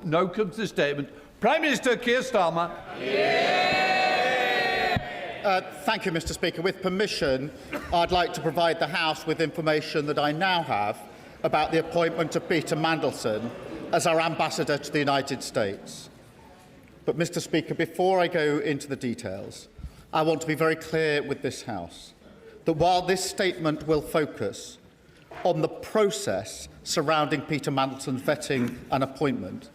No comes statement. Prime Minister Keir Starmer. Thank you, Mr. Speaker. With permission, I'd like to provide the House with information that I now have about the appointment of Peter Mandelson as our ambassador to the United States. But, Mr. Speaker, before I go into the details, I want to be very clear with this House that while this statement will focus on the process surrounding Peter Mandelson's vetting and appointment,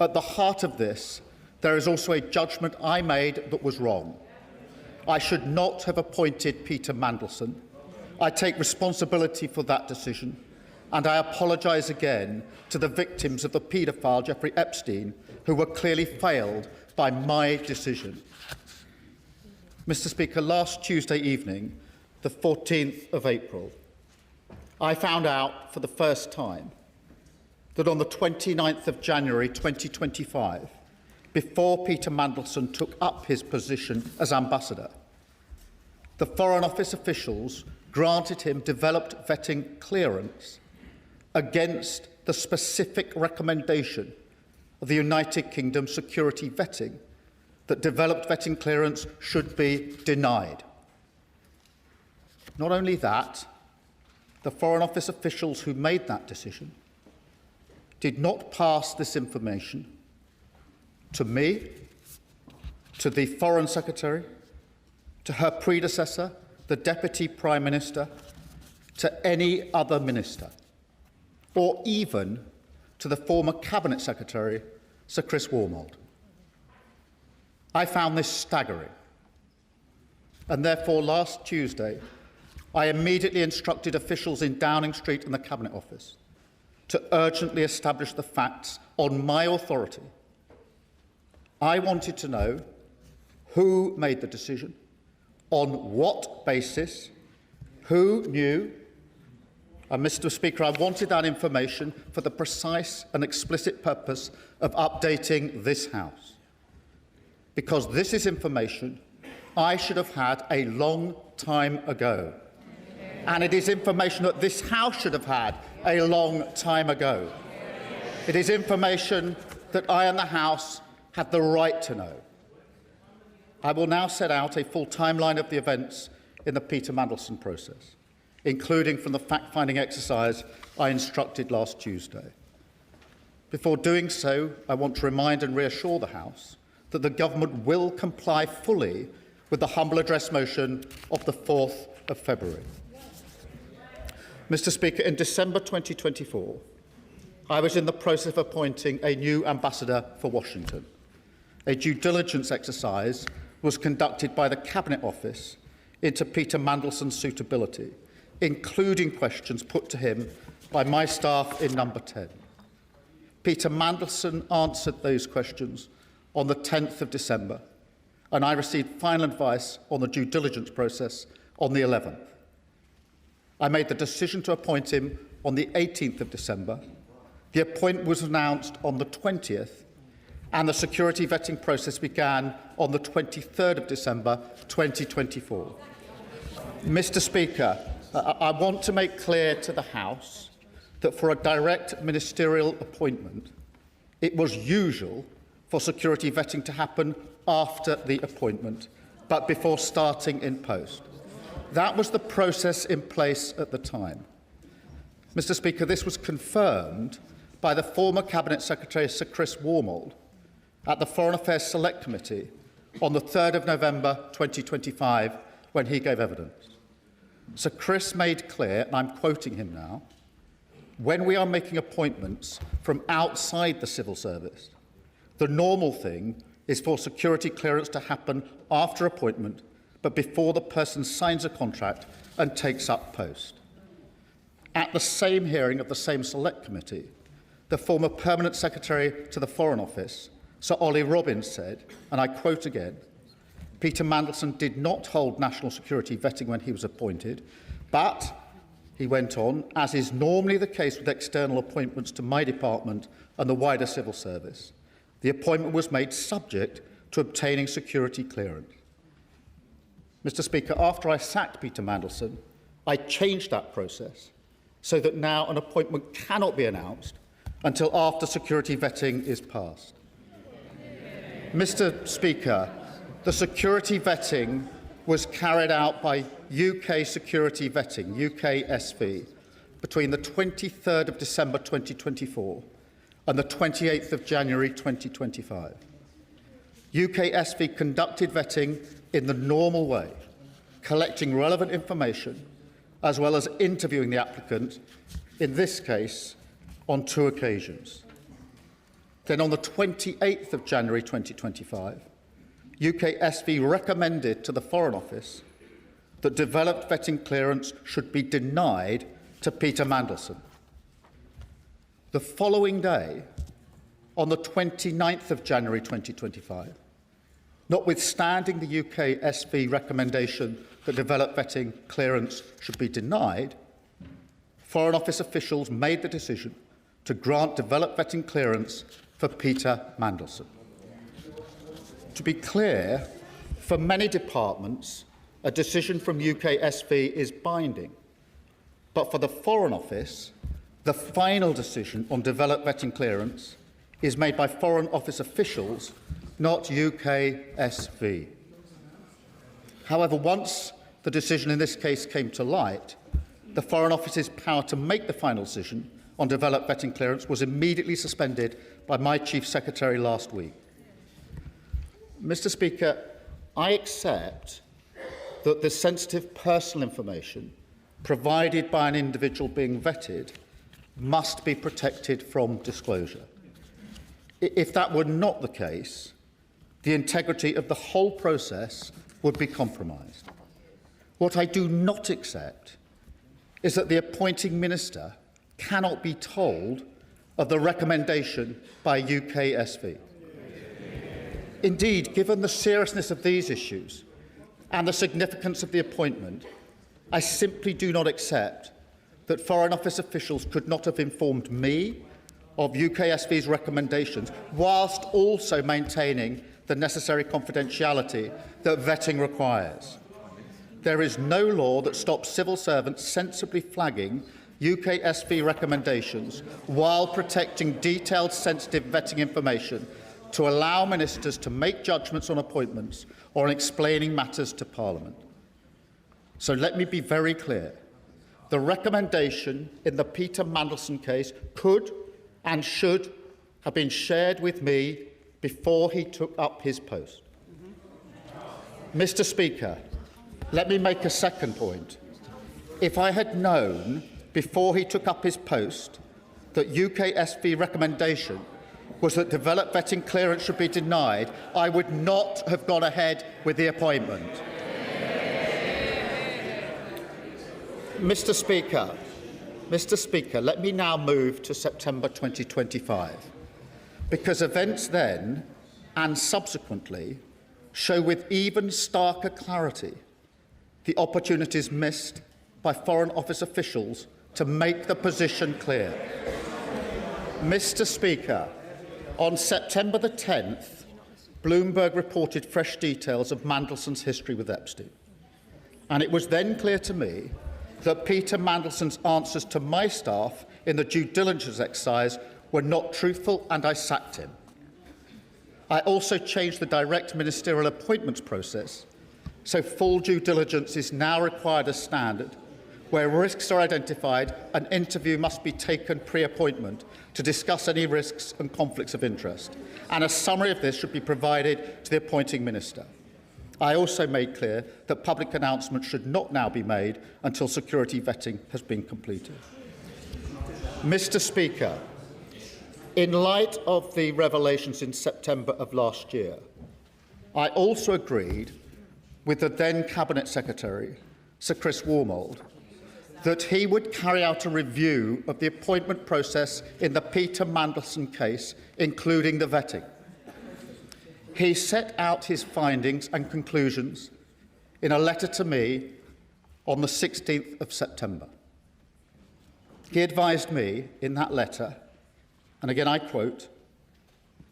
at the heart of this, there is also a judgment I made that was wrong. I should not have appointed Peter Mandelson. I take responsibility for that decision, and I apologise again to the victims of the paedophile Jeffrey Epstein, who were clearly failed by my decision. Mr. Speaker, last Tuesday evening, the 14th of April, I found out for the first time that on the 29th of January 2025, before Peter Mandelson took up his position as ambassador, the Foreign Office officials granted him developed vetting clearance against the specific recommendation of the United Kingdom security vetting that developed vetting clearance should be denied. Not only that, the Foreign Office officials who made that decision did not pass this information to me, to the Foreign Secretary, to her predecessor, the Deputy Prime Minister, to any other minister, or even to the former Cabinet Secretary, Sir Chris Wormold. I found this staggering, and therefore last Tuesday I immediately instructed officials in Downing Street and the Cabinet Office to urgently establish the facts on my authority. I wanted to know who made the decision, on what basis, who knew, and Mr. Speaker, I wanted that information for the precise and explicit purpose of updating this House. Because this is information I should have had a long time ago. And it is information that this House should have had a long time ago. It is information that I and the House had the right to know. I will now set out a full timeline of the events in the Peter Mandelson process, including from the fact-finding exercise I instructed last Tuesday. Before doing so, I want to remind and reassure the House that the Government will comply fully with the humble address motion of the 4th of February. Mr. Speaker, in December 2024, I was in the process of appointing a new ambassador for Washington. A due diligence exercise was conducted by the Cabinet Office into Peter Mandelson's suitability, including questions put to him by my staff in Number 10. Peter Mandelson answered those questions on the 10th of December, and I received final advice on the due diligence process on the 11th. I made the decision to appoint him on the 18th of December. The appointment was announced on the 20th, and the security vetting process began on the 23rd of December 2024. Mr. Speaker, I want to make clear to the House that for a direct ministerial appointment, it was usual for security vetting to happen after the appointment, but before starting in post. That was the process in place at the time. Mr. Speaker, this was confirmed by the former Cabinet Secretary, Sir Chris Wormold, at the Foreign Affairs Select Committee on the 3rd of November 2025, when he gave evidence. Sir Chris made clear, and I'm quoting him now, when we are making appointments from outside the civil service, the normal thing is for security clearance to happen after appointment, but before the person signs a contract and takes up post. At the same hearing of the same Select Committee, the former Permanent Secretary to the Foreign Office, Sir Olly Robbins, said, and I quote again, Peter Mandelson did not hold national security vetting when he was appointed, but, he went on, as is normally the case with external appointments to my department and the wider civil service, the appointment was made subject to obtaining security clearance. Mr. Speaker, after I sacked Peter Mandelson, I changed that process so that now an appointment cannot be announced until after security vetting is passed. Mr. Speaker, the security vetting was carried out by UK Security Vetting, UKSV, between the 23rd of December 2024 and the 28th of January 2025. UKSV conducted vetting in the normal way, collecting relevant information, as well as interviewing the applicant, in this case, on 2 occasions. Then on the 28th of January 2025, UKSV recommended to the Foreign Office that developed vetting clearance should be denied to Peter Mandelson. The following day, on the 29th of January 2025, notwithstanding the UKSV recommendation that developed vetting clearance should be denied, Foreign Office officials made the decision to grant developed vetting clearance for Peter Mandelson. To be clear, for many departments, a decision from UKSV is binding, but for the Foreign Office, the final decision on developed vetting clearance is made by Foreign Office officials, not UKSV. However, once the decision in this case came to light, the Foreign Office's power to make the final decision on developed vetting clearance was immediately suspended by my Chief Secretary last week. Mr. Speaker, I accept that the sensitive personal information provided by an individual being vetted must be protected from disclosure. If that were not the case, the integrity of the whole process would be compromised. What I do not accept is that the appointing minister cannot be told of the recommendation by UKSV. Indeed, given the seriousness of these issues and the significance of the appointment, I simply do not accept that Foreign Office officials could not have informed me of UKSV's recommendations whilst also maintaining the necessary confidentiality that vetting requires. There is no law that stops civil servants sensibly flagging UKSV recommendations while protecting detailed sensitive vetting information to allow ministers to make judgments on appointments or on explaining matters to Parliament. So let me be very clear. The recommendation in the Peter Mandelson case could and should have been shared with me before he took up his post. Mr. Speaker, let me make a second point. If I had known before he took up his post that UKSV recommendation was that developed vetting clearance should be denied, I would not have gone ahead with the appointment. Mr. Speaker, let me now move to September 2025, because events then and subsequently show with even starker clarity the opportunities missed by Foreign Office officials to make the position clear. Mr. Speaker, on September the 10th, Bloomberg reported fresh details of Mandelson's history with Epstein. And it was then clear to me that Peter Mandelson's answers to my staff in the due diligence exercise were not truthful, and I sacked him. I also changed the direct ministerial appointments process, so full due diligence is now required as standard. Where risks are identified, an interview must be taken pre-appointment to discuss any risks and conflicts of interest, and a summary of this should be provided to the appointing minister. I also made clear that public announcements should not now be made until security vetting has been completed. Mr. Speaker, in light of the revelations in September of last year, I also agreed with the then Cabinet Secretary, Sir Chris Wormold, that he would carry out a review of the appointment process in the Peter Mandelson case, including the vetting. He set out his findings and conclusions in a letter to me on the 16th of September. He advised me in that letter, and again I quote,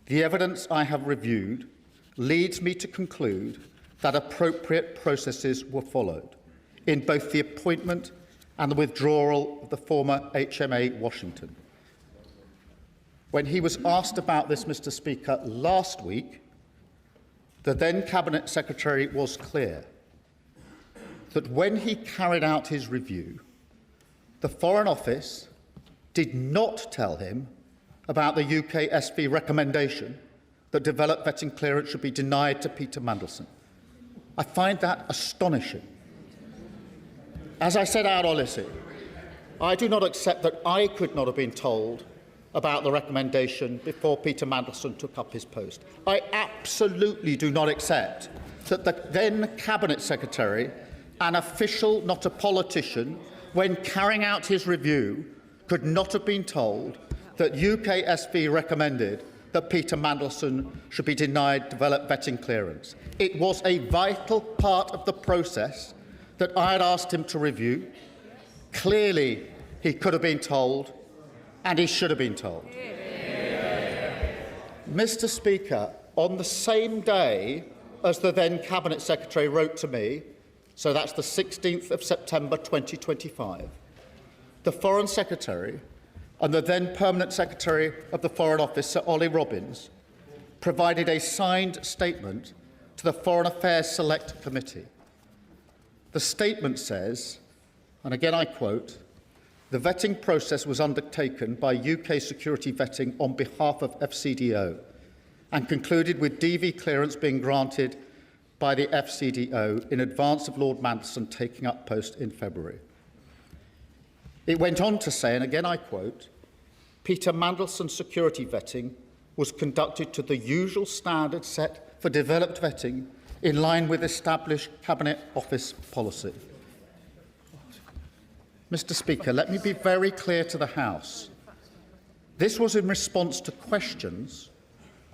"The evidence I have reviewed leads me to conclude that appropriate processes were followed in both the appointment and the withdrawal of the former HMA Washington. when he was asked about this, Mr. Speaker, last week, the then Cabinet Secretary was clear that when he carried out his review, the Foreign Office did not tell him about the UK SV recommendation that developed vetting clearance should be denied to Peter Mandelson. I find that astonishing. As I said out Odyssey, I do not accept that I could not have been told about the recommendation before Peter Mandelson took up his post. I absolutely do not accept that the then Cabinet Secretary, an official, not a politician, when carrying out his review, could not have been told that UK SV recommended that Peter Mandelson should be denied developed vetting clearance. It was a vital part of the process that I had asked him to review. Clearly, he could have been told, and he should have been told. Mr. Speaker, on the same day as the then Cabinet Secretary wrote to me, so that's the 16th of September 2025, the Foreign Secretary and the then Permanent Secretary of the Foreign Office, Sir Olly Robbins, provided a signed statement to the Foreign Affairs Select Committee. The statement says, and again I quote, "The vetting process was undertaken by UK security vetting on behalf of FCDO and concluded with DV clearance being granted by the FCDO in advance of Lord Mandelson taking up post in February." It went on to say, and again I quote, "Peter Mandelson's security vetting was conducted to the usual standards set for developed vetting in line with established Cabinet Office policy." Mr. Speaker, let me be very clear to the House. This was in response to questions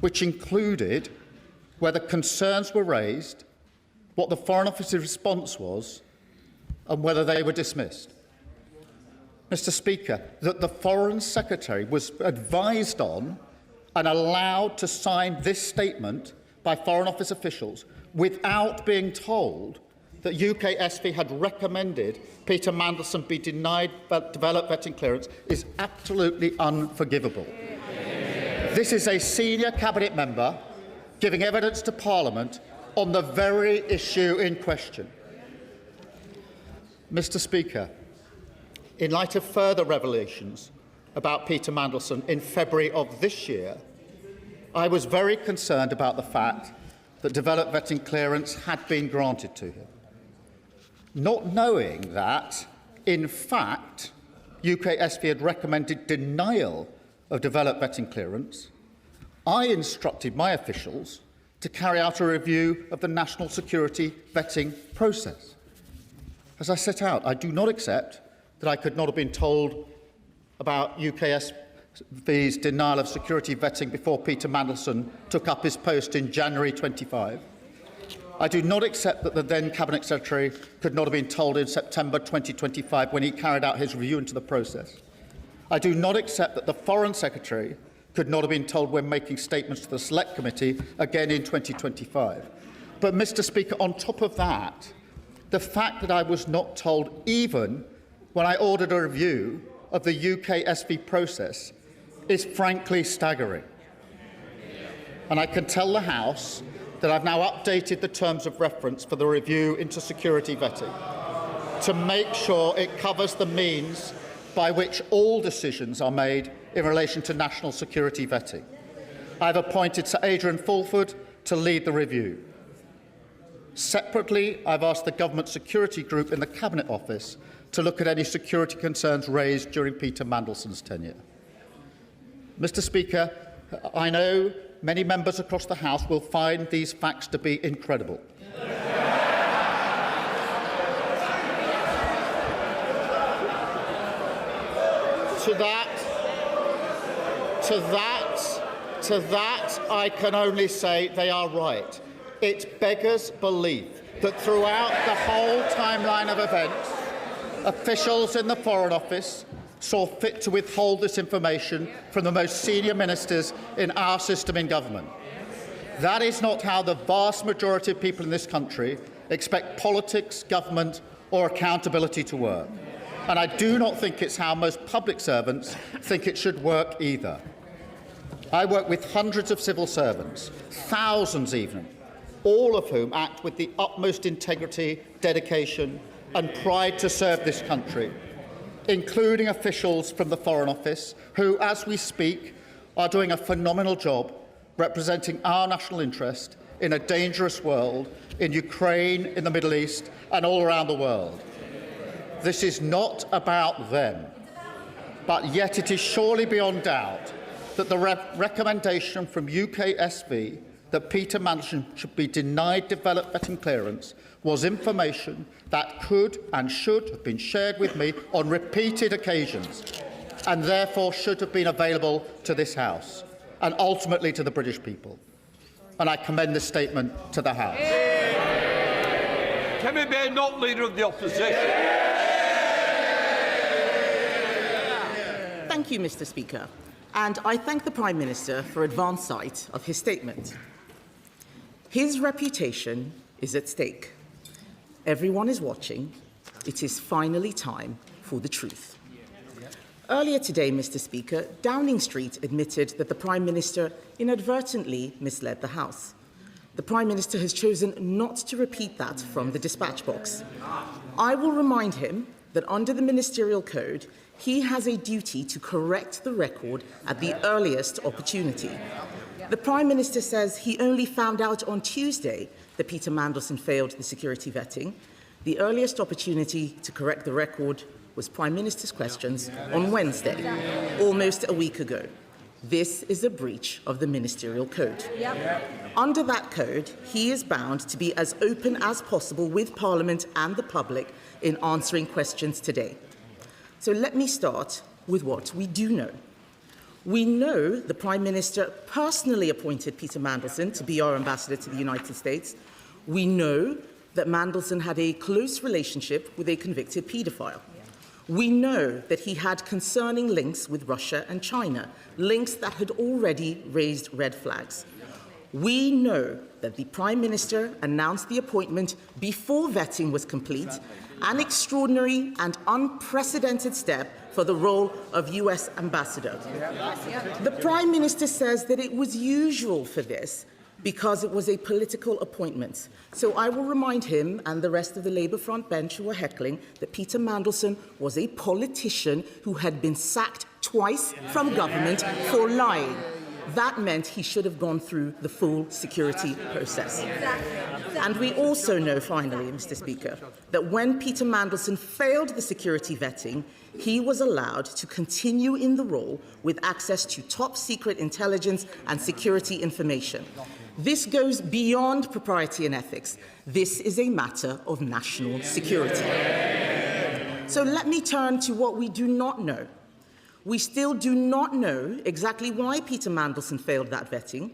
which included whether concerns were raised, what the Foreign Office's response was, and whether they were dismissed. Mr. Speaker, that the Foreign Secretary was advised on and allowed to sign this statement by Foreign Office officials without being told that UK SV had recommended Peter Mandelson be denied developed vetting clearance is absolutely unforgivable. This is a senior Cabinet member giving evidence to Parliament on the very issue in question. Mr. Speaker, in light of further revelations about Peter Mandelson in February of this year, I was very concerned about the fact that developed vetting clearance had been granted to him. Not knowing that, in fact, UK SV had recommended denial of developed vetting clearance, I instructed my officials to carry out a review of the national security vetting process. As I set out, I do not accept that I could not have been told about UKSV's denial of security vetting before Peter Mandelson took up his post in January 25. I do not accept that the then Cabinet Secretary could not have been told in September 2025 when he carried out his review into the process. I do not accept that the Foreign Secretary could not have been told when making statements to the Select Committee again in 2025. But, Mr. Speaker, on top of that, the fact that I was not told even when I ordered a review of the UK SV process is frankly staggering. And I can tell the House that I've now updated the terms of reference for the review into security vetting to make sure it covers the means by which all decisions are made in relation to national security vetting. I've appointed Sir Adrian Fulford to lead the review. Separately, I've asked the Government Security Group in the Cabinet Office to look at any security concerns raised during Peter Mandelson's tenure. Mr. Speaker, I know many members across the House will find these facts to be incredible. To that, I can only say they are right. It beggars belief that throughout the whole timeline of events, officials in the Foreign Office saw fit to withhold this information from the most senior ministers in our system in government. That is not how the vast majority of people in this country expect politics, government or accountability to work. And I do not think it's how most public servants think it should work either. I work with hundreds of civil servants, thousands even, all of whom act with the utmost integrity, dedication and pride to serve this country, including officials from the Foreign Office who, as we speak, are doing a phenomenal job representing our national interest in a dangerous world, in Ukraine, in the Middle East and all around the world. This is not about them, but yet it is surely beyond doubt that the recommendation from UKSV that Peter Mandelson should be denied developed vetting clearance was information that could and should have been shared with me on repeated occasions and therefore should have been available to this House and ultimately to the British people. And I commend this statement to the House. Timmy Bay, not Leader of the Opposition. Thank you, Mr. Speaker. And I thank the Prime Minister for advance sight of his statement. His reputation is at stake. Everyone is watching. It is finally time for the truth. Earlier today, Mr. Speaker, Downing Street admitted that the Prime Minister inadvertently misled the House. The Prime Minister has chosen not to repeat that from the dispatch box. I will remind him that under the Ministerial Code, he has a duty to correct the record at the earliest opportunity. The Prime Minister says he only found out on Tuesday that Peter Mandelson failed the security vetting. The earliest opportunity to correct the record was Prime Minister's questions on Wednesday, almost a week ago. This is a breach of the Ministerial Code. Under that code, he is bound to be as open as possible with Parliament and the public in answering questions today. So let me start with what we do know. We know the Prime Minister personally appointed Peter Mandelson to be our ambassador to the United States. We know that Mandelson had a close relationship with a convicted paedophile. We know that he had concerning links with Russia and China, links that had already raised red flags. We know that the Prime Minister announced the appointment before vetting was complete, an extraordinary and unprecedented step for the role of US ambassador. The Prime Minister says that it was usual for this because it was a political appointment. So I will remind him and the rest of the Labour front bench who are heckling that Peter Mandelson was a politician who had been sacked twice from government for lying. That meant he should have gone through the full security process. And we also know, finally, Mr. Speaker, that when Peter Mandelson failed the security vetting, he was allowed to continue in the role with access to top-secret intelligence and security information. This goes beyond propriety and ethics. This is a matter of national security. So let me turn to what we do not know. We still do not know exactly why Peter Mandelson failed that vetting.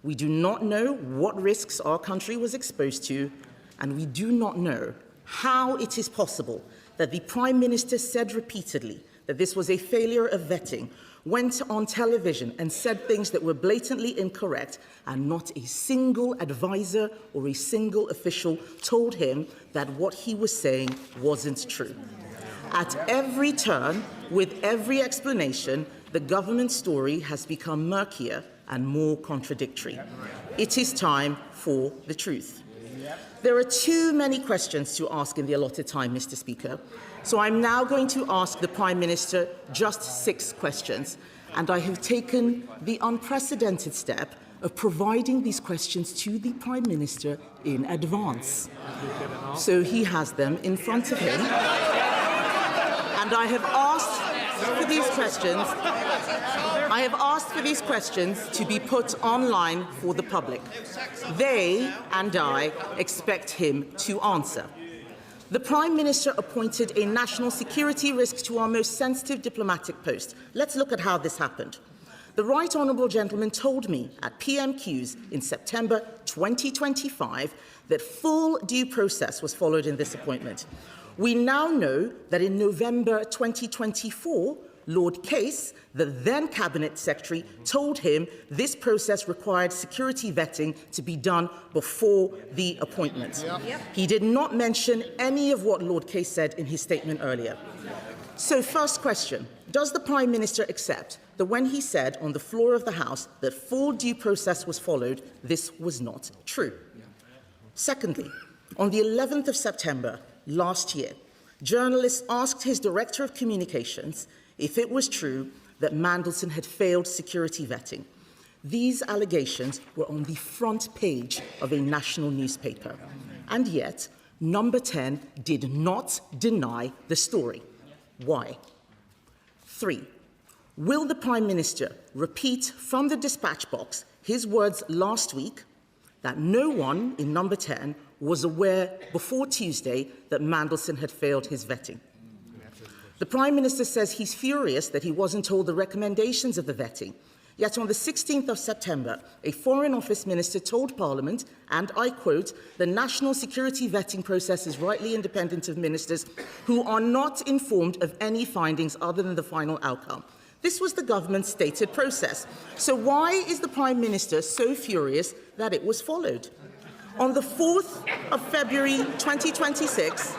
We do not know what risks our country was exposed to, and we do not know how it is possible that the Prime Minister said repeatedly that this was a failure of vetting, went on television and said things that were blatantly incorrect, and not a single advisor or a single official told him that what he was saying wasn't true. At every turn, with every explanation, the government story has become murkier and more contradictory. It is time for the truth. There are too many questions to ask in the allotted time, Mr. Speaker, so I'm now going to ask the Prime Minister just 6 questions, and I have taken the unprecedented step of providing these questions to the Prime Minister in advance. So he has them in front of him. And I have asked for these questions to be put online for the public. They and I expect him to answer. The Prime Minister appointed a national security risk to our most sensitive diplomatic post. Let's look at how this happened. The Right Honourable Gentleman told me at PMQs in September 2025 that full due process was followed in this appointment. We now know that in November 2024, Lord Case, the then Cabinet Secretary, told him this process required security vetting to be done before the appointment. He did not mention any of what Lord Case said in his statement earlier. So, first question, Does the Prime Minister accept that when he said on the floor of the House that full due process was followed, this was not true? Secondly, on the 11th of September last year, journalists asked his Director of Communications if it was true that Mandelson had failed security vetting. These allegations were on the front page of a national newspaper, and yet Number 10 did not deny the story. Why? 3. Will the Prime Minister repeat from the dispatch box his words last week that no one in Number 10 was aware before Tuesday that Mandelson had failed his vetting? The Prime Minister says he's furious that he wasn't told the recommendations of the vetting. Yet on the 16th of September, a Foreign Office Minister told Parliament, and I quote, "The national security vetting process is rightly independent of ministers who are not informed of any findings other than the final outcome." This was the government's stated process. So why is the Prime Minister so furious that it was followed? On the 4th of February 2026,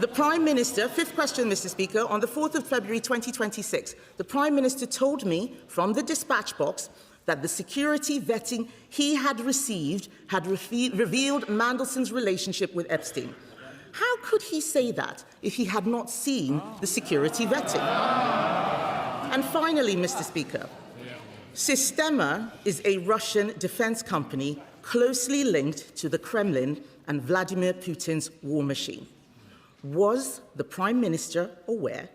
the Prime Minister, fifth question, Mr. Speaker, on the 4th of February 2026, the Prime Minister told me from the dispatch box that the security vetting he had received had revealed Mandelson's relationship with Epstein. How could he say that if he had not seen the security vetting? And finally, Mr. Speaker, Starmer is a Russian defense company closely linked to the Kremlin and Vladimir Putin's war machine. Was the Prime Minister aware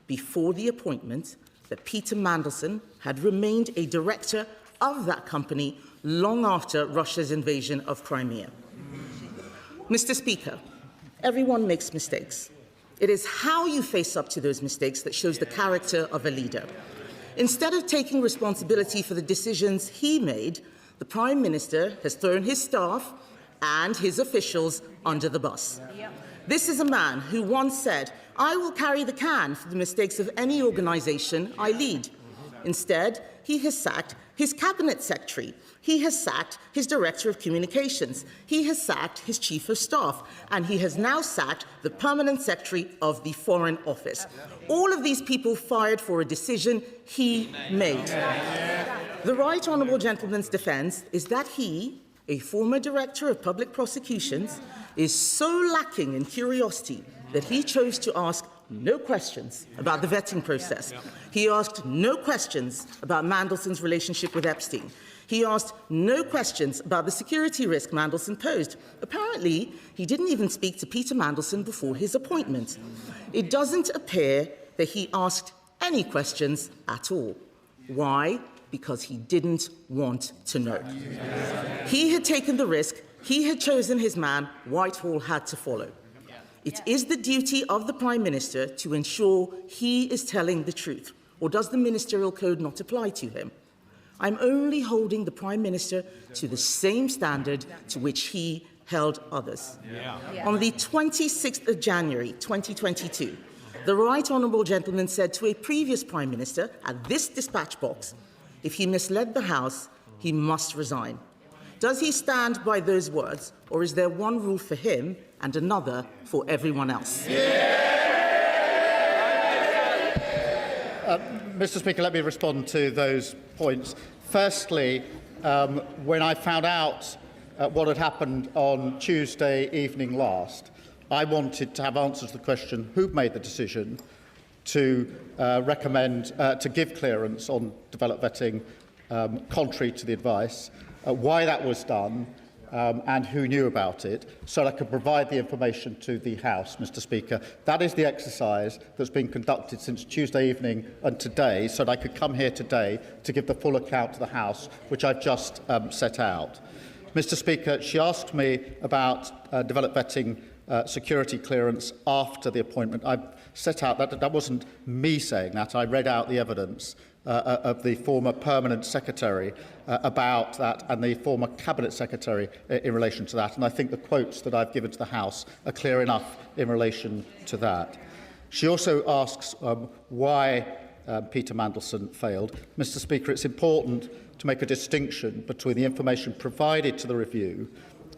before the appointment that Peter Mandelson had remained a director of that company long after Russia's invasion of Crimea? Mr. Speaker, everyone makes mistakes. It is how you face up to those mistakes that shows the character of a leader. Instead of taking responsibility for the decisions he made, the Prime Minister has thrown his staff and his officials under the bus. This is a man who once said, "I will carry the can for the mistakes of any organisation I lead." Instead, he has sacked his cabinet secretary. He has sacked his director of communications. He has sacked his chief of staff. And he has now sacked the permanent secretary of the Foreign Office. All of these people fired for a decision he made. The Right Honourable Gentleman's defence is that he, a former director of public prosecutions, is so lacking in curiosity that he chose to ask no questions about the vetting process. He asked no questions about Mandelson's relationship with Epstein. He asked no questions about the security risk Mandelson posed. Apparently, he didn't even speak to Peter Mandelson before his appointment. It doesn't appear that he asked any questions at all. Why? Because he didn't want to know. He had taken the risk. He had chosen his man. Whitehall had to follow. It is the duty of the Prime Minister to ensure he is telling the truth. Or does the ministerial code not apply to him? I'm only holding the Prime Minister to the same standard to which he held others. On the 26th of January 2022, the Right Honourable Gentleman said to a previous Prime Minister at this dispatch box, if he misled the House, he must resign. Does he stand by those words, or is there one rule for him and another for everyone else? Mr. Speaker, let me respond to those points. Firstly, when I found out what had happened on Tuesday evening last, I wanted to have answers to the question who made the decision to recommend to give clearance on developed vetting contrary to the advice, why that was done, and who knew about it, so that I could provide the information to the House, Mr. Speaker. That is the exercise that's been conducted since Tuesday evening and today, so that I could come here today to give the full account to the House, which I've just set out. Mr. Speaker, she asked me about developed vetting security clearance after the appointment. I've set out that wasn't me saying that. I read out the evidence of the former permanent secretary about that and the former cabinet secretary in relation to that. And I think the quotes that I've given to the House are clear enough in relation to that. She also asks why Peter Mandelson failed. Mr. Speaker, it's important to make a distinction between the information provided to the review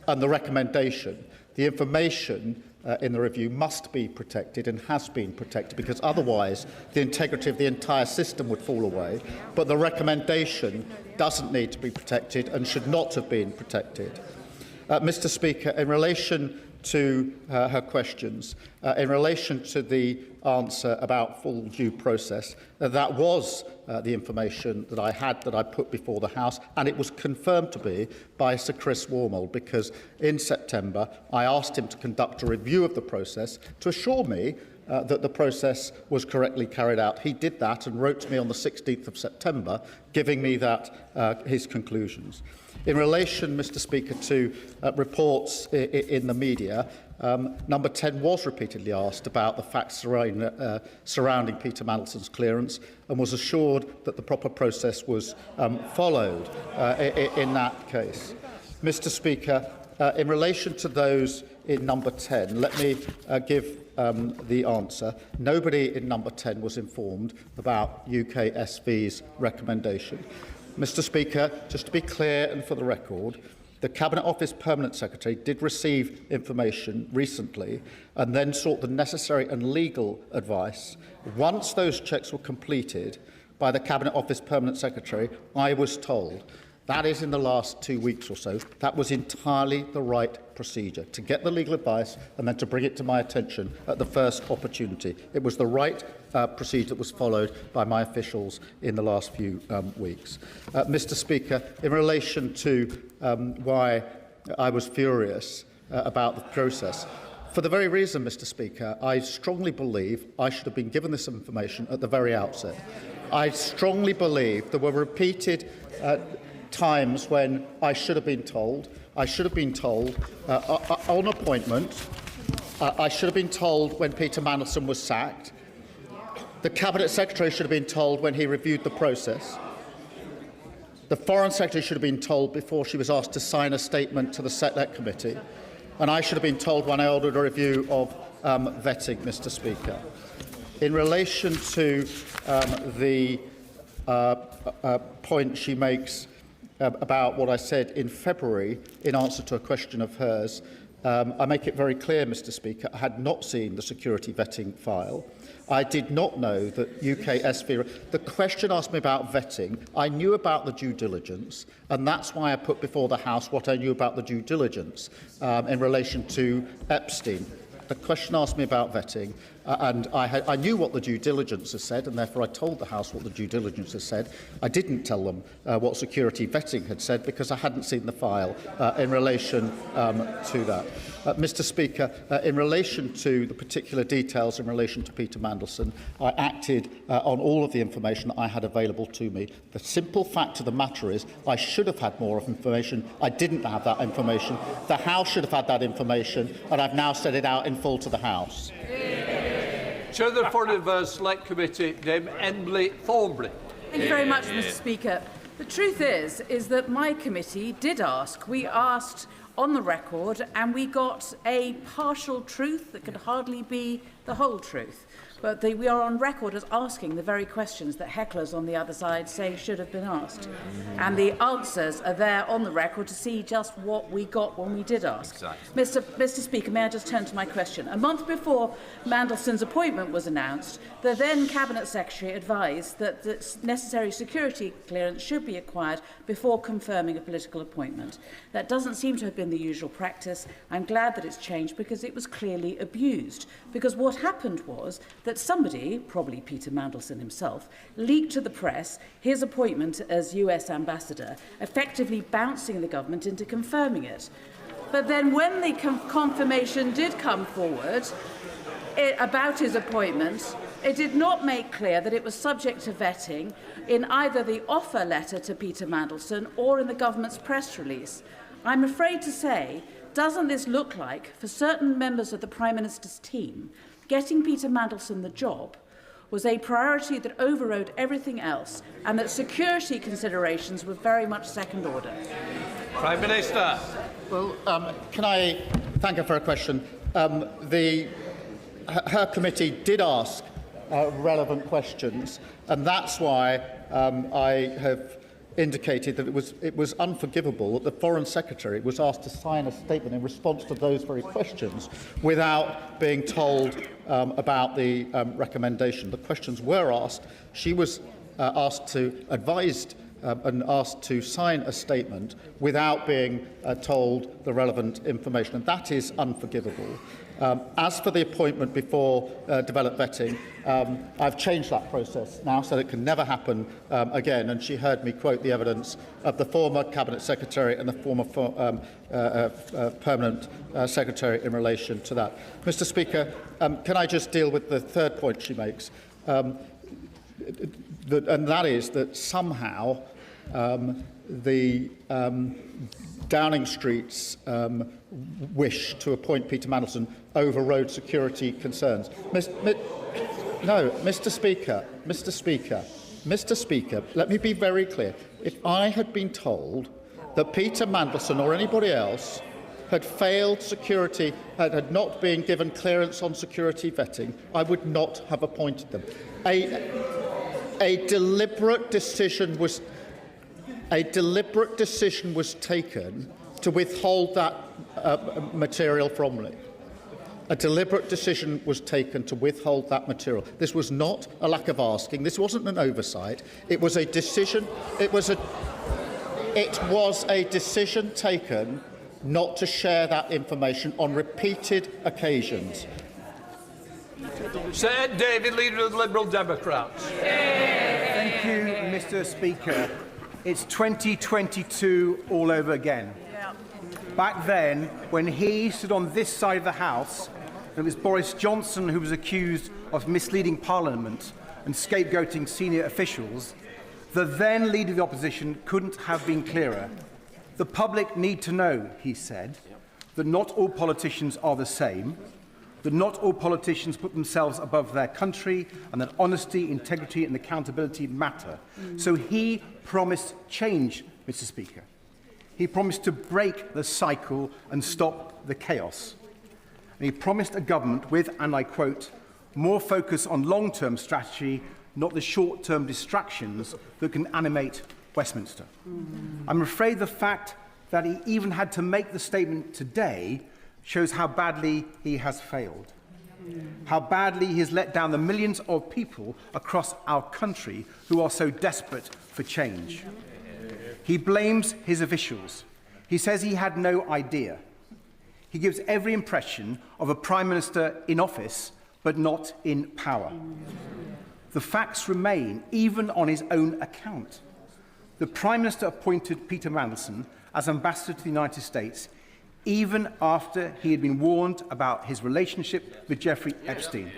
and the recommendation. The information in the review must be protected and has been protected, because otherwise the integrity of the entire system would fall away. But the recommendation doesn't need to be protected and should not have been protected. Mr. Speaker, in relation to her questions, in relation to the answer about full due process, that was the information that I had, that I put before the House, and it was confirmed to be by Sir Chris Wormald, because in September I asked him to conduct a review of the process to assure me that the process was correctly carried out. He did that and wrote to me on the 16th of September, giving me that his conclusions. In relation, Mr. Speaker, to reports in the media, Number 10 was repeatedly asked about the facts surrounding Peter Mandelson's clearance and was assured that the proper process was followed in that case. Mr. Speaker, in relation to those in Number 10, let me give the answer. Nobody in Number 10 was informed about UK SV's recommendation. Mr. Speaker, just to be clear and for the record, the Cabinet Office Permanent Secretary did receive information recently and then sought the necessary and legal advice. Once those checks were completed by the Cabinet Office Permanent Secretary, I was told, that is in the last 2 weeks or so, that was entirely the right procedure, to get the legal advice and then to bring it to my attention at the first opportunity. It was the right procedure that was followed by my officials in the last few weeks. Mr. Speaker, in relation to why I was furious about the process, for the very reason, Mr. Speaker, I strongly believe I should have been given this information at the very outset. I strongly believe there were repeated times when I should have been told. I should have been told on appointment. I should have been told when Peter Mandelson was sacked. The Cabinet Secretary should have been told when he reviewed the process. The Foreign Secretary should have been told before she was asked to sign a statement to the Select Committee. And I should have been told when I ordered a review of vetting, Mr. Speaker. In relation to the point she makes about what I said in February in answer to a question of hers, I make it very clear, Mr. Speaker, I had not seen the security vetting file. I did not know that UK SV... The question asked me about vetting. I knew about the due diligence, and that's why I put before the House what I knew about the due diligence in relation to Epstein. The question asked me about vetting, and I knew what the due diligence has said, and therefore I told the House what the due diligence has said. I didn't tell them what security vetting had said because I hadn't seen the file in relation to that. Mr. Speaker, in relation to the particular details in relation to Peter Mandelson, I acted on all of the information I had available to me. The simple fact of the matter is I should have had more information. I didn't have that information. The House should have had that information, and I've now set it out in full to the House. Chair of the Foreign Affairs Select Committee, Dame Emily Thornbury. Thank you very much, Mr. Speaker. The truth is that my committee did ask. We asked on the record, and we got a partial truth that could hardly be the whole truth. But we are on record as asking the very questions that hecklers on the other side say should have been asked. And the answers are there on the record to see just what we got when we did ask. Exactly. Mr. Speaker, may I just turn to my question? A month before Mandelson's appointment was announced, the then Cabinet Secretary advised that the necessary security clearance should be acquired before confirming a political appointment. That doesn't seem to have been the usual practice. I'm glad that it's changed because it was clearly abused. Because what happened was that somebody, probably Peter Mandelson himself, leaked to the press his appointment as US ambassador, effectively bouncing the government into confirming it. But then when the confirmation did come forward about his appointment, it did not make clear that it was subject to vetting in either the offer letter to Peter Mandelson or in the government's press release. I'm afraid to say, doesn't this look like, for certain members of the Prime Minister's team, getting Peter Mandelson the job was a priority that overrode everything else, and that security considerations were very much second order? Prime Minister. Well, can I thank her for her question? Her committee did ask relevant questions, and that's why I have indicated that it was unforgivable that the Foreign Secretary was asked to sign a statement in response to those very questions without being told about the recommendation. The questions were asked. She was advised and asked to sign a statement without being told the relevant information, and that is unforgivable. As for the appointment before developed vetting, I've changed that process now so that it can never happen again, and she heard me quote the evidence of the former Cabinet Secretary and the former Permanent Secretary in relation to that. Mr Speaker, can I just deal with the third point she makes? And that is that somehow the Downing Street's wish to appoint Peter Mandelson overrode security concerns. Mr Speaker, let me be very clear. If I had been told that Peter Mandelson or anybody else had failed security, had not been given clearance on security vetting, I would not have appointed them. A deliberate decision was taken to withhold that material from me. A deliberate decision was taken to withhold that material. This was not a lack of asking. This wasn't an oversight. It was a decision. It was a decision taken not to share that information on repeated occasions. Sir David, Leader of the Liberal Democrats. Thank you, Mr Speaker. It's 2022 all over again. Back then, when he stood on this side of the House, it was Boris Johnson who was accused of misleading Parliament and scapegoating senior officials. The then Leader of the Opposition couldn't have been clearer. The public need to know, he said, that not all politicians are the same, that not all politicians put themselves above their country, and that honesty, integrity and accountability matter. So he promised change, Mr Speaker. He promised to break the cycle and stop the chaos. And he promised a government with, and I quote, more focus on long-term strategy, not the short-term distractions that can animate Westminster. I'm afraid the fact that he even had to make the statement today shows how badly he has failed, how badly he has let down the millions of people across our country who are so desperate for change. He blames his officials. He says he had no idea. He gives every impression of a Prime Minister in office, but not in power. The facts remain, even on his own account. The Prime Minister appointed Peter Mandelson as Ambassador to the United States even after he had been warned about his relationship with Jeffrey Epstein.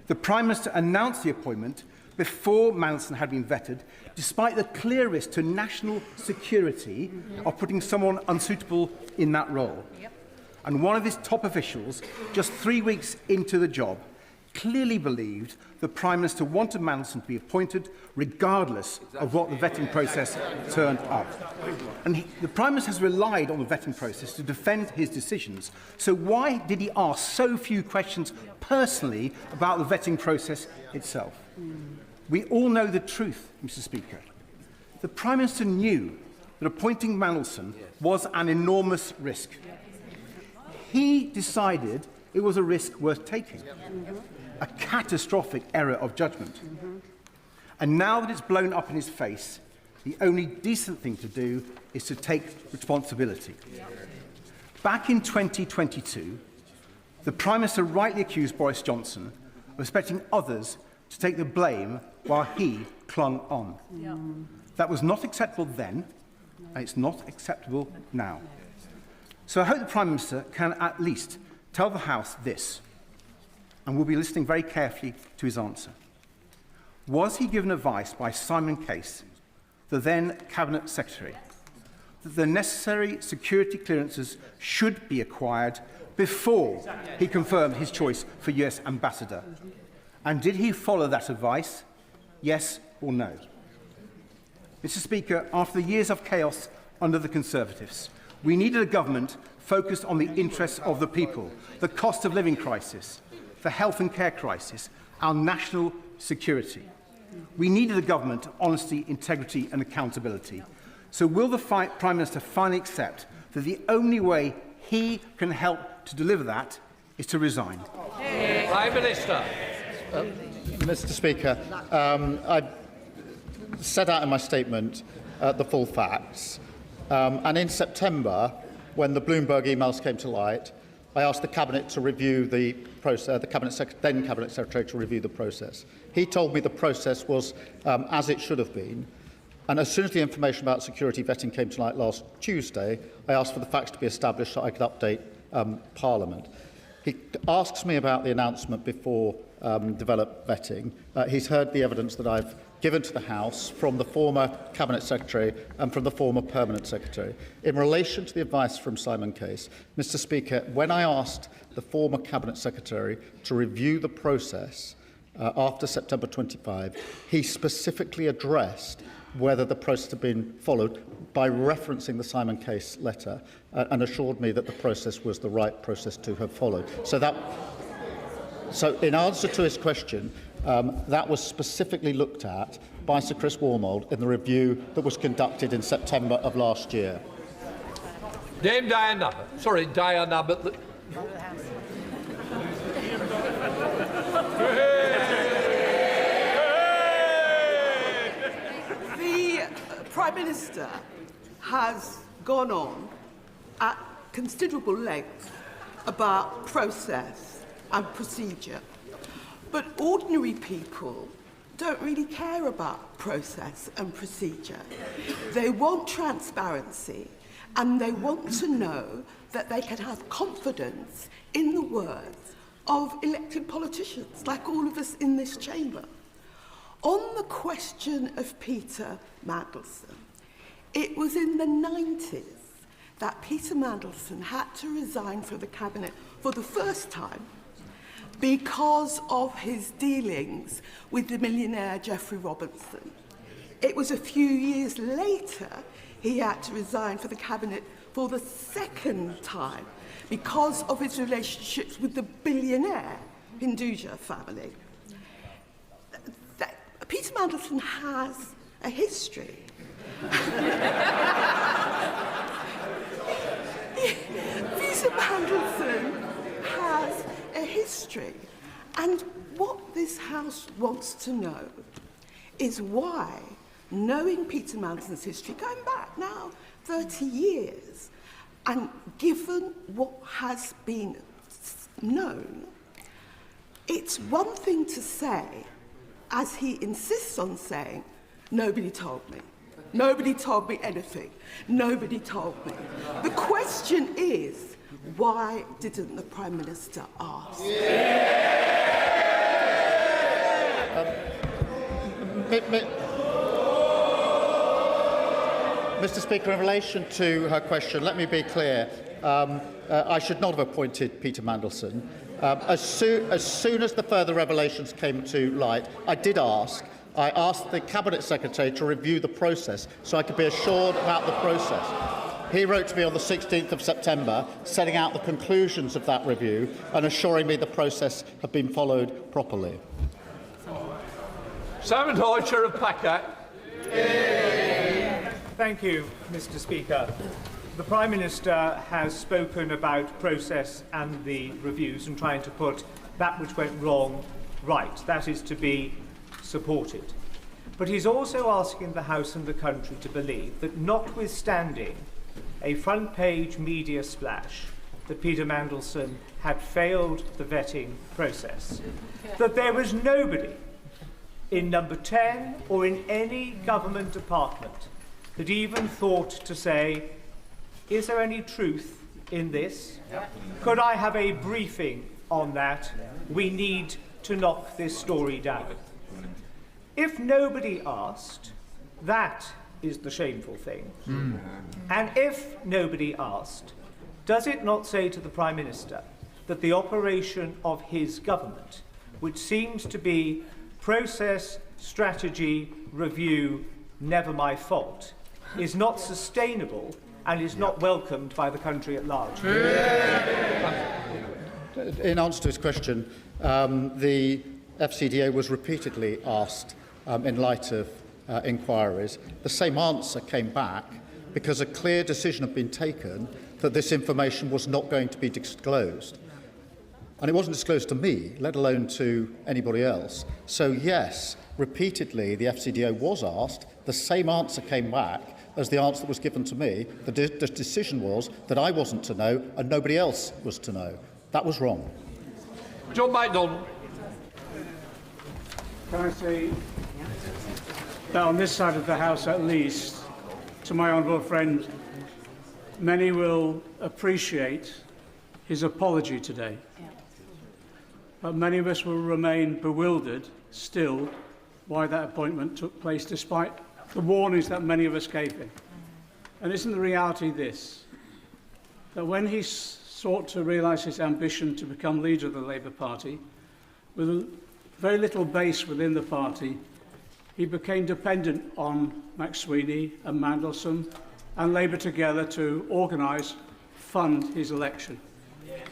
The Prime Minister announced the appointment before Mandelson had been vetted, despite the clear risk to national security of putting someone unsuitable in that role. And one of his top officials, just 3 weeks into the job, clearly believed the Prime Minister wanted Mandelson to be appointed regardless of what the vetting process turned up. And the Prime Minister has relied on the vetting process to defend his decisions. So why did he ask so few questions personally about the vetting process itself? We all know the truth, Mr Speaker. The Prime Minister knew that appointing Mandelson was an enormous risk. He decided it was a risk worth taking. A catastrophic error of judgment. And now that it's blown up in his face, the only decent thing to do is to take responsibility. Back in 2022, the Prime Minister rightly accused Boris Johnson of expecting others to take the blame while he clung on. That was not acceptable then, and it's not acceptable now. So I hope the Prime Minister can at least tell the House this, and we'll be listening very carefully to his answer. Was he given advice by Simon Case, the then Cabinet Secretary, that the necessary security clearances should be acquired before he confirmed his choice for US Ambassador? And did he follow that advice? Yes or no? Mr Speaker, after the years of chaos under the Conservatives, we needed a government focused on the interests of the people, the cost of living crisis, the health and care crisis, our national security. We needed a government of honesty, integrity and accountability. So will the Prime Minister finally accept that the only way he can help to deliver that is to resign? Prime Minister. Mr. Speaker, I set out in my statement the full facts. And in September, when the Bloomberg emails came to light, I asked the Cabinet to review the process, then Cabinet Secretary to review the process. He told me the process was as it should have been. And as soon as the information about security vetting came to light last Tuesday, I asked for the facts to be established so I could update Parliament. He asks me about the announcement before developed vetting. He's heard the evidence that I've given to the House from the former Cabinet Secretary and from the former Permanent Secretary. In relation to the advice from Simon Case, Mr. Speaker, when I asked the former Cabinet Secretary to review the process after September 25, he specifically addressed whether the process had been followed by referencing the Simon Case letter and assured me that the process was the right process to have followed. So in answer to his question, that was specifically looked at by Sir Chris Wormold in the review that was conducted in September of last year. Dame Diana. Sorry, Diana, but... The Prime Minister has gone on at considerable length about process and procedure. But ordinary people don't really care about process and procedure. They want transparency and they want to know that they can have confidence in the words of elected politicians, like all of us in this chamber. On the question of Peter Mandelson, it was in the 90s that Peter Mandelson had to resign from the Cabinet for the first time because of his dealings with the millionaire Geoffrey Robinson. It was a few years later he had to resign from the Cabinet for the second time because of his relationships with the billionaire Hinduja family. Peter Mandelson has a history. Peter Mandelson has a history. And what this House wants to know is why, knowing Peter Mandelson's history, going back now 30 years, and given what has been known, it's one thing to say, as he insists on saying, nobody told me. Nobody told me anything. Nobody told me. The question is, why didn't the Prime Minister ask? Mr. Speaker, in relation to her question, let me be clear. I should not have appointed Peter Mandelson. As soon as the further revelations came to light, I asked the Cabinet Secretary to review the process so I could be assured about the process. He wrote to me on the 16th of September, setting out the conclusions of that review and assuring me the process had been followed properly. Simon Hoycher of Packer. Thank you, Mr. Speaker. The Prime Minister has spoken about process and the reviews and trying to put that which went wrong right. That is to be supported. But he's also asking the House and the country to believe that, notwithstanding a front-page media splash that Peter Mandelson had failed the vetting process, that there was nobody in Number 10 or in any government department that even thought to say, is there any truth in this? Could I have a briefing on that? We need to knock this story down. If nobody asked, that is the shameful thing. And if nobody asked, does it not say to the Prime Minister that the operation of his government, which seems to be process, strategy, review, never my fault, is not sustainable and is not welcomed by the country at large? In answer to his question, the FCDA was repeatedly asked in light of inquiries. The same answer came back because a clear decision had been taken that this information was not going to be disclosed. And it wasn't disclosed to me, let alone to anybody else. So yes, repeatedly the FCDO was asked, the same answer came back as the answer that was given to me. The decision was that I wasn't to know and nobody else was to know. That was wrong. John MacDonald. Can I say that on this side of the House at least, to my honourable friend, many will appreciate his apology today. But many of us will remain bewildered still why that appointment took place, despite the warnings that many of us gave him. And isn't the reality this, that when he sought to realise his ambition to become leader of the Labour Party, with very little base within the party, he became dependent on McSweeney and Mandelson and Labour together to organise, fund his election.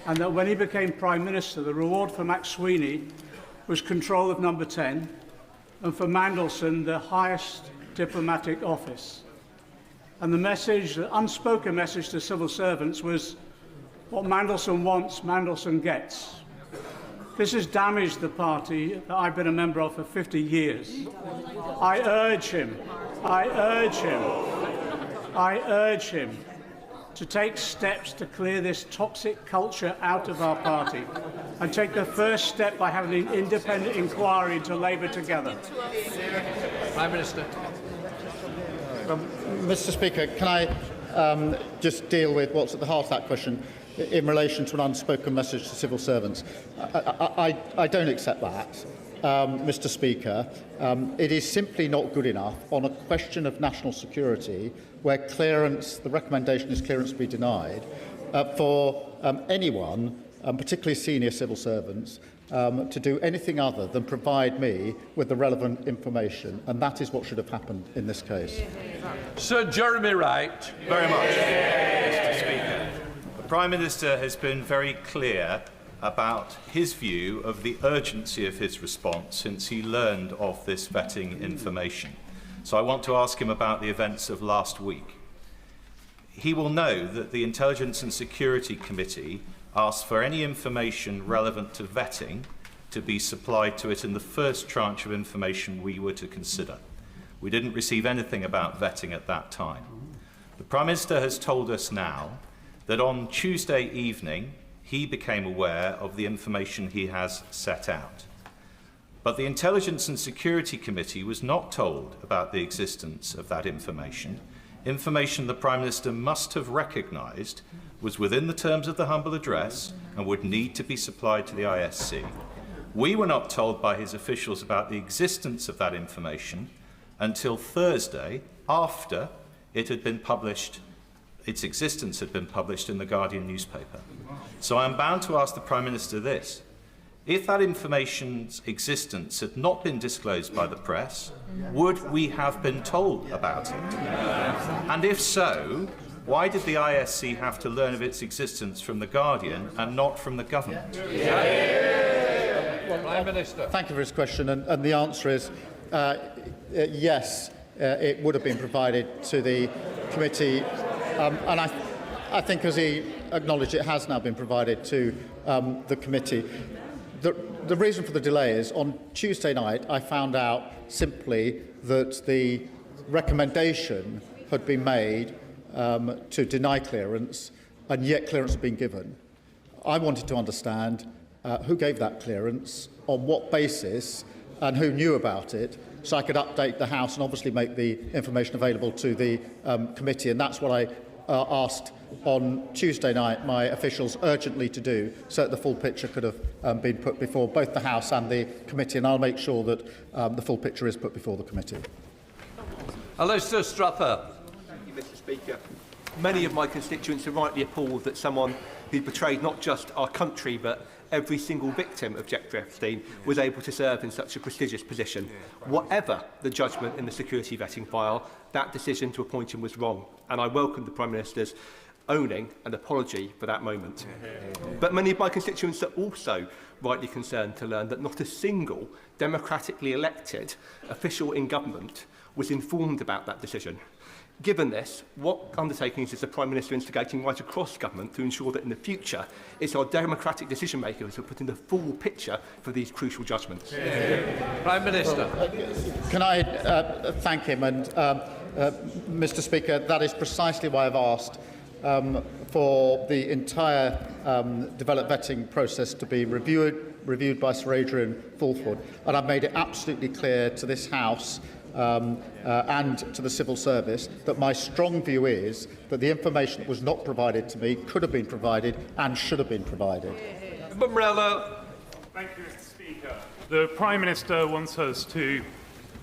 And that when he became Prime Minister, the reward for McSweeney was control of Number 10, and for Mandelson, the highest diplomatic office. And the message, the unspoken message to civil servants was, what Mandelson wants, Mandelson gets. This has damaged the party that I've been a member of for 50 years. I urge him to take steps to clear this toxic culture out of our party and take the first step by having an independent inquiry into Labour together. Prime Minister. Mr. Speaker, can I just deal with what's at the heart of that question in relation to an unspoken message to civil servants? I don't accept that, Mr. Speaker. It is simply not good enough on a question of national security where clearance, the recommendation is clearance be denied, for anyone, particularly senior civil servants, to do anything other than provide me with the relevant information, and that is what should have happened in this case. Sir Jeremy Wright. Very much, Mr. Speaker. The Prime Minister has been very clear about his view of the urgency of his response since he learned of this vetting information. So I want to ask him about the events of last week. He will know that the Intelligence and Security Committee asked for any information relevant to vetting to be supplied to it in the first tranche of information we were to consider. We didn't receive anything about vetting at that time. The Prime Minister has told us now that on Tuesday evening he became aware of the information he has set out. But the Intelligence and Security Committee was not told about the existence of that information. Information the Prime Minister must have recognised was within the terms of the humble address and would need to be supplied to the ISC. We were not told by his officials about the existence of that information until Thursday, after it had been published, its existence had been published in the Guardian newspaper. So I am bound to ask the Prime Minister this. If that information's existence had not been disclosed by the press, would we have been told about it? And if so, why did the ISC have to learn of its existence from the Guardian and not from the government? Prime Minister. Thank you for his question, and the answer is yes, it would have been provided to the committee, and I think, as he acknowledged, it has now been provided to the committee. The reason for the delay is on Tuesday night I found out simply that the recommendation had been made to deny clearance, and yet clearance had been given. I wanted to understand who gave that clearance, on what basis, and who knew about it, so I could update the House and obviously make the information available to the committee. And that's what I asked on Tuesday night my officials urgently to do, so that the full picture could have been put before both the House and the committee, and I'll make sure that the full picture is put before the committee. Alistair Strapper. Thank you, Mr. Speaker. Many of my constituents are rightly appalled that someone who betrayed not just our country but every single victim of Jeffrey Epstein was able to serve in such a prestigious position. Whatever the judgment in the security vetting file, that decision to appoint him was wrong, and I welcome the Prime Minister's owning an apology for that moment. But many of my constituents are also rightly concerned to learn that not a single democratically elected official in government was informed about that decision. Given this, what undertakings is the Prime Minister instigating right across government to ensure that in the future it's our democratic decition makers who are putting the full picture for these crucial judgments? Prime Minister. Can I thank him? And Mr. Speaker, that is precisely why I've asked for the entire developed vetting process to be reviewed by Sir Adrian Fulford. And I've made it absolutely clear to this House and to the civil service that my strong view is that the information that was not provided to me could have been provided and should have been provided. Thank you, Mr. Speaker. The Prime Minister wants us to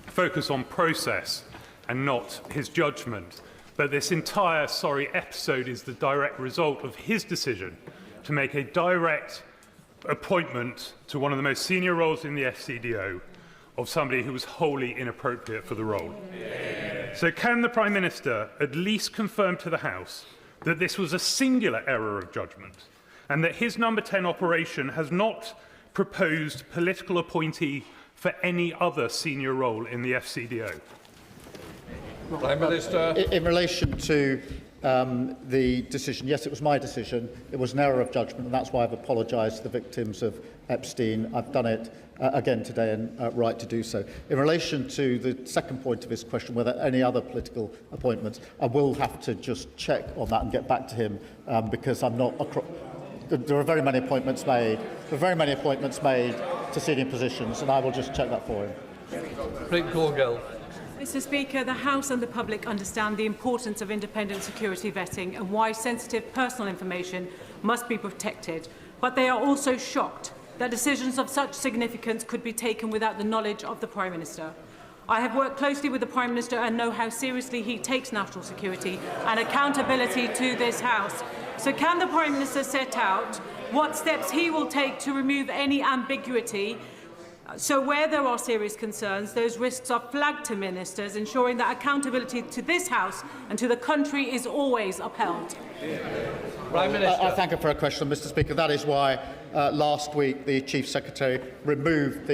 focus on process and not his judgment. But this entire episode is the direct result of his decision to make a direct appointment to one of the most senior roles in the FCDO of somebody who was wholly inappropriate for the role. So can the Prime Minister at least confirm to the House that this was a singular error of judgment and that his number 10 operation has not proposed political appointee for any other senior role in the FCDO? Prime Minister. In relation to the decision, yes, it was my decision. It was an error of judgment, and that's why I've apologised to the victims of Epstein. I've done it again today and right to do so. In relation to the second point of his question, whether any other political appointments, I will have to just check on that and get back to him because I'm not. There are very many appointments made. There are very many appointments made to senior positions, and I will just check that for him. Mr. Speaker, the House and the public understand the importance of independent security vetting and why sensitive personal information must be protected, but they are also shocked that decisions of such significance could be taken without the knowledge of the Prime Minister. I have worked closely with the Prime Minister and know how seriously he takes national security and accountability to this House. So can the Prime Minister set out what steps he will take to remove any ambiguity so where there are serious concerns, those risks are flagged to ministers, ensuring that accountability to this House and to the country is always upheld? Prime Minister. I thank her for her question, Mr. Speaker. That is why last week the Chief Secretary removed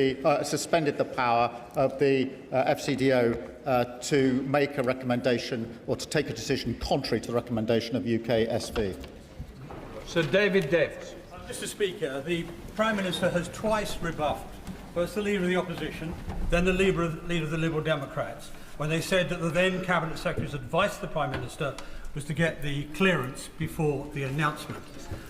suspended the power of the FCDO to make a recommendation or to take a decision contrary to the recommendation of UK SV. Sir David Davis. Mr. Speaker, the Prime Minister has twice rebuffed first the Leader of the Opposition, then the Leader of the Liberal Democrats, when they said that the then Cabinet Secretary's advice to the Prime Minister was to get the clearance before the announcement.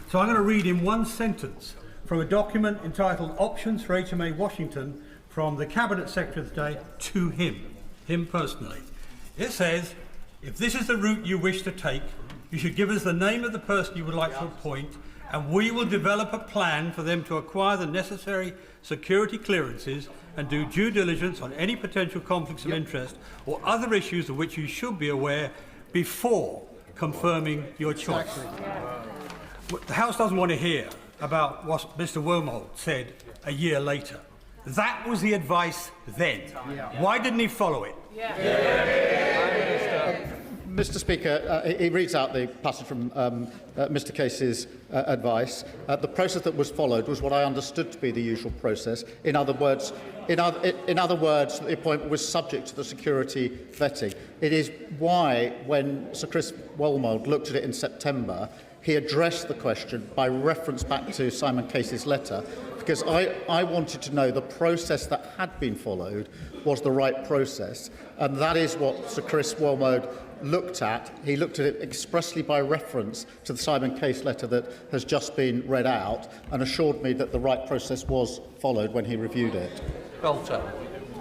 So I'm going to read in one sentence from a document entitled Options for HMA Washington from the Cabinet Secretary of the day to him personally. It says, if this is the route you wish to take, you should give us the name of the person you would like to appoint, and we will develop a plan for them to acquire the necessary security clearances and do due diligence on any potential conflicts of interest or other issues of which you should be aware before confirming your choice. The House doesn't want to hear about what Mr. Wormald said a year later. That was the advice then. Why didn't he follow it? Mr. Speaker, he reads out the passage from Mr. Case's advice. The process that was followed was what I understood to be the usual process. In other words, the appointment was subject to the security vetting. It is why, when Sir Chris Wormald looked at it in September, he addressed the question by reference back to Simon Case's letter, because I wanted to know the process that had been followed was the right process, and that is what Sir Chris Wormald looked at. He looked at it expressly by reference to the Simon Case letter that has just been read out and assured me that the right process was followed when he reviewed it. Belter.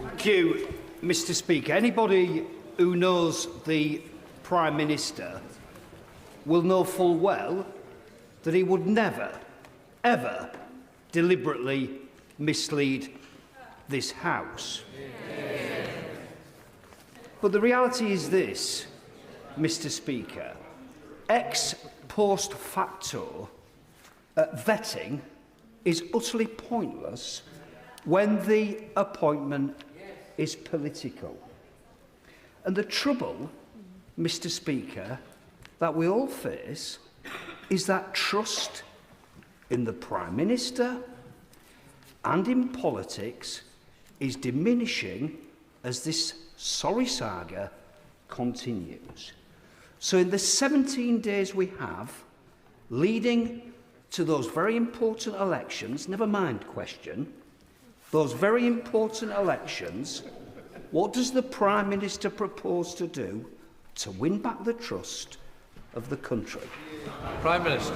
Thank you, Mr. Speaker. Anybody who knows the Prime Minister will know full well that he would never, ever deliberately mislead this House. But the reality is this, Mr. Speaker, ex post facto vetting is utterly pointless when the appointment is political. And the trouble, Mr. Speaker, that we all face is that trust in the Prime Minister and in politics is diminishing as this sorry saga continues. So in the 17 days we have leading to those very important elections, never mind question, those very important elections, what does the Prime Minister propose to do to win back the trust of the country? Prime Minister.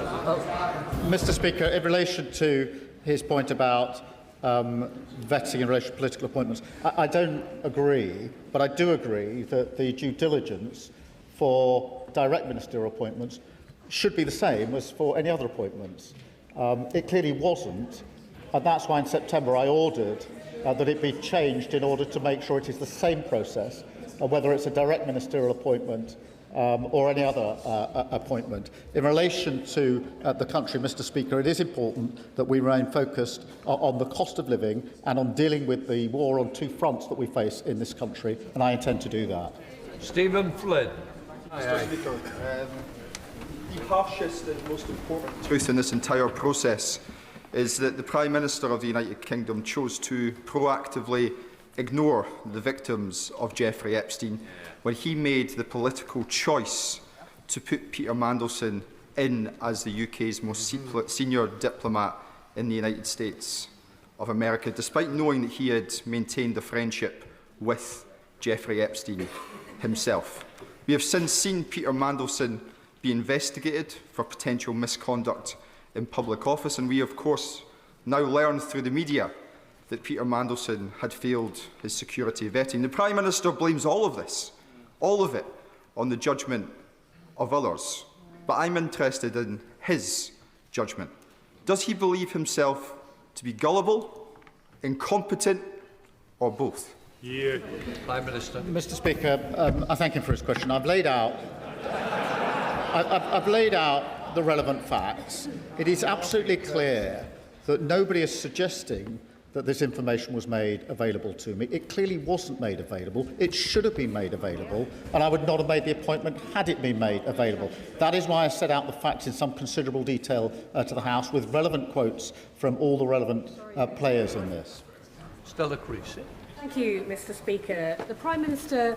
Mr. Speaker, in relation to his point about vetting in relation to political appointments, I don't agree, but I do agree that the due diligence for direct ministerial appointments should be the same as for any other appointments. It clearly wasn't, and that's why in September I ordered that it be changed in order to make sure it is the same process, whether it's a direct ministerial appointment or any other appointment. In relation to the country, Mr. Speaker, it is important that we remain focused on the cost of living and on dealing with the war on two fronts that we face in this country, and I intend to do that. Stephen Flynn. Mr. Speaker, the harshest and most important truth in this entire process is that the Prime Minister of the United Kingdom chose to proactively ignore the victims of Jeffrey Epstein when he made the political choice to put Peter Mandelson in as the UK's most senior diplomat in the United States of America, despite knowing that he had maintained a friendship with Jeffrey Epstein himself. We have since seen Peter Mandelson be investigated for potential misconduct in public office, and we, of course, now learn through the media that Peter Mandelson had failed his security vetting. The Prime Minister blames all of this, all of it, on the judgment of others. But I'm interested in his judgment. Does he believe himself to be gullible, incompetent, or both? Yeah. Prime Minister. Mr. Speaker, I thank him for his question. I've laid out the relevant facts. It is absolutely clear that nobody is suggesting that this information was made available to me. It clearly wasn't made available. It should have been made available, and I would not have made the appointment had it been made available. That is why I set out the facts in some considerable detail to the House, with relevant quotes from all the relevant players in this. Stella Creasy. Thank you, Mr. Speaker. The Prime Minister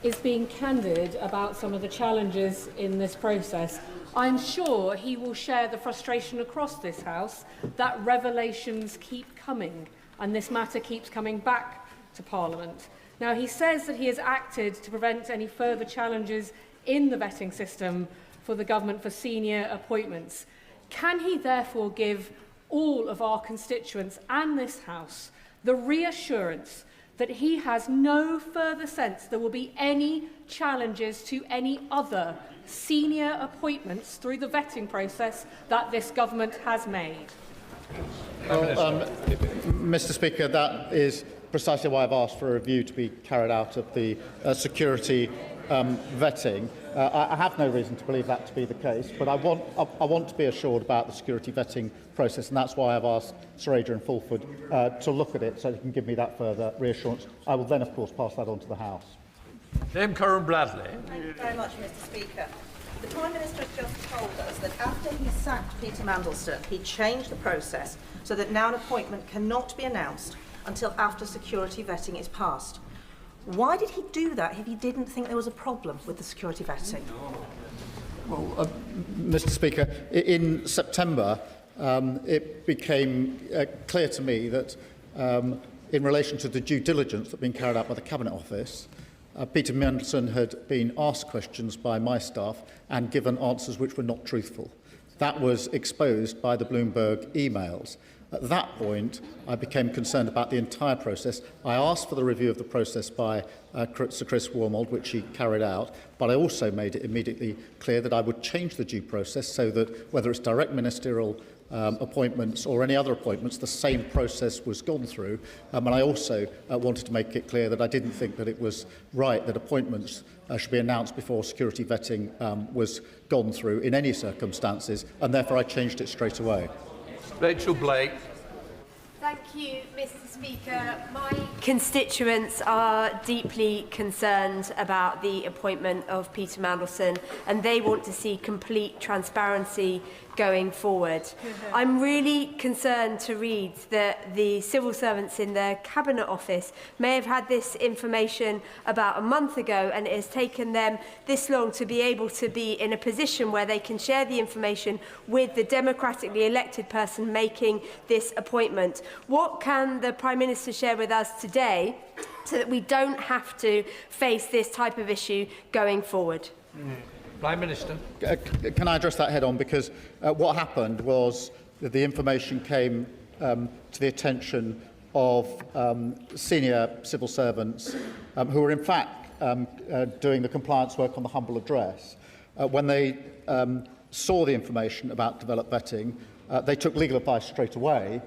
is being candid about some of the challenges in this process. I'm sure he will share the frustration across this House that revelations keep coming and this matter keeps coming back to Parliament. Now, he says that he has acted to prevent any further challenges in the vetting system for the government for senior appointments. Can he therefore give all of our constituents and this House the reassurance that he has no further sense there will be any challenges to any other senior appointments through the vetting process that this government has made? Well, Mr. Speaker, that is precisely why I've asked for a review to be carried out of the security vetting. I have no reason to believe that to be the case, but I want to be assured about the security vetting process, and that's why I've asked Sir Adrian Fulford to look at it so he can give me that further reassurance. I will then, of course, pass that on to the House. Dame Karen Bradley. Thank you very much, Mr. Speaker. The Prime Minister has just told us that after he sacked Peter Mandelson, he changed the process so that now an appointment cannot be announced until after security vetting is passed. Why did he do that if he didn't think there was a problem with the security vetting? Well, Mr. Speaker, in September, it became clear to me that in relation to the due diligence that had been carried out by the Cabinet Office, Peter Mandelson had been asked questions by my staff and given answers which were not truthful. That was exposed by the Bloomberg emails. At that point, I became concerned about the entire process. I asked for the review of the process by Sir Chris Wormold, which he carried out, but I also made it immediately clear that I would change the due process so that whether it's direct ministerial appointments or any other appointments, the same process was gone through. And I also wanted to make it clear that I didn't think that it was right that appointments should be announced before security vetting was gone through in any circumstances, and therefore I changed it straight away. Rachel Blake. Thank you, Mr. Speaker. My constituents are deeply concerned about the appointment of Peter Mandelson, and they want to see complete transparency going forward. I'm really concerned to read that the civil servants in the Cabinet Office may have had this information about a month ago, and it has taken them this long to be able to be in a position where they can share the information with the democratically elected person making this appointment. What can the Prime Minister share with us today so that we don't have to face this type of issue going forward? Prime Minister. Can I address that head on? Because what happened was that the information came to the attention of senior civil servants who were in fact doing the compliance work on the humble address. When they saw the information about developed vetting, they took legal advice straight away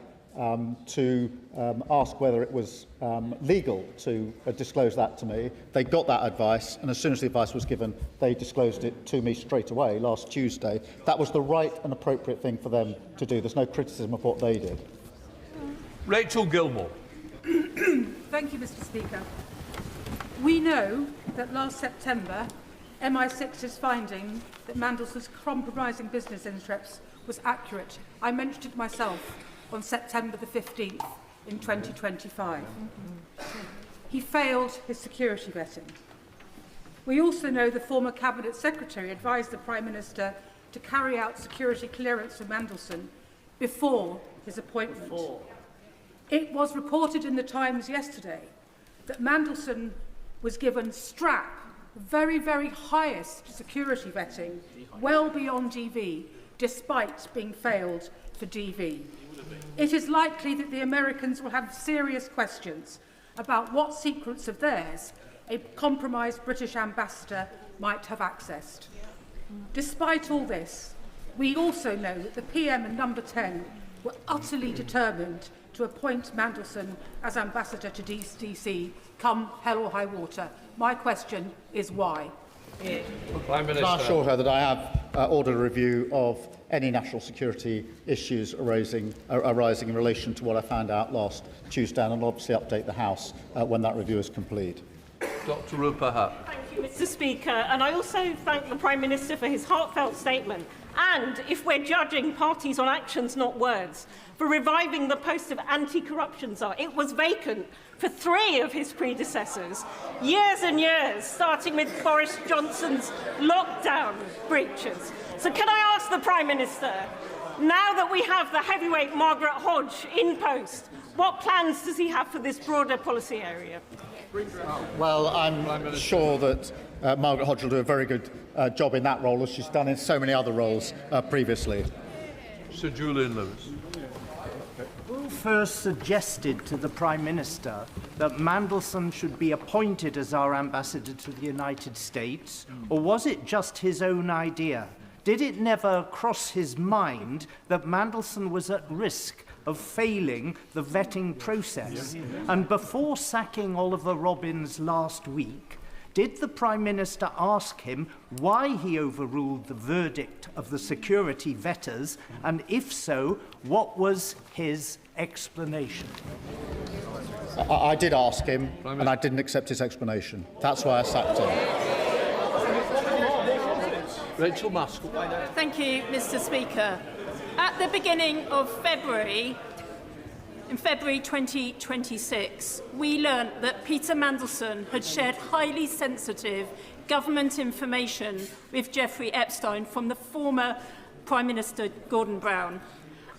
to ask whether it was legal to disclose that to me. They got that advice, and as soon as the advice was given, they disclosed it to me straight away last Tuesday. That was the right and appropriate thing for them to do. There's no criticism of what they did. Rachel Gilmore. Thank you, Mr. Speaker. We know that last September, MI6's finding that Mandelson's compromising business interests was accurate. I mentioned it myself on September the 15th in 2025. He failed his security vetting. We also know the former Cabinet Secretary advised the Prime Minister to carry out security clearance for Mandelson before his appointment. It was reported in the Times yesterday that Mandelson was given strap, very, very highest security vetting, well beyond DV, despite being failed for DV. It is likely that the Americans will have serious questions about what secrets of theirs a compromised British ambassador might have accessed. Despite all this, we also know that the PM and Number 10 were utterly determined to appoint Mandelson as ambassador to DC, come hell or high water. My question is why? Prime Minister. Can I assure her that I have ordered a review of any national security issues arising in relation to what I found out last Tuesday, and I'll obviously update the House when that review is complete. Dr. Rupa Hutt. Thank you, Mr. Speaker. And I also thank the Prime Minister for his heartfelt statement. And, if we're judging parties on actions, not words, for reviving the post of anti-corruption czar. It was vacant for 3 of his predecessors, years and years, starting with Boris Johnson's lockdown breaches. So can I ask the Prime Minister, now that we have the heavyweight Margaret Hodge in post, what plans does he have for this broader policy area? Well, I'm sure that Margaret Hodge will do a very good job in that role, as she's done in so many other roles previously. Sir Julian Lewis. Who first suggested to the Prime Minister that Mandelson should be appointed as our ambassador to the United States, or was it just his own idea? Did it never cross his mind that Mandelson was at risk of failing the vetting process? And before sacking Olly Robbins last week, did the Prime Minister ask him why he overruled the verdict of the security vetters, and if so, what was his explanation? I did ask him, and I didn't accept his explanation. That's why I sacked him. Rachel Musk. Thank you, Mr. Speaker. At the beginning of February, in February 2026, we learnt that Peter Mandelson had shared highly sensitive government information with Jeffrey Epstein from the former Prime Minister Gordon Brown.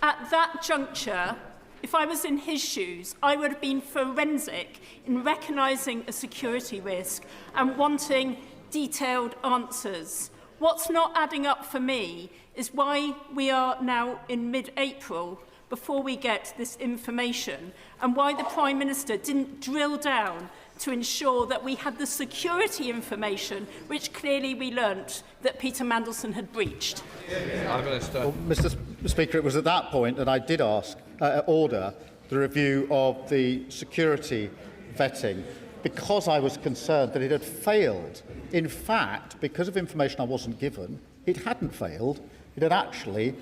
At that juncture, if I was in his shoes, I would have been forensic in recognising a security risk and wanting detailed answers. What's not adding up for me is why we are now in mid-April before we get this information, and why the Prime Minister didn't drill down to ensure that we had the security information, which clearly we learnt that Peter Mandelson had breached. Well, Mr. Speaker, it was at that point that I did order the review of the security vetting, because I was concerned that it had failed. In fact, because of information I wasn't given, it hadn't failed. It had actually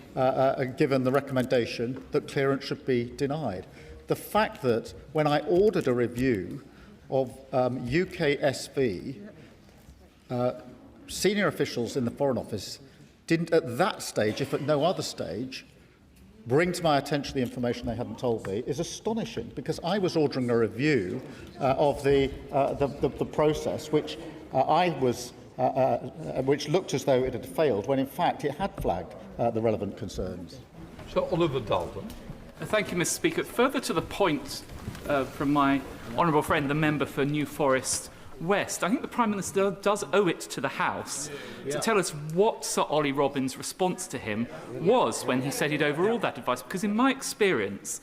given the recommendation that clearance should be denied. the fact that when I ordered a review of UKSV, senior officials in the Foreign Office didn't at that stage, if at no other stage, bring to my attention the information they hadn't told me is astonishing, because I was ordering a review of the process, which which looked as though it had failed, when in fact it had flagged the relevant concerns. So Oliver Dalton. Thank you, Mr. Speaker. Further to the point from my honourable friend, the member for New Forest West, I think the Prime Minister does owe it to the House to tell us what Sir Olly Robbins' response to him was when he said he'd overruled that advice, because in my experience,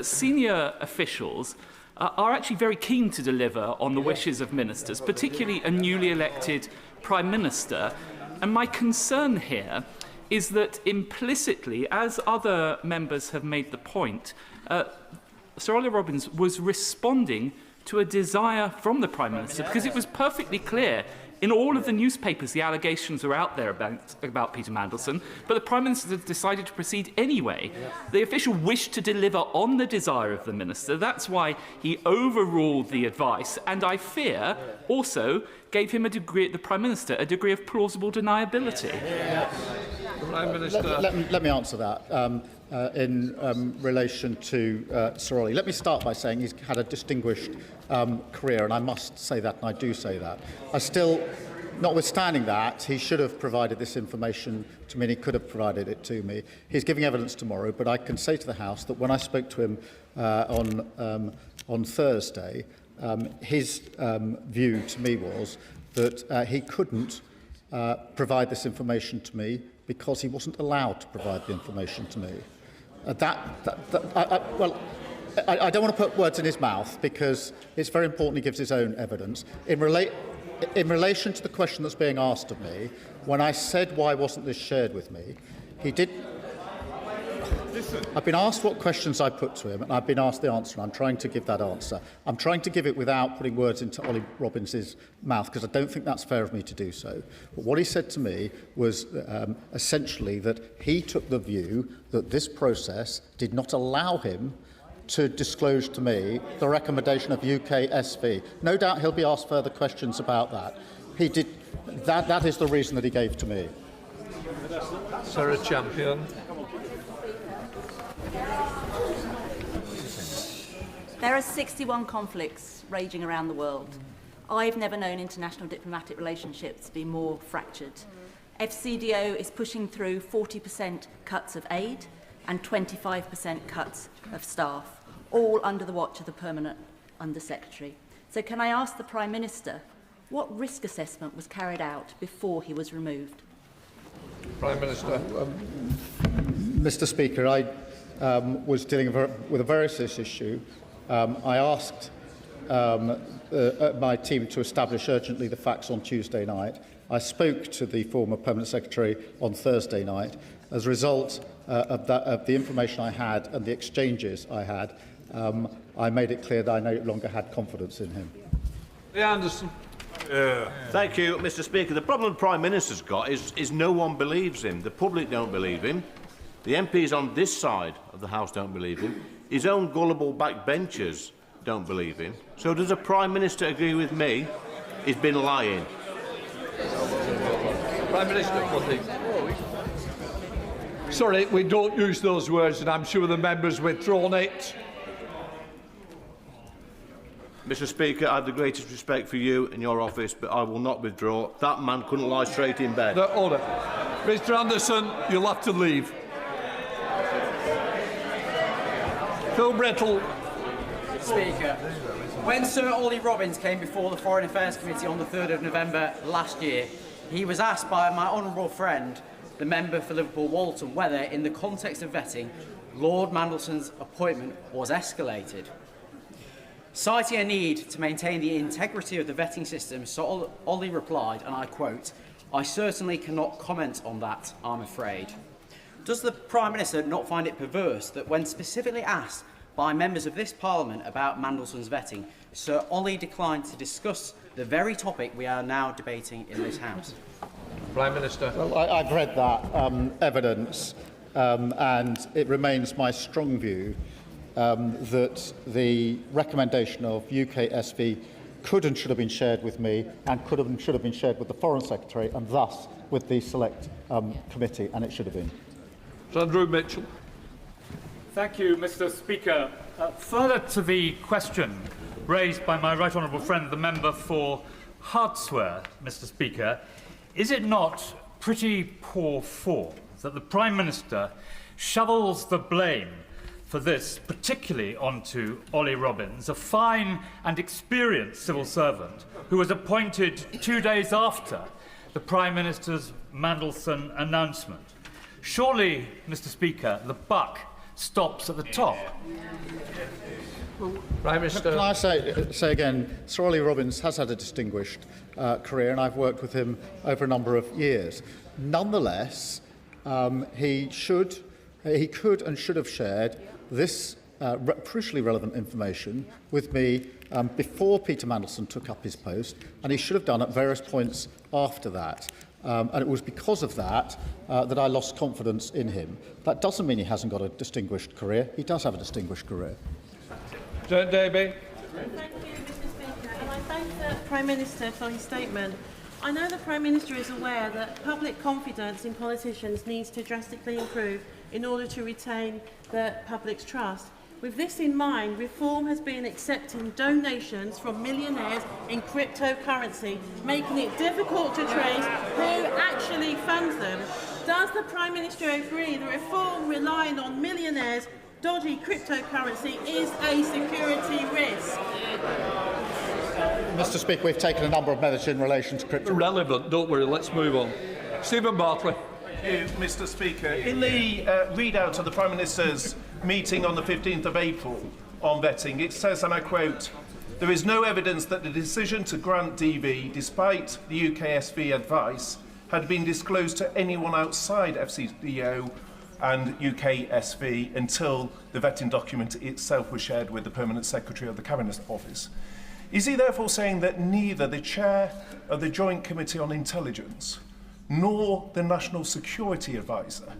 senior officials are actually very keen to deliver on the wishes of ministers, particularly a newly elected Prime Minister. And my concern here is that implicitly, as other members have made the point, Sir Olly Robbins was responding to a desire from the Prime Minister, because it was perfectly clear in all of the newspapers the allegations were out there about Peter Mandelson, but the Prime Minister decided to proceed anyway. The official wished to deliver on the desire of the Minister. That's why he overruled the advice, and I fear also gave him the Prime Minister a degree of plausible deniability. Prime Minister. Let me answer that. In relation to Sir Olly. Let me start by saying he's had a distinguished career, and I must say that, and I do say that. I still, notwithstanding that, he should have provided this information to me, and he could have provided it to me. He's giving evidence tomorrow, but I can say to the House that when I spoke to him on Thursday, his view to me was that he couldn't provide this information to me because he wasn't allowed to provide the information to me. I don't want to put words in his mouth, because it's very important he gives his own evidence. In relation to the question that's being asked of me, when I said why wasn't this shared with me, he did. I've been asked what questions I put to him, and I've been asked the answer, and I'm trying to give that answer. I'm trying to give it without putting words into Olly Robbins' mouth, because I don't think that's fair of me to do so. But what he said to me was essentially that he took the view that this process did not allow him to disclose to me the recommendation of UKSV. No doubt he'll be asked further questions about that. He did. That is the reason that he gave to me. Sarah Champion. There are 61 conflicts raging around the world. I've never known international diplomatic relationships to be more fractured. FCDO is pushing through 40% cuts of aid and 25% cuts of staff, all under the watch of the Permanent Under-Secretary. So can I ask the Prime Minister, what risk assessment was carried out before he was removed? Prime Minister. Mr. Speaker, I was dealing with a very serious issue. I asked my team to establish urgently the facts on Tuesday night. I spoke to the former Permanent Secretary on Thursday night. As a result of the information I had and the exchanges I had, I made it clear that I no longer had confidence in him. Anderson. Thank you, Mr. Speaker. The problem the Prime Minister's got is no one believes him. The public don't believe him. The MPs on this side of the House don't believe him. His own gullible backbenchers don't believe him. So does the Prime Minister agree with me? He's been lying. Prime Minister, sorry, we don't use those words, and I'm sure the member's withdrawn it. Mr. Speaker, I have the greatest respect for you and your office, but I will not withdraw. That man couldn't lie straight in bed. No, order. Mr. Anderson, you'll have to leave. Phil Brettle. Speaker, when Sir Olly Robbins came before the Foreign Affairs Committee on the 3rd of November last year, he was asked by my honourable friend, the member for Liverpool Walton, whether, in the context of vetting, Lord Mandelson's appointment was escalated. Citing a need to maintain the integrity of the vetting system, Sir Olly replied, and I quote, "I certainly cannot comment on that, I'm afraid." Does the Prime Minister not find it perverse that when specifically asked by members of this Parliament about Mandelson's vetting, Sir Olly declined to discuss the very topic we are now debating in this House? Prime Minister. Well, I've read that evidence, and it remains my strong view that the recommendation of UKSV could and should have been shared with me, and could have and should have been shared with the Foreign Secretary, and thus with the Select Committee, and it should have been. Andrew Mitchell. Thank you, Mr. Speaker. Further to the question raised by my right honourable friend, the member for Hartsware, Mr. Speaker, is it not pretty poor form that the Prime Minister shovels the blame for this, particularly onto Olly Robbins, a fine and experienced civil servant who was appointed 2 days after the Prime Minister's Mandelson announcement? Surely, Mr. Speaker, the buck stops at the top. Prime Minister. Can I say again, Sir Olly Robbins has had a distinguished career, and I've worked with him over a number of years. Nonetheless, he could and should have shared this crucially relevant information with me before Peter Mandelson took up his post, and he should have done at various points after that. And it was because of that that I lost confidence in him. That doesn't mean he hasn't got a distinguished career. He does have a distinguished career. John Davey. Thank you, Mr. Speaker, and I thank the Prime Minister for his statement. I know the Prime Minister is aware that public confidence in politicians needs to drastically improve in order to retain the public's trust. With this in mind, Reform has been accepting donations from millionaires in cryptocurrency, making it difficult to trace who actually funds them. Does the Prime Minister agree that Reform relying on millionaires' dodgy cryptocurrency is a security risk? Mr. Speaker, we've taken a number of measures in relation to crypto. Relevant, don't worry, let's move on. Stephen Bartley. Thank you, Mr. Speaker. In the readout of the Prime Minister's meeting on the 15th of April on vetting, it says, and I quote, "There is no evidence that the decision to grant DV, despite the UKSV advice, had been disclosed to anyone outside FCDO and UKSV until the vetting document itself was shared with the Permanent Secretary of the Cabinet Office." Is he therefore saying that neither the Chair of the Joint Committee on Intelligence nor the National Security Advisor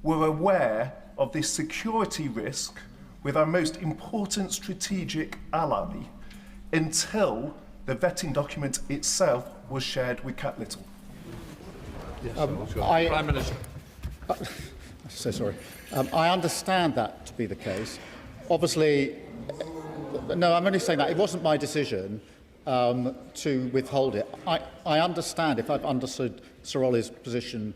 were aware of this security risk with our most important strategic ally until the vetting document itself was shared with Cat Little? Prime Minister. So sorry. I understand that to be the case. Obviously, no, I'm only saying that it wasn't my decision to withhold it. I understand, if I've understood Sir Olly's position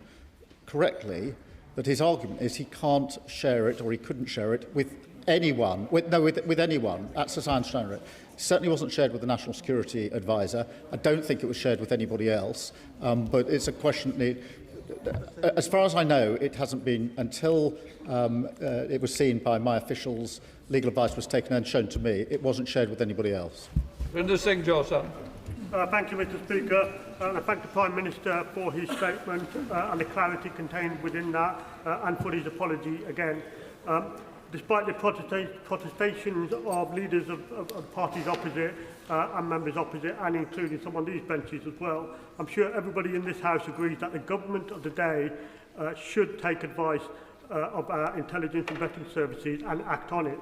correctly, that his argument is he can't share it, or he couldn't share it with anyone. With anyone. That's as I understand it. It certainly wasn't shared with the National Security Advisor. I don't think it was shared with anybody else. But it's a question. As far as I know, it hasn't been until it was seen by my officials, legal advice was taken and shown to me. It wasn't shared with anybody else. Rinder Singh Joseph. Thank you, Mr. Speaker. I thank the Prime Minister for his statement and the clarity contained within that, and for his apology again. Despite the protestations of leaders of parties opposite and members opposite, and including some on these benches as well, I'm sure everybody in this House agrees that the government of the day should take advice of our intelligence and vetting services and act on it.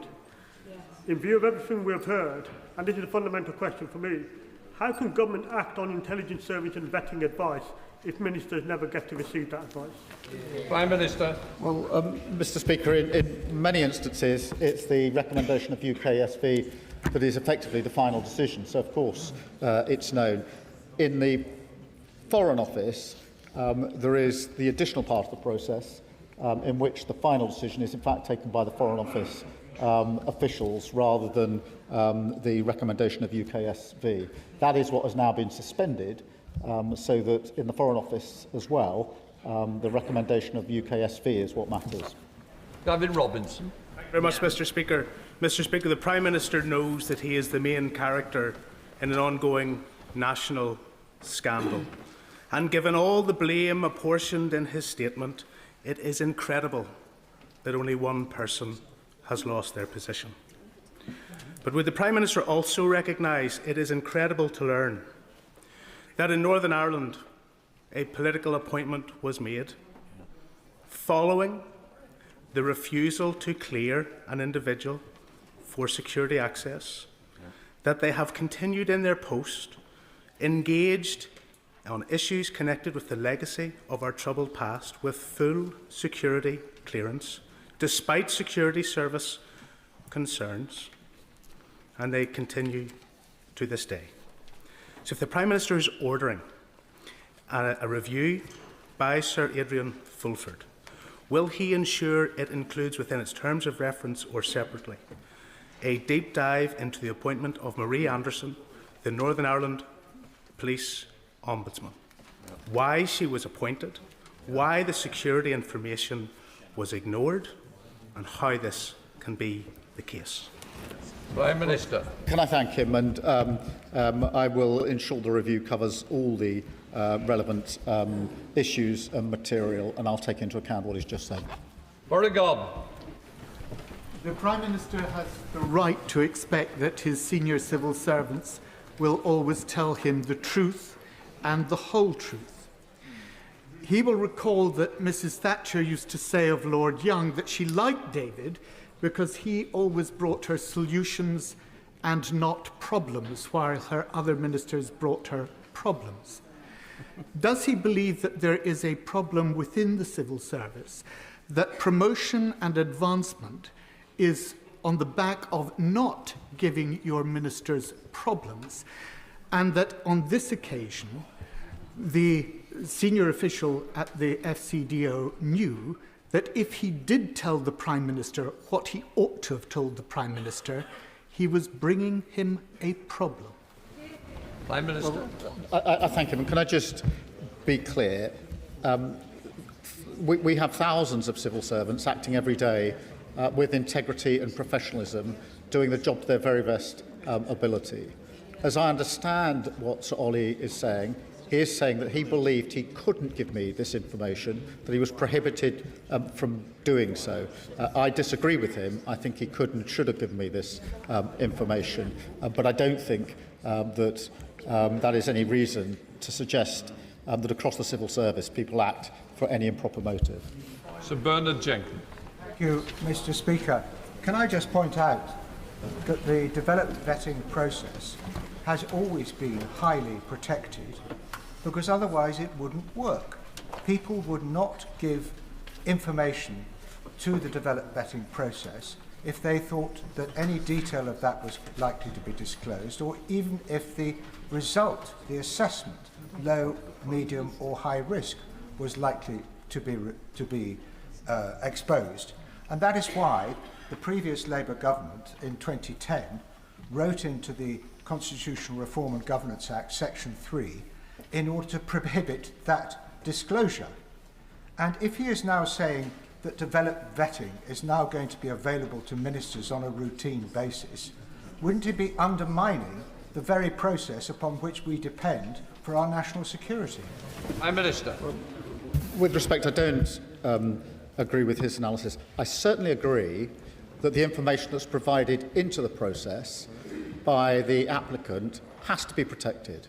Yes. In view of everything we have heard, and this is a fundamental question for me, how can government act on intelligence service and vetting advice if ministers never get to receive that advice? Prime Minister. Well, Mr. Speaker, in many instances, it's the recommendation of UKSV that is effectively the final decision. So, of course, it's known. In the Foreign Office, there is the additional part of the process in which the final decision is, in fact, taken by the Foreign Office officials rather than the recommendation of UKSV. That is what has now been suspended, so that in the Foreign Office as well, the recommendation of UKSV is what matters. Gavin Robinson. Thank you very much, Mr. Speaker. Mr. Speaker, the Prime Minister knows that he is the main character in an ongoing national scandal. And given all the blame apportioned in his statement, it is incredible that only one person has lost their position. But would the Prime Minister also recognise it is incredible to learn that in Northern Ireland a political appointment was made following the refusal to clear an individual for security access, that they have continued in their post, engaged on issues connected with the legacy of our troubled past with full security clearance, despite security service concerns, and they continue to this day. So if the Prime Minister is ordering a review by Sir Adrian Fulford, will he ensure it includes within its terms of reference or separately a deep dive into the appointment of Marie Anderson, the Northern Ireland Police Ombudsman? Why she was appointed, why the security information was ignored, and how this can be the case. Prime Minister. Can I thank him? And I will ensure the review covers all the relevant issues and material, and I'll take into account what he's just said. Oregon. The Prime Minister has the right to expect that his senior civil servants will always tell him the truth and the whole truth. He will recall that Mrs. Thatcher used to say of Lord Young that she liked David because he always brought her solutions and not problems, while her other ministers brought her problems. Does he believe that there is a problem within the civil service, that promotion and advancement is on the back of not giving your ministers problems, and that on this occasion the senior official at the FCDO knew that if he did tell the Prime Minister what he ought to have told the Prime Minister, he was bringing him a problem? Prime Minister. Well, I thank him. And can I just be clear? We have thousands of civil servants acting every day with integrity and professionalism, doing the job to their very best ability. As I understand what Sir Olly is saying, he is saying that he believed he couldn't give me this information, that he was prohibited from doing so. I disagree with him. I think he could and should have given me this information, but I don't think that that is any reason to suggest that across the civil service people act for any improper motive. Sir Bernard Jenkins. Thank you, Mr. Speaker. Can I just point out that the developed vetting process has always been highly protected, because otherwise it wouldn't work. People would not give information to the developed vetting process if they thought that any detail of that was likely to be disclosed, or even if the result, the assessment, low, medium or high risk, was likely to be exposed. And that is why the previous Labour government in 2010 wrote into the Constitutional Reform and Governance Act, Section 3, in order to prohibit that disclosure. And if he is now saying that developed vetting is now going to be available to ministers on a routine basis, wouldn't it be undermining the very process upon which we depend for our national security? Prime Minister. With respect, I don't agree with his analysis. I certainly agree that the information that's provided into the process by the applicant has to be protected,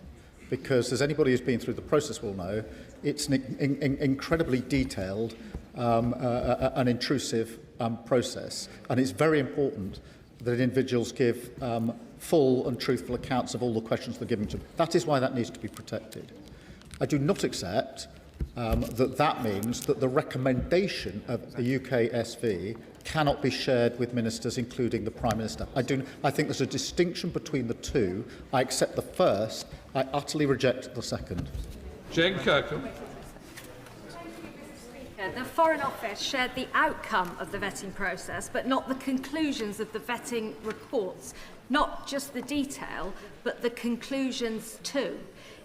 because as anybody who's been through the process will know, it's an incredibly detailed and intrusive process, and it's very important that individuals give full and truthful accounts of all the questions they're given to them. That is why that needs to be protected. I do not accept that means that the recommendation of the UKSV cannot be shared with ministers, including the Prime Minister. I think there's a distinction between the two. I accept the first. I utterly reject the second. Jane Kirkham. The Foreign Office shared the outcome of the vetting process, but not the conclusions of the vetting reports. Not just the detail, but the conclusions too.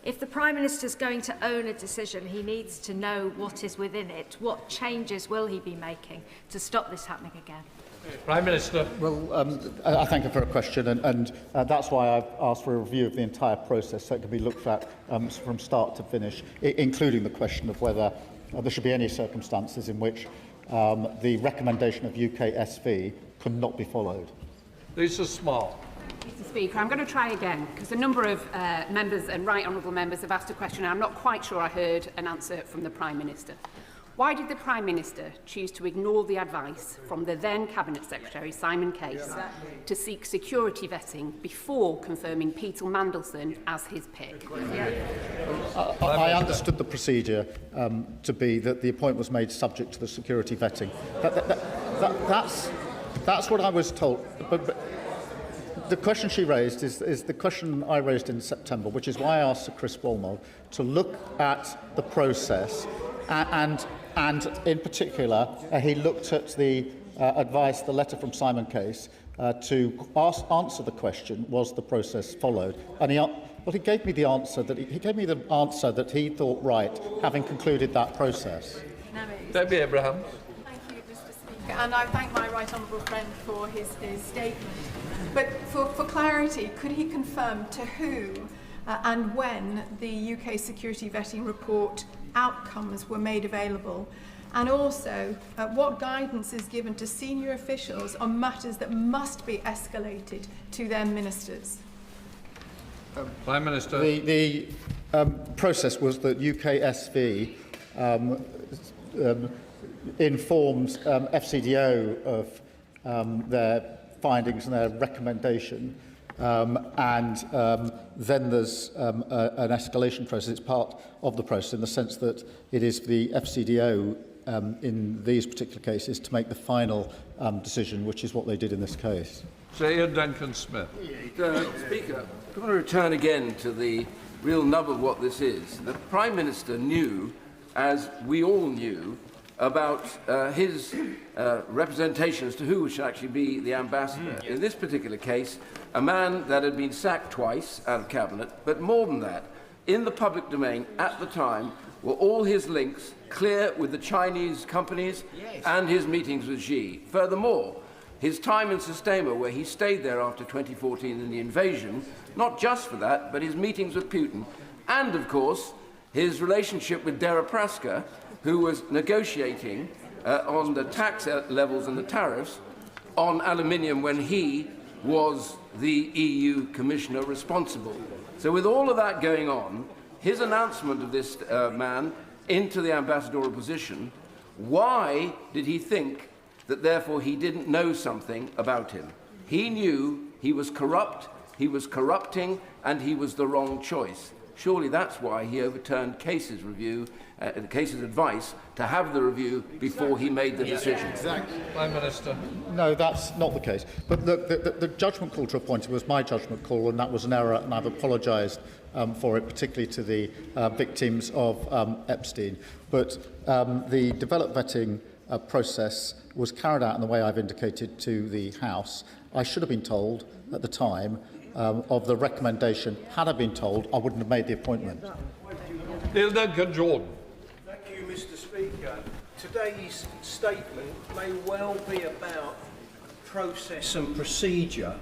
If the Prime Minister is going to own a decision, he needs to know what is within it. What changes will he be making to stop this happening again? Prime Minister. Well, I thank you for a question, and that's why I've asked for a review of the entire process so it can be looked at from start to finish, including the question of whether there should be any circumstances in which the recommendation of UKSV could not be followed. Lisa Small. Mr. Speaker, I'm going to try again, because a number of members and right honourable members have asked a question and I'm not quite sure I heard an answer from the Prime Minister. Why did the Prime Minister choose to ignore the advice from the then Cabinet Secretary, Simon Case, to seek security vetting before confirming Peter Mandelson as his pick? I understood the procedure to be that the appointment was made subject to the security vetting. That's what I was told. But the question she raised is the question I raised in September, which is why I asked Sir Chris Walmall to look at the process and in particular, he looked at the advice, the letter from Simon Case, to answer the question, was the process followed? And he gave me the answer that he thought right, having concluded that process. Debbie Abraham. Thank you, Mr. Speaker, and I thank my right honourable friend for his statement. But for clarity, could he confirm to whom and when the UK security vetting report outcomes were made available, and also what guidance is given to senior officials on matters that must be escalated to their ministers? Prime Minister. The process was that UKSV informed FCDO of their findings and their recommendation, and then there's an escalation process. It's part of the process in the sense that it is the FCDO in these particular cases to make the final decision, which is what they did in this case. Sir Ian Duncan-Smith. Speaker, I want to return again to the real nub of what this is. The Prime Minister knew, as we all knew, about his representation as to who should actually be the ambassador. In this particular case, a man that had been sacked twice out of Cabinet, but more than that, in the public domain at the time were all his links clear with the Chinese companies and his meetings with Xi. Furthermore, his time in Starmer, where he stayed there after 2014 in the invasion, not just for that, but his meetings with Putin, and, of course, his relationship with Deripaska, who was negotiating on the tax levels and the tariffs on aluminium when he was the EU Commissioner responsible. So with all of that going on, his announcement of this man into the ambassadorial position, why did he think that therefore he didn't know something about him? He knew he was corrupt, he was corrupting, and he was the wrong choice. Surely that's why he overturned Case's review, Case's advice to have the review before he made the decision. Exactly. Prime Minister. No, that's not the case. But the judgment call to appoint him was my judgment call, and that was an error, and I've apologised for it, particularly to the victims of Epstein. But the developed vetting process was carried out in the way I've indicated to the House. I should have been told at the time of the recommendation. Had I been told, I wouldn't have made the appointment. Neil Duncan-Jordan. Thank you, Mr. Speaker. Today's statement may well be about process and procedure,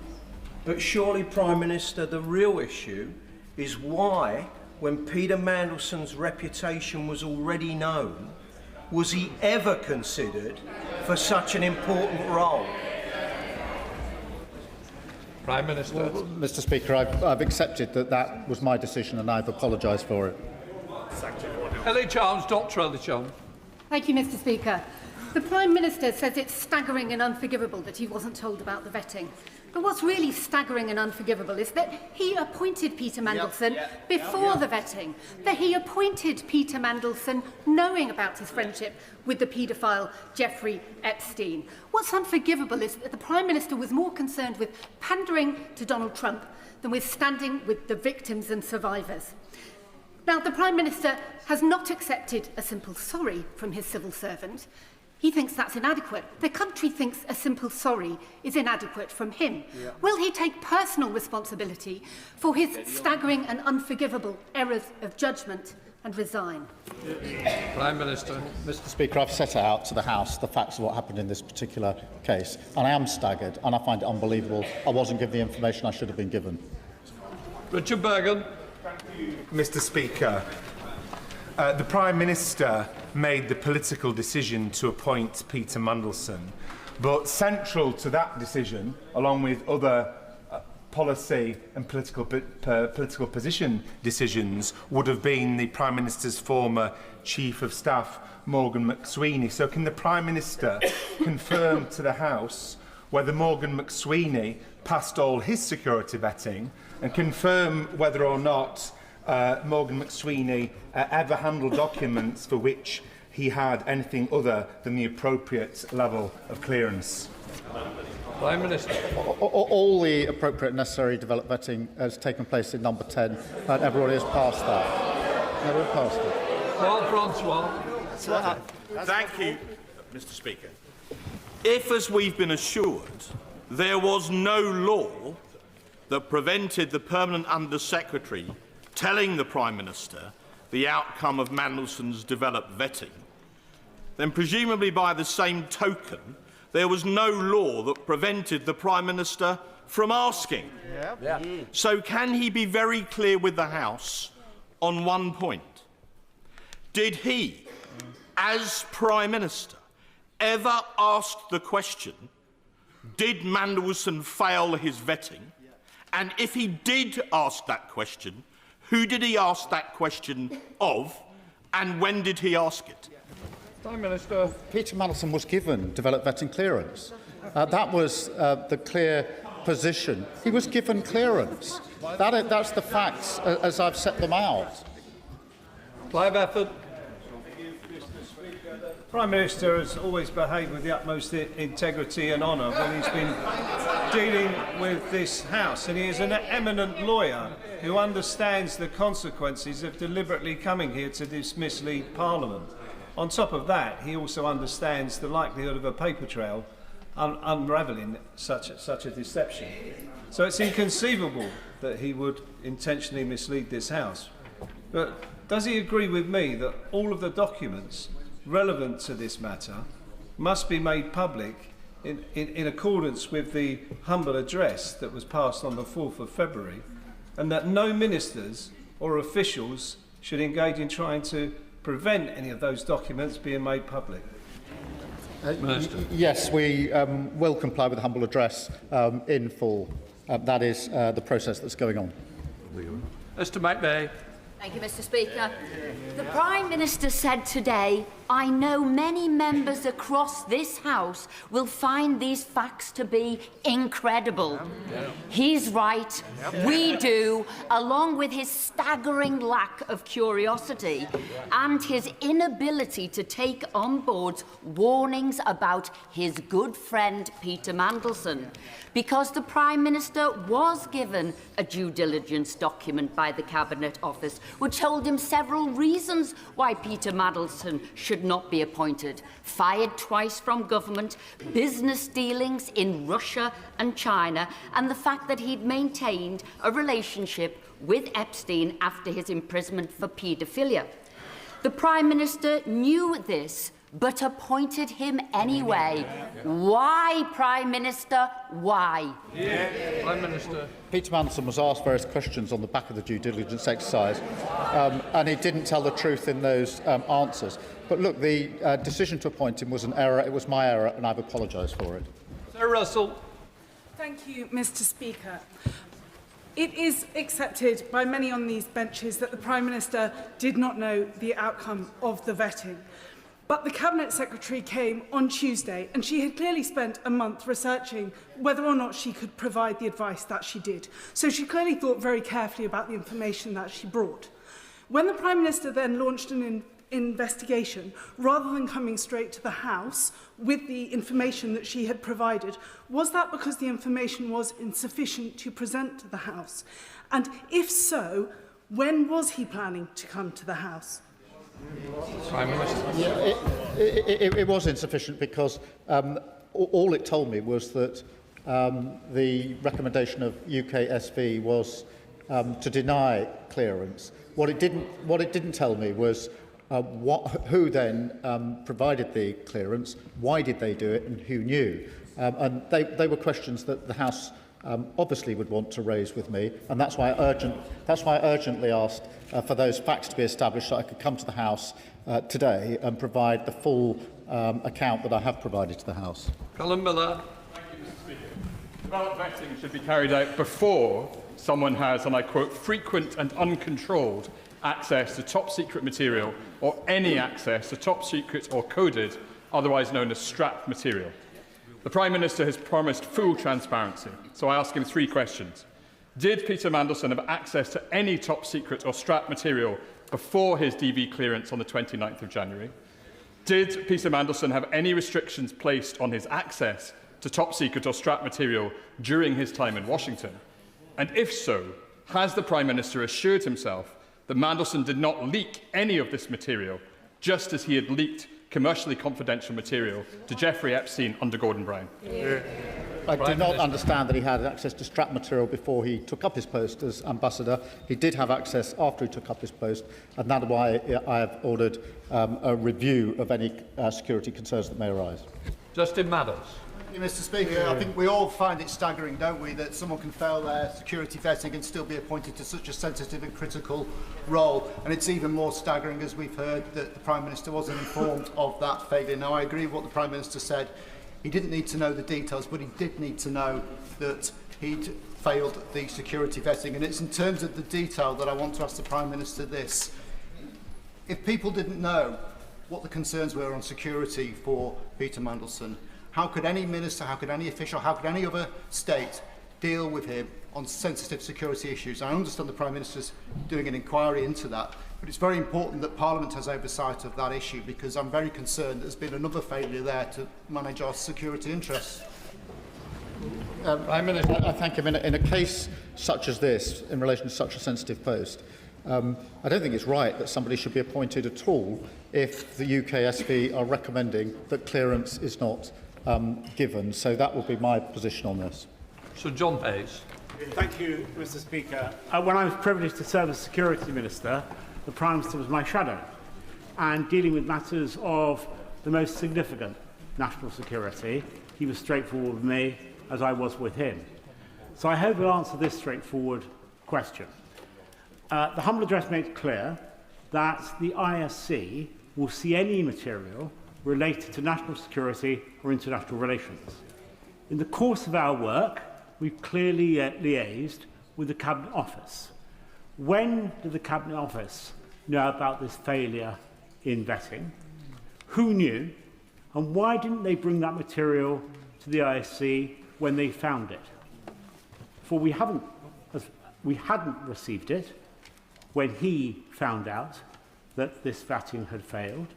but surely, Prime Minister, the real issue is why, when Peter Mandelson's reputation was already known, was he ever considered for such an important role? Prime Minister. Well, Mr. Speaker, I've accepted that was my decision, and I've apologised for it. Ellie Chalmers, Dr. Ellie Chalmers. Thank you, Mr. Speaker. The Prime Minister says it's staggering and unforgivable that he wasn't told about the vetting. But what's really staggering and unforgivable is that he appointed Peter Mandelson before the vetting, that he appointed Peter Mandelson knowing about his friendship with the paedophile Jeffrey Epstein. What's unforgivable is that the Prime Minister was more concerned with pandering to Donald Trump than with standing with the victims and survivors. Now, the Prime Minister has not accepted a simple sorry from his civil servant. He thinks that's inadequate. The country thinks a simple sorry is inadequate from him. Will he take personal responsibility for his staggering and unforgivable errors of judgment and resign? Prime Minister. Mr. Speaker, I've set out to the House the facts of what happened in this particular case, and I am staggered, and I find it unbelievable I wasn't given the information I should have been given. Richard Bergen. Thank you, Mr. Speaker. The Prime Minister made the political decision to appoint Peter Mandelson, but central to that decision, along with other policy and political position decisions would have been the Prime Minister's former Chief of Staff, Morgan McSweeney. So can the Prime Minister confirm to the House whether Morgan McSweeney passed all his security vetting, and confirm whether or not Morgan McSweeney ever handled documents for which he had anything other than the appropriate level of clearance? Prime Minister. All the appropriate necessary developed vetting has taken place in number 10, and everybody has passed that. Everyone passed it. Francois. Thank you, Mr. Speaker. If, as we've been assured, there was no law that prevented the Permanent Under-Secretary telling the Prime Minister the outcome of Mandelson's developed vetting, then presumably by the same token, there was no law that prevented the Prime Minister from asking. So can he be very clear with the House on one point? Did he, as Prime Minister, ever ask the question, did Mandelson fail his vetting? And if he did ask that question, who did he ask that question of, and when did he ask it? Prime Minister. Peter Mandelson was given developed vetting clearance. That was the clear position. He was given clearance. That's the facts as I've set them out. Clive Efford. The Prime Minister has always behaved with the utmost integrity and honour when he's been dealing with this House, and he is an eminent lawyer who understands the consequences of deliberately coming here to mislead Parliament. On top of that, he also understands the likelihood of a paper trail unravelling such a deception. So it's inconceivable that he would intentionally mislead this House. But does he agree with me that all of the documents relevant to this matter must be made public in accordance with the humble address that was passed on the 4th of February, and that no ministers or officials should engage in trying to prevent any of those documents being made public? Yes, we will comply with the humble address in full. That is the process that's going on. Mr McVeigh. Thank you, Mr. Speaker. The Prime Minister said today, I know many members across this House will find these facts to be incredible. He's right. We do, along with his staggering lack of curiosity and his inability to take on board warnings about his good friend Peter Mandelson. Because the Prime Minister was given a due diligence document by the Cabinet Office, which told him several reasons why Peter Mandelson should not be appointed. Fired twice from government, business dealings in Russia and China, and the fact that he'd maintained a relationship with Epstein after his imprisonment for paedophilia. The Prime Minister knew this, but appointed him anyway. Why, Prime Minister? Why? Prime Minister. Peter Mandelson was asked various questions on the back of the due diligence exercise, and he didn't tell the truth in those answers. But look, the decision to appoint him was an error. It was my error, and I've apologised for it. Sir Russell. Thank you, Mr. Speaker. It is accepted by many on these benches that the Prime Minister did not know the outcome of the vetting. But the Cabinet Secretary came on Tuesday, and she had clearly spent a month researching whether or not she could provide the advice that she did. So she clearly thought very carefully about the information that she brought. When the Prime Minister then launched an investigation, rather than coming straight to the House with the information that she had provided, was that because the information was insufficient to present to the House? And if so, when was he planning to come to the House? Prime Minister. It was insufficient because all it told me was that the recommendation of UKSV was to deny clearance. What it didn't tell me was who then provided the clearance, why did they do it, and who knew. And they were questions that the House obviously would want to raise with me, and that's why I urgently asked for those facts to be established so I could come to the House today and provide the full account that I have provided to the House. Colin Miller. Developed vetting should be carried out before someone has, and I quote, frequent and uncontrolled access to top-secret material or any access to top-secret or coded, otherwise known as strap material. The Prime Minister has promised full transparency, so I ask him 3 questions. Did Peter Mandelson have access to any top-secret or strap material before his DV clearance on the 29th of January? Did Peter Mandelson have any restrictions placed on his access to top-secret or strap material during his time in Washington? And if so, has the Prime Minister assured himself that Mandelson did not leak any of this material, just as he had leaked commercially confidential material to Jeffrey Epstein under Gordon Brown? I do not understand that he had access to strap material before he took up his post as ambassador. He did have access after he took up his post, and that's why I have ordered a review of any security concerns that may arise. Justin Madders. Thank you, Mr. Speaker. I think we all find it staggering, don't we, that someone can fail their security vetting and still be appointed to such a sensitive and critical role. And it's even more staggering, as we've heard, that the Prime Minister wasn't informed of that failure. Now, I agree with what the Prime Minister said. He didn't need to know the details, but he did need to know that he'd failed the security vetting. And it's in terms of the detail that I want to ask the Prime Minister this. If people didn't know what the concerns were on security for Peter Mandelson, how could any minister, how could any official, how could any other state deal with him on sensitive security issues? I understand the Prime Minister's doing an inquiry into that, but it's very important that Parliament has oversight of that issue, because I'm very concerned there's been another failure there to manage our security interests. Prime Minister, I thank him. In a case such as this, in relation to such a sensitive post, I don't think it's right that somebody should be appointed at all if the UKSV are recommending that clearance is not given. So that would be my position on this. Sir John Hayes. Thank you, Mr. Speaker. When I was privileged to serve as Security Minister, the Prime Minister was my shadow, and dealing with matters of the most significant national security, he was straightforward with me, as I was with him. So I hope he'll answer this straightforward question. The humble address makes clear that the ISC will see any material related to national security or international relations. In the course of our work, we've clearly liaised with the Cabinet Office. When did the Cabinet Office know about this failure in vetting? Who knew? And why didn't they bring that material to the ISC when they found it? For we hadn't received it when he found out that this vetting had failed,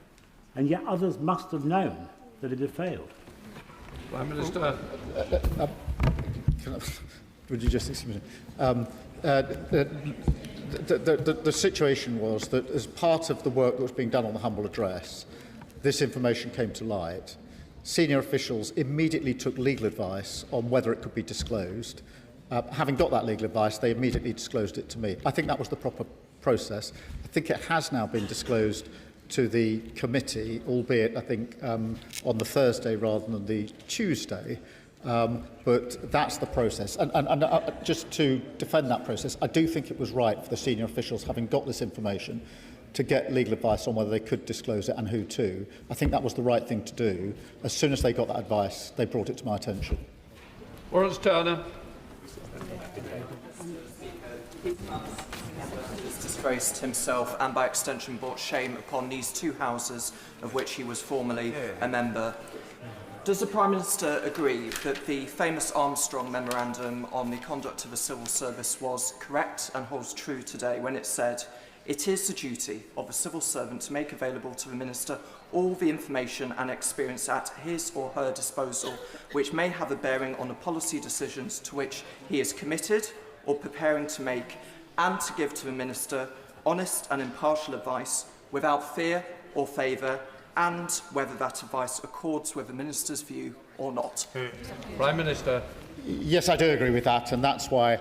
and yet others must have known that it had failed. Prime Minister. Would you just excuse me? The situation was that as part of the work that was being done on the humble address, this information came to light. Senior officials immediately took legal advice on whether it could be disclosed. Having got that legal advice, they immediately disclosed it to me. I think that was the proper process. I think it has now been disclosed to the committee, albeit, I think, on the Thursday rather than the Tuesday. But that's the process. And just to defend that process, I do think it was right for the senior officials, having got this information, to get legal advice on whether they could disclose it and who to. I think that was the right thing to do. As soon as they got that advice, they brought it to my attention. Lawrence Turner. Disgraced himself and by extension brought shame upon these two houses of which he was formerly a member. Does the Prime Minister agree that the famous Armstrong Memorandum on the conduct of the civil service was correct and holds true today when it said, "It is the duty of a civil servant to make available to the Minister all the information and experience at his or her disposal which may have a bearing on the policy decisions to which he is committed or preparing to make, and to give to the Minister honest and impartial advice without fear or favour, and whether that advice accords with the Minister's view or not." Prime Minister. Yes, I do agree with that, and that's why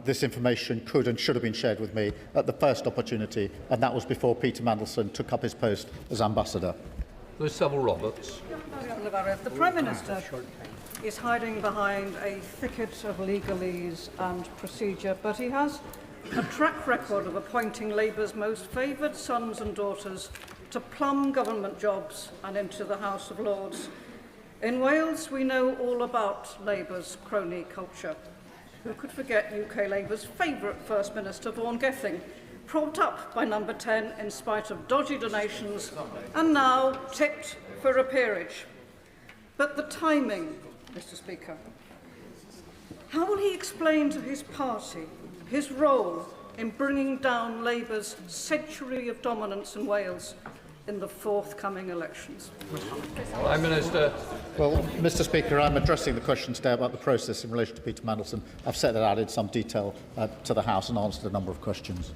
this information could and should have been shared with me at the first opportunity, and that was before Peter Mandelson took up his post as ambassador. There's several Roberts. The Prime Minister is hiding behind a thicket of legalese and procedure, but he has a track record of appointing Labour's most favoured sons and daughters to plum government jobs and into the House of Lords. In Wales, we know all about Labour's crony culture. Who could forget UK Labour's favourite First Minister, Vaughan Gething, propped up by number 10 in spite of dodgy donations, and now tipped for a peerage. But the timing, Mr. Speaker. How will he explain to his party his role in bringing down Labour's century of dominance in Wales in the forthcoming elections? Prime Minister. Well, Mr. Speaker, I'm addressing the question today about the process in relation to Peter Mandelson. I've set that out in some detail to the House and answered a number of questions.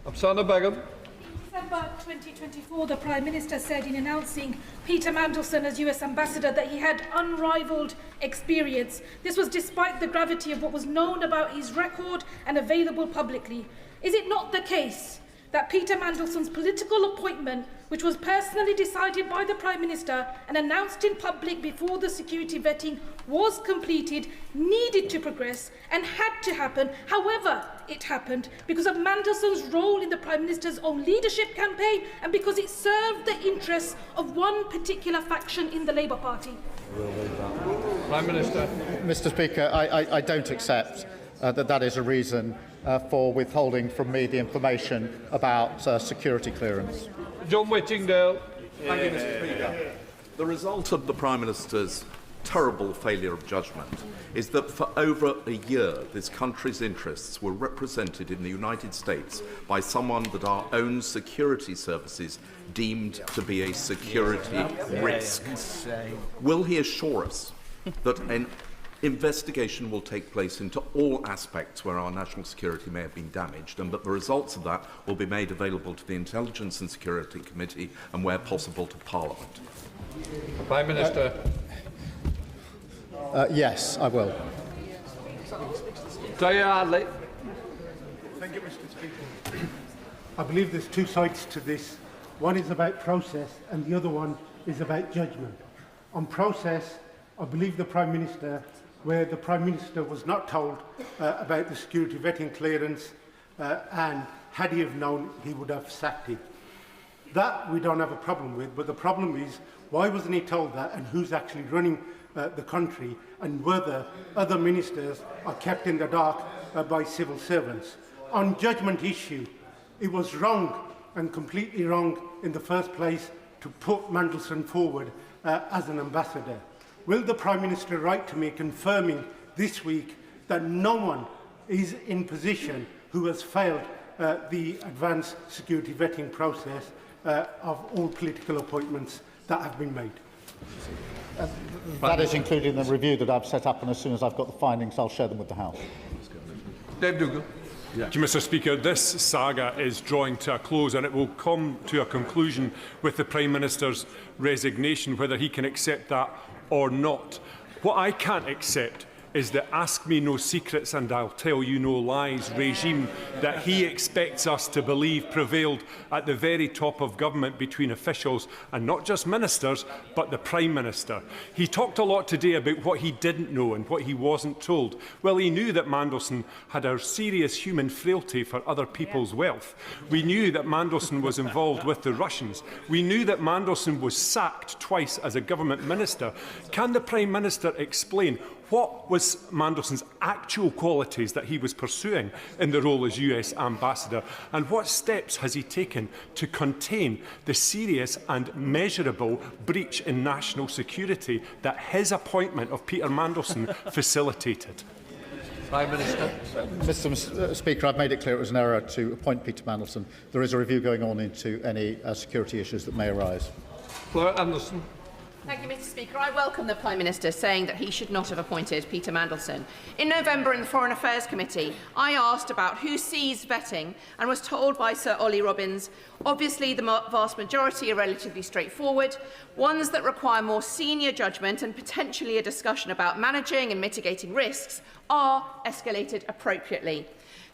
Afsana Begum. In December 2024, the Prime Minister said in announcing Peter Mandelson as US Ambassador that he had unrivalled experience. This was despite the gravity of what was known about his record and available publicly. Is it not the case that Peter Mandelson's political appointment, which was personally decided by the Prime Minister and announced in public before the security vetting was completed, needed to progress and had to happen? However, it happened because of Mandelson's role in the Prime Minister's own leadership campaign and because it served the interests of one particular faction in the Labour Party. Prime Minister. Mr. Speaker, I don't accept that is a reason for withholding from me the information about security clearance. John Whittingdale. Thank you, Mr. Speaker. The result of the Prime Minister's terrible failure of judgment is that for over a year this country's interests were represented in the United States by someone that our own security services deemed to be a security risk. Will he assure us that an investigation will take place into all aspects where our national security may have been damaged, and that the results of that will be made available to the Intelligence and Security Committee and, where possible, to Parliament? Prime Minister. Yes, I will. Dayali. Thank you, Mr. Speaker. I believe there's two sides to this. One is about process and the other one is about judgment. On process, I believe the Prime Minister, where the Prime Minister was not told about the security vetting clearance, and had he have known, he would have sacked him. That we don't have a problem with, but the problem is, why wasn't he told that, and who's actually running the country, and whether other ministers are kept in the dark by civil servants. On judgment issue, it was wrong and completely wrong in the first place to put Mandelson forward as an ambassador. Will the Prime Minister write to me confirming this week that no one is in position who has failed the advanced security vetting process of all political appointments that have been made? That is included in the review that I've set up, and as soon as I've got the findings, I'll share them with the House. Dave Dougal. Thank you, Mr. Speaker. This saga is drawing to a close, and it will come to a conclusion with the Prime Minister's resignation, whether he can accept that or not. What I can't accept is the ask me no secrets and I'll tell you no lies regime that he expects us to believe prevailed at the very top of government between officials, and not just ministers, but the Prime Minister. He talked a lot today about what he didn't know and what he wasn't told. Well, he knew that Mandelson had a serious human frailty for other people's wealth. We knew that Mandelson was involved with the Russians. We knew that Mandelson was sacked twice as a government minister. Can the Prime Minister explain what was Mandelson's actual qualities that he was pursuing in the role as US Ambassador, and what steps has he taken to contain the serious and measurable breach in national security that his appointment of Peter Mandelson facilitated? Prime Minister. Mr. Speaker, I've made it clear it was an error to appoint Peter Mandelson. There is a review going on into any security issues that may arise. Fleur Anderson. Thank you, Mr. Speaker. I welcome the Prime Minister saying that he should not have appointed Peter Mandelson. In November in the Foreign Affairs Committee, I asked about who sees vetting and was told by Sir Olly Robbins, obviously the vast majority are relatively straightforward. Ones that require more senior judgment and potentially a discussion about managing and mitigating risks are escalated appropriately.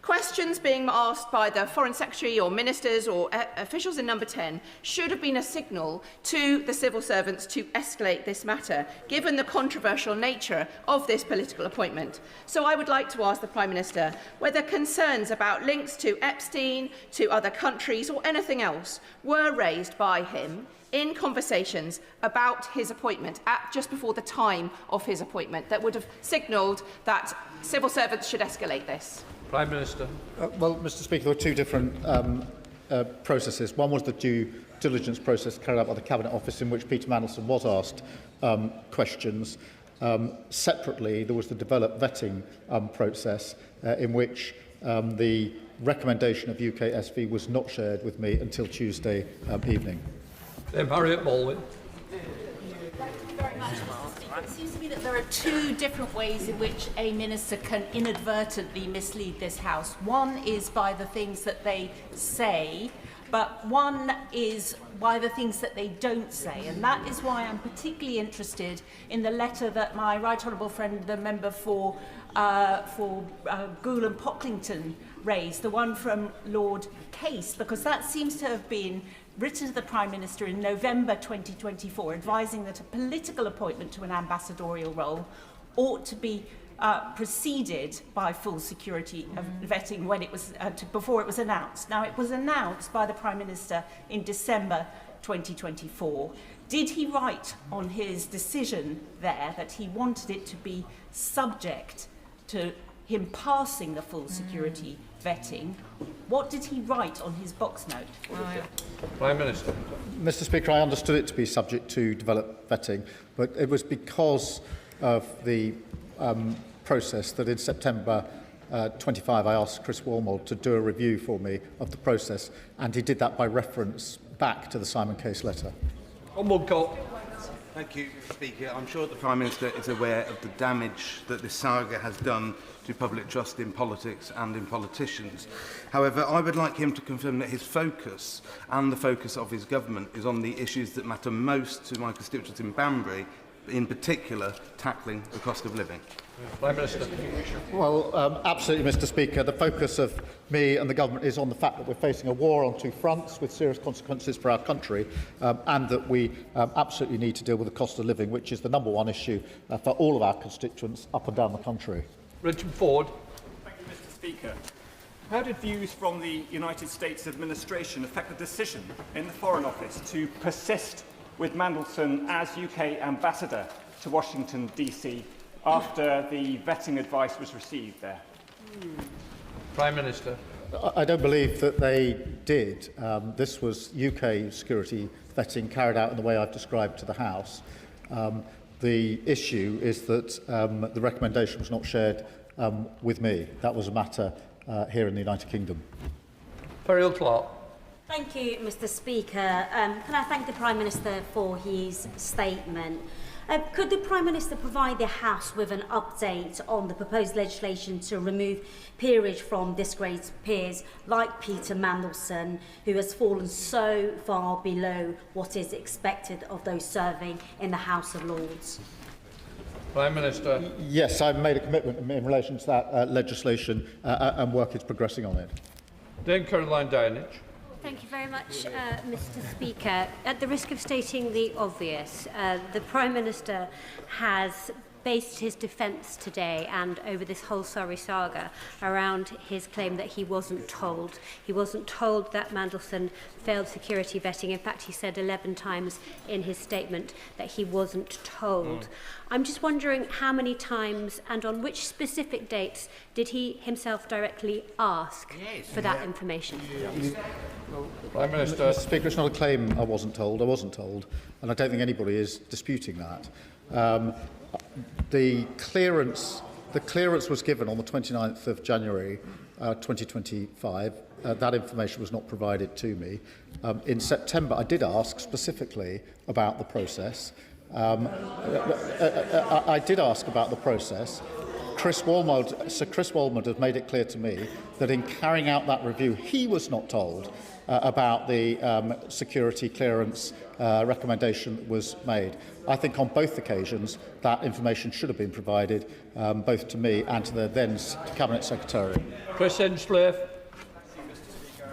Questions being asked by the Foreign Secretary or ministers or officials in number 10 should have been a signal to the civil servants to escalate this matter, given the controversial nature of this political appointment. So I would like to ask the Prime Minister whether concerns about links to Epstein, to other countries or anything else were raised by him in conversations about his appointment at just before the time of his appointment that would have signalled that civil servants should escalate this. Prime Minister. Well, Mr Speaker, there were two different processes. One was the due diligence process carried out by the Cabinet Office, in which Peter Mandelson was asked questions. Separately, there was the developed vetting process, in which the recommendation of UK SV was not shared with me until Tuesday evening. Harriet Baldwin. It seems to me that there are two different ways in which a minister can inadvertently mislead this House. One is by the things that they say, but one is by the things that they don't say. And that is why I'm particularly interested in the letter that my right honourable friend, the member for Goole and Pocklington, raised, the one from Lord Case, because that seems to have been written to the Prime Minister in November 2024, advising that a political appointment to an ambassadorial role ought to be preceded by full security vetting when it was before it was announced. Now, it was announced by the Prime Minister in December 2024. Did he write on his decision there that he wanted it to be subject to him passing the full security vetting? What did he write on his box note? Prime Minister. Mr Speaker, I understood it to be subject to developed vetting, but it was because of the process that in September 25 I asked Chris Wormold to do a review for me of the process, and he did that by reference back to the Simon Case letter. Thank you, Speaker. I'm sure the Prime Minister is aware of the damage that this saga has done to public trust in politics and in politicians. However, I would like him to confirm that his focus and the focus of his government is on the issues that matter most to my constituents in Banbury, in particular tackling the cost of living. Prime Minister. Well, absolutely, Mr Speaker. The focus of me and the government is on the fact that we're facing a war on two fronts with serious consequences for our country, and that we absolutely need to deal with the cost of living, which is the number one issue for all of our constituents up and down the country. Richard Ford. Thank you, Mr Speaker. How did views from the United States administration affect the decision in the Foreign Office to persist with Mandelson as UK ambassador to Washington, D.C. after the vetting advice was received there? Prime Minister. I don't believe that they did. This was UK security vetting carried out in the way I've described to the House. The issue is that the recommendation was not shared with me. That was a matter here in the United Kingdom. Periel Clark. Thank you, Mr Speaker. Can I thank the Prime Minister for his statement? Could the Prime Minister provide the House with an update on the proposed legislation to remove peerage from disgraced peers like Peter Mandelson, who has fallen so far below what is expected of those serving in the House of Lords? Prime Minister. Yes, I've made a commitment in relation to that legislation, and work is progressing on it. Dame Caroline Downage. Thank you very much, Mr Speaker. At the risk of stating the obvious, the Prime Minister has based his defence today and over this whole Surrey saga around his claim that he wasn't told. He wasn't told that Mandelson failed security vetting. In fact, he said 11 times in his statement that he wasn't told. I'm just wondering how many times and on which specific dates did he himself directly ask for that information? Prime Minister. Mr Speaker, it's not a claim I wasn't told. I wasn't told, and I don't think anybody is disputing that. The clearance was given on the 29th of January 2025. That information was not provided to me. In September, I did ask specifically about the process. I did ask about the process. Chris Walmond has made it clear to me that in carrying out that review, he was not told about the security clearance recommendation that was made. I think on both occasions that information should have been provided both to me and to the then Cabinet Secretary. Chris Hinchcliffe.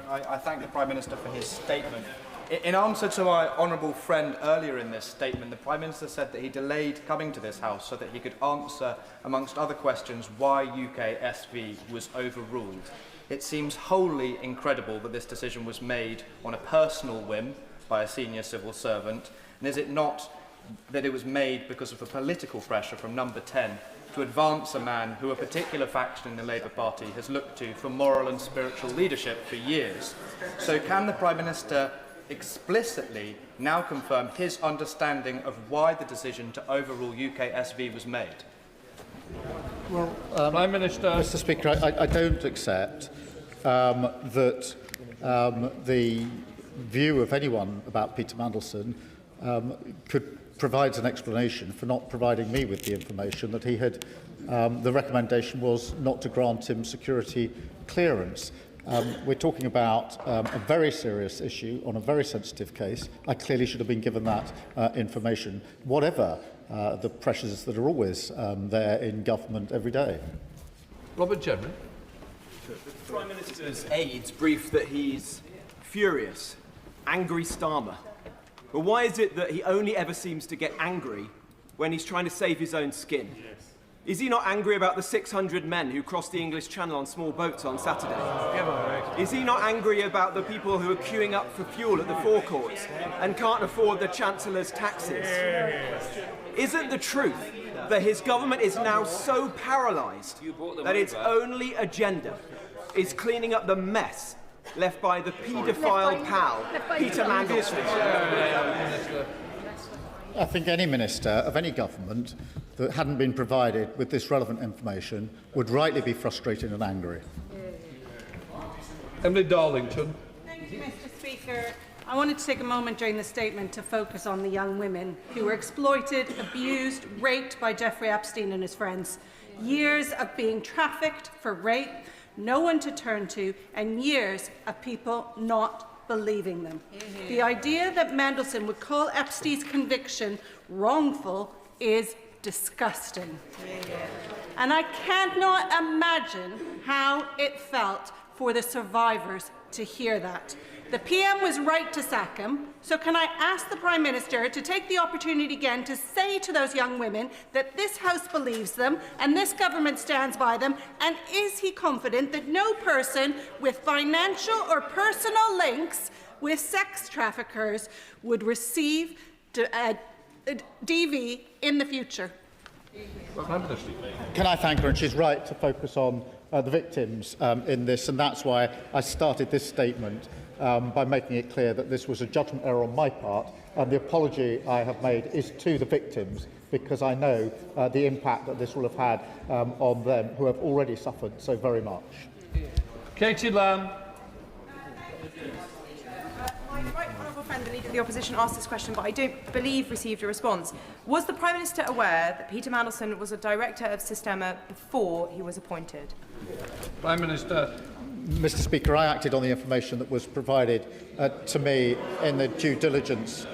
I thank the Prime Minister for his statement. In answer to my honourable friend earlier in this statement, the Prime Minister said that he delayed coming to this House so that he could answer, amongst other questions, why UK SV was overruled. It seems wholly incredible that this decision was made on a personal whim by a senior civil servant, and is it not that it was made because of the political pressure from Number 10 to advance a man who a particular faction in the Labour Party has looked to for moral and spiritual leadership for years? So can the Prime Minister explicitly now confirm his understanding of why the decision to overrule UK SV was made? Well, Prime Minister. Mr. Speaker, I don't accept that the view of anyone about Peter Mandelson provides an explanation for not providing me with the information that he had. The recommendation was not to grant him security clearance. We're talking about a very serious issue on a very sensitive case. I clearly should have been given that information, whatever the pressures that are always there in government every day. Robert General. The Prime Minister's aides briefed that he's furious, angry Starmer. But why is it that he only ever seems to get angry when he's trying to save his own skin? Is he not angry about the 600 men who crossed the English Channel on small boats on Saturday? Is he not angry about the people who are queuing up for fuel at the forecourts and can't afford the Chancellor's taxes? Isn't the truth that his government is now so paralysed that its only agenda is cleaning up the mess left by the paedophile pal, Peter Mandelson? I think any minister of any government that hadn't been provided with this relevant information would rightly be frustrated and angry. Emily Darlington. Thank you, Mr. Speaker. I wanted to take a moment during the statement to focus on the young women who were exploited, abused, raped by Jeffrey Epstein and his friends. Years of being trafficked for rape, no one to turn to, and years of people not believing them. The idea that Mandelson would call Epstein's conviction wrongful is disgusting. And I cannot imagine how it felt for the survivors to hear that. The PM was right to sack him, so can I ask the Prime Minister to take the opportunity again to say to those young women that this House believes them and this government stands by them, and is he confident that no person with financial or personal links with sex traffickers would receive DV in the future? Can I thank her? And she's right to focus on the victims in this, and that's why I started this statement by making it clear that this was a judgment error on my part, and the apology I have made is to the victims, because I know the impact that this will have had on them, who have already suffered so very much. Katie Lamb. My right honourable friend, the Leader of the Opposition, asked this question, but I don't believe received a response. Was the Prime Minister aware that Peter Mandelson was a director of Starmer before he was appointed? Prime Minister. Mr. Speaker, I acted on the information that was provided to me in the due diligence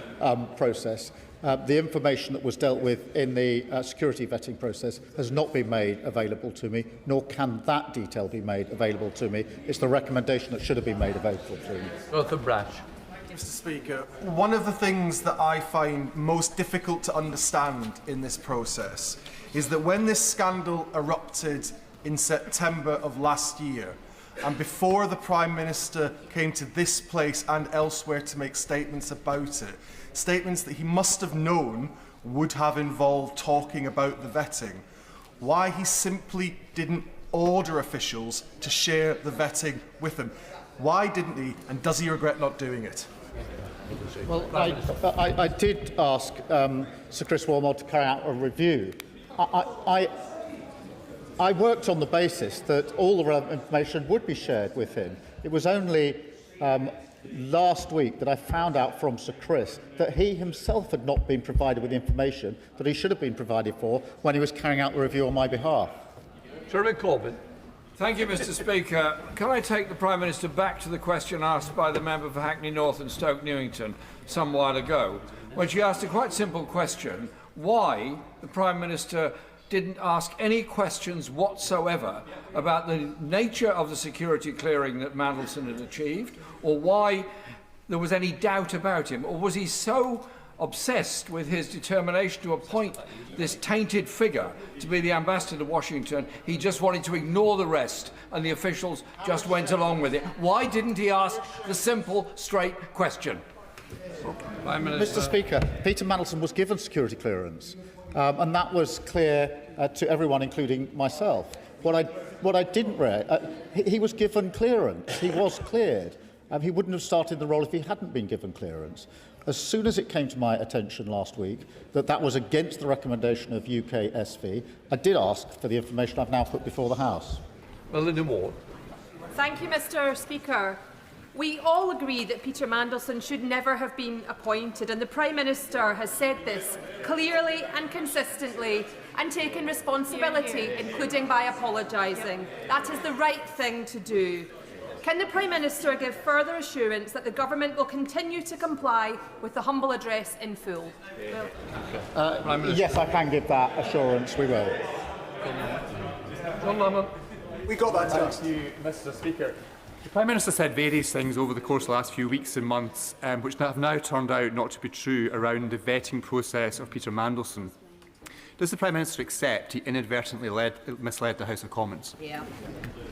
process. The information that was dealt with in the security vetting process has not been made available to me, nor can that detail be made available to me. It's the recommendation that should have been made available to me. Arthur Brash. Mr. Speaker, one of the things that I find most difficult to understand in this process is that when this scandal erupted in September of last year, and before the Prime Minister came to this place and elsewhere to make statements about it, statements that he must have known would have involved talking about the vetting, why he simply didn't order officials to share the vetting with him. Why didn't he, and does he regret not doing it? Well, I did ask Sir Chris Walmond to carry out a review. I worked on the basis that all the relevant information would be shared with him. It was only last week that I found out from Sir Chris that he himself had not been provided with the information that he should have been provided for when he was carrying out the review on my behalf. Jeremy Corbyn. Thank you, Mr. Speaker. Can I take the Prime Minister back to the question asked by the member for Hackney North and Stoke Newington some while ago, when she asked a quite simple question: why the Prime Minister didn't ask any questions whatsoever about the nature of the security clearing that Mandelson had achieved, or why there was any doubt about him, or was he so obsessed with his determination to appoint this tainted figure to be the ambassador to Washington, he just wanted to ignore the rest and the officials just went along with it? Why didn't he ask the simple, straight question? Mr. Speaker, Peter Mandelson was given security clearance, and that was clear to everyone, including myself. What I didn't read, he was given clearance. He was cleared. He wouldn't have started the role if he hadn't been given clearance. As soon as it came to my attention last week that that was against the recommendation of UK SV, I did ask for the information I've now put before the House. Melinda Ward. Thank you, Mr. Speaker. We all agree that Peter Mandelson should never have been appointed, and the Prime Minister has said this clearly and consistently and taken responsibility, including by apologising. That is the right thing to do. Can the Prime Minister give further assurance that the Government will continue to comply with the humble address in full? Yes, I can give that assurance. We will. John Lamont. We got that. Thank you, Mr. Speaker. The Prime Minister said various things over the course of the last few weeks and months, which have now turned out not to be true around the vetting process of Peter Mandelson. Does the Prime Minister accept he inadvertently misled the House of Commons? Yeah.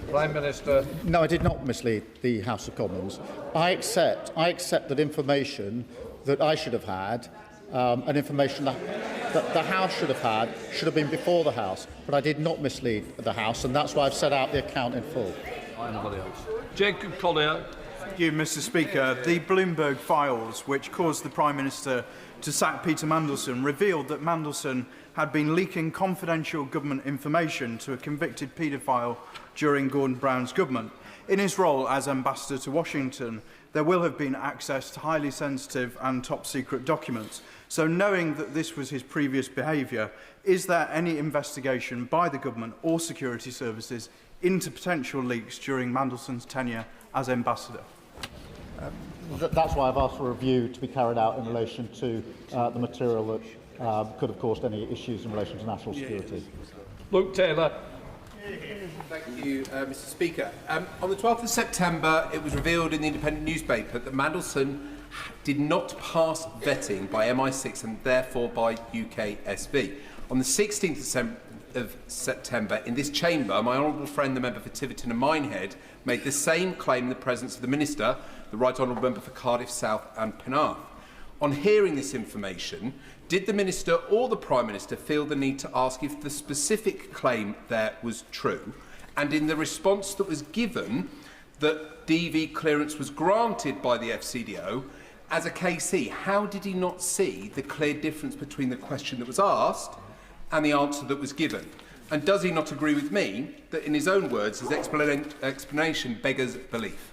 Prime Minister. No, I did not mislead the House of Commons. I accept that information that I should have had, and information that the House should have been before the House. But I did not mislead the House, and that's why I've set out the account in full. Anybody else? Jacob Collier. Thank you, Mr. Speaker. The Bloomberg files, which caused the Prime Minister to sack Peter Mandelson, revealed that Mandelson had been leaking confidential government information to a convicted paedophile during Gordon Brown's government. In his role as ambassador to Washington, there will have been access to highly sensitive and top-secret documents. So knowing that this was his previous behaviour, is there any investigation by the government or security services into potential leaks during Mandelson's tenure as ambassador? That's why I've asked for a review to be carried out in relation to the material that could have caused any issues in relation to national security. Luke Taylor. Thank you, Mr. Speaker. On the 12th of September, it was revealed in the Independent newspaper that Mandelson did not pass vetting by MI6 and therefore by UKSB. On the 16th of September, in this chamber, my honourable friend, the member for Tiverton and Minehead, made the same claim in the presence of the Minister, the Right Honourable Member for Cardiff South and Penarth. On hearing this information, did the Minister or the Prime Minister feel the need to ask if the specific claim there was true? And in the response that was given, that DV clearance was granted by the FCDO, as a KC, how did he not see the clear difference between the question that was asked and the answer that was given? And does he not agree with me that, in his own words, his explanation beggars belief?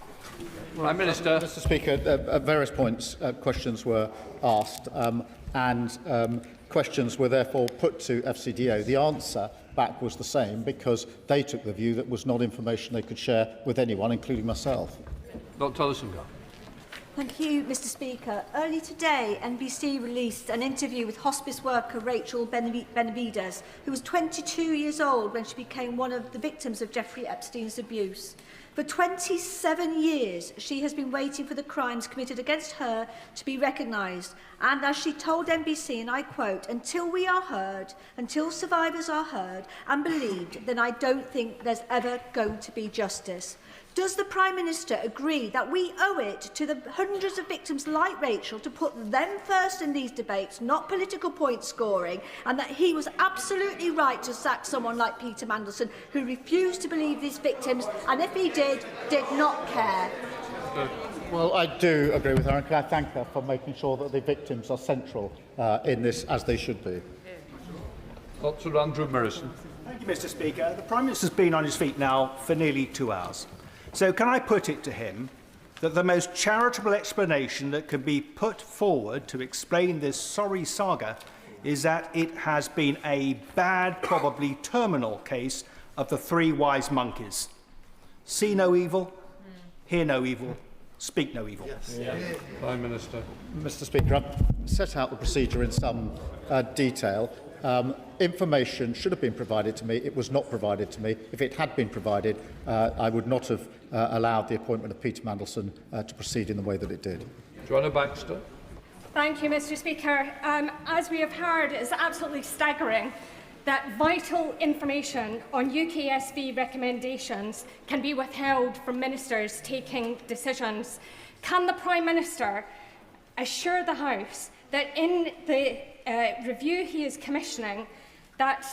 Prime Minister. Mr. Speaker, at various points, questions were asked, and questions were therefore put to FCDO. The answer back was the same because they took the view that was not information they could share with anyone, including myself. Dr. Ellison. Thank you, Mr. Speaker. Early today, NBC released an interview with hospice worker Rachel Benavides, who was 22 years old when she became one of the victims of Jeffrey Epstein's abuse. For 27 years, she has been waiting for the crimes committed against her to be recognised. And as she told NBC, and I quote, "Until we are heard, until survivors are heard and believed, then I don't think there's ever going to be justice." Does the Prime Minister agree that we owe it to the hundreds of victims like Rachel to put them first in these debates, not political point scoring, and that he was absolutely right to sack someone like Peter Mandelson, who refused to believe these victims, and if he did not care? Well, I do agree with her, and can I thank her for making sure that the victims are central in this, as they should be. Dr. Andrew Morrison. Thank you, Mr. Speaker. The Prime Minister's been on his feet now for nearly 2 hours. So can I put it to him that the most charitable explanation that can be put forward to explain this sorry saga is that it has been a bad, probably terminal case of the three wise monkeys. See no evil, hear no evil, speak no evil. Prime Minister. Mr. Speaker, I've set out the procedure in some detail. Information should have been provided to me. It was not provided to me. If it had been provided, I would not have allowed the appointment of Peter Mandelson to proceed in the way that it did. Joanna Baxter. Thank you, Mr. Speaker. As we have heard, it is absolutely staggering that vital information on UKSV recommendations can be withheld from ministers taking decisions. Can the Prime Minister assure the House that in the review he is commissioning, that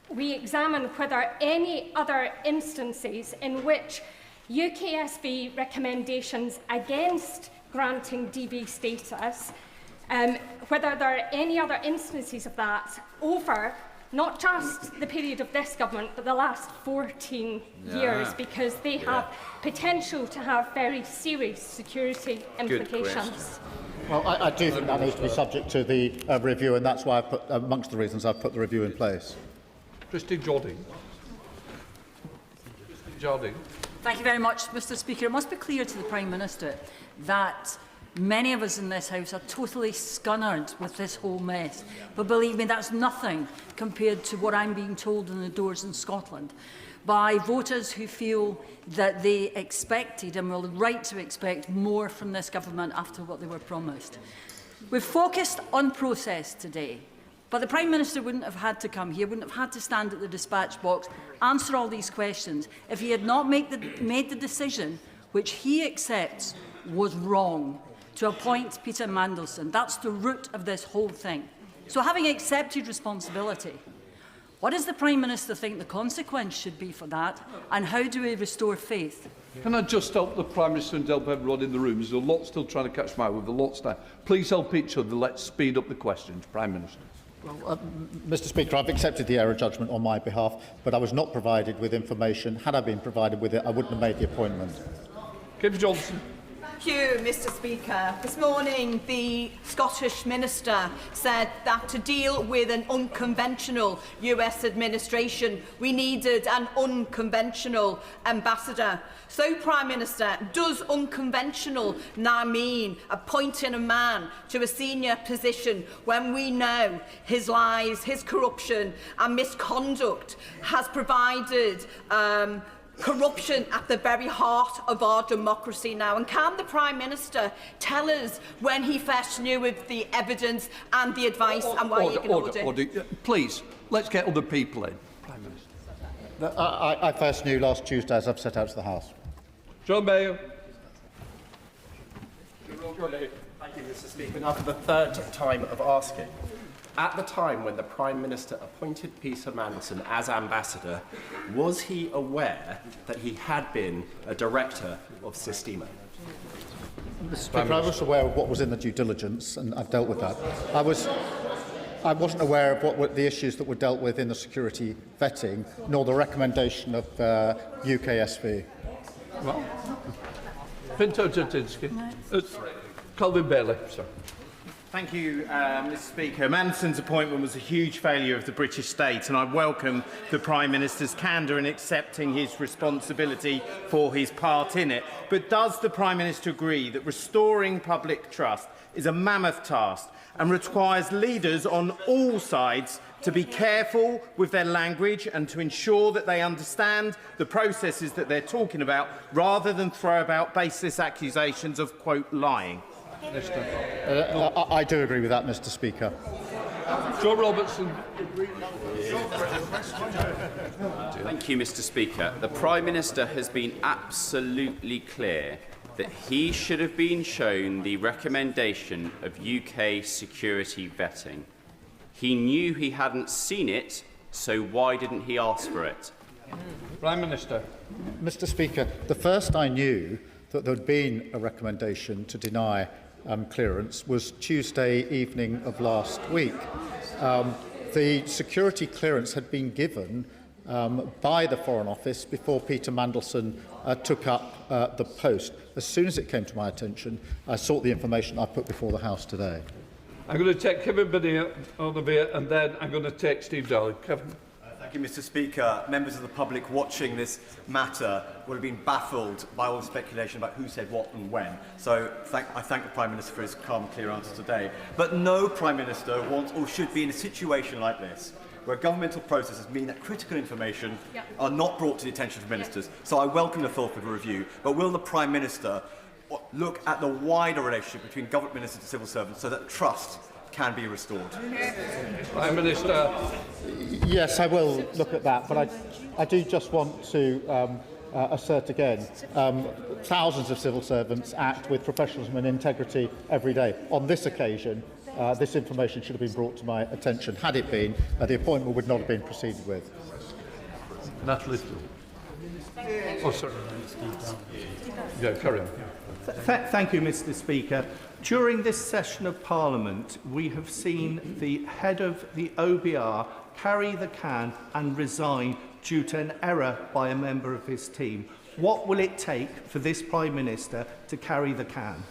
we examine whether any other instances in which UKSV recommendations against granting DV status, whether there are any other instances of that over not just the period of this government, but the last 14 years, because they have potential to have very serious security implications. Well, I do think that needs to be subject to the review, and that's why I've put, amongst the reasons I've put the review in place. Christine Jardine. Jardine. Thank you very much, Mr. Speaker. It must be clear to the Prime Minister that many of us in this House are totally scunnered with this whole mess. But believe me, that's nothing compared to what I'm being told in the doors in Scotland by voters who feel that they expected and were right to expect more from this government after what they were promised. We've focused on process today, but the Prime Minister wouldn't have had to come here, wouldn't have had to stand at the dispatch box, answer all these questions if he had not made the decision which he accepts was wrong, to appoint Peter Mandelson. That's the root of this whole thing. So having accepted responsibility, what does the Prime Minister think the consequence should be for that, and how do we restore faith? Can I just help the Prime Minister and help everyone in the room? There's a lot still trying to catch my eye with a lot now. Please help each other. Let's speed up the questions. Prime Minister. Well, Mr. Speaker, I've accepted the error judgment on my behalf, but I was not provided with information. Had I been provided with it, I wouldn't have made the appointment. Kim Johnson. Thank you, Mr. Speaker. This morning, the Scottish Minister said that to deal with an unconventional US administration, we needed an unconventional ambassador. So, Prime Minister, does unconventional now mean appointing a man to a senior position when we know his lies, his corruption and misconduct has provided corruption at the very heart of our democracy now? And can the Prime Minister tell us when he first knew of the evidence and the advice and why he ignored it? Please, let's get other people in. Prime Minister. I first knew last Tuesday, as I've set out to the House. John Mayo. Thank you, Mr. Speaker. Now for the third time of asking. At the time when the Prime Minister appointed Peter Mandelson as ambassador, was he aware that he had been a director of Sistema? Mr. Speaker, I was aware of what was in the due diligence, and I've dealt with that. I wasn't aware of what the issues that were dealt with in the security vetting, nor the recommendation of UKSV. Well, Pinto Jatinsky. Colvin Bailey, sir. Thank you, Mr. Speaker. Mandelson's appointment was a huge failure of the British state, and I welcome the Prime Minister's candour in accepting his responsibility for his part in it. But does the Prime Minister agree that restoring public trust is a mammoth task and requires leaders on all sides to be careful with their language and to ensure that they understand the processes that they're talking about, rather than throw about baseless accusations of, quote, lying? I do agree with that, Mr. Speaker. Joe Robertson. Thank you, Mr. Speaker. The Prime Minister has been absolutely clear that he should have been shown the recommendation of UK security vetting. He knew he hadn't seen it, so why didn't he ask for it? Prime Minister. Mr. Speaker, the first I knew that there had been a recommendation to deny clearance was Tuesday evening of last week. The security clearance had been given by the Foreign Office before Peter Mandelson took up the post. As soon as it came to my attention, I sought the information I put before the House today. I'm going to take Kevin Bennett on the bit, and then I'm going to take Steve Darling. Kevin. Thank you, Mr. Speaker. Members of the public watching this matter will have been baffled by all the speculation about who said what and when. So I thank the Prime Minister for his calm, clear answer today. But no Prime Minister wants or should be in a situation like this, where governmental processes mean that critical information are not brought to the attention of ministers. So I welcome the Fulford review, but will the Prime Minister look at the wider relationship between government ministers and civil servants so that trust can be restored? Prime Minister. Yes, I will look at that, but I do just want to assert again, thousands of civil servants act with professionalism and integrity every day. On this occasion, this information should have been brought to my attention. Had it been, the appointment would not have been proceeded with. Natalie. Oh, sorry. Yeah, carry on. Thank you, Mr. Speaker. During this session of Parliament, we have seen the head of the OBR carry the can and resign due to an error by a member of his team. What will it take for this Prime Minister to carry the can?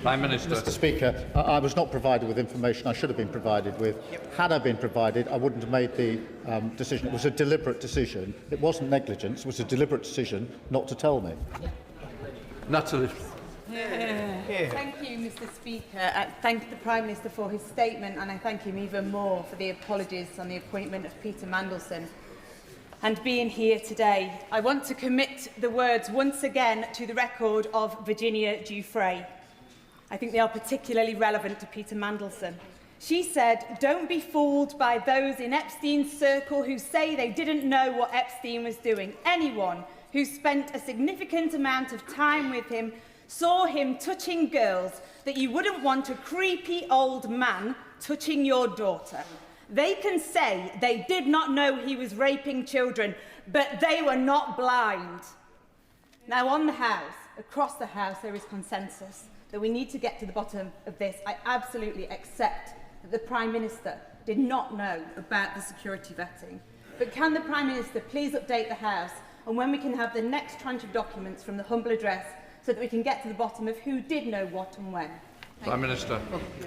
Prime Minister. Mr. Speaker, I was not provided with information I should have been provided with. Had I been provided, I wouldn't have made the decision. It was a deliberate decision. It wasn't negligence. It was a deliberate decision not to tell me. Natalie. Thank you, Mr. Speaker. I thank the Prime Minister for his statement, and I thank him even more for the apologies on the appointment of Peter Mandelson and being here today. I want to commit the words once again to the record of Virginia Giuffre. I think they are particularly relevant to Peter Mandelson. She said, "Don't be fooled by those in Epstein's circle who say they didn't know what Epstein was doing. Anyone who spent a significant amount of time with him saw him touching girls that you wouldn't want a creepy old man touching your daughter. They can say they did not know he was raping children, but they were not blind." Now, on the House, across the House, there is consensus that we need to get to the bottom of this. I absolutely accept that the Prime Minister did not know about the security vetting. But can the Prime Minister please update the House on when we can have the next tranche of documents from the humble address so that we can get to the bottom of who did know what and when? Prime Minister.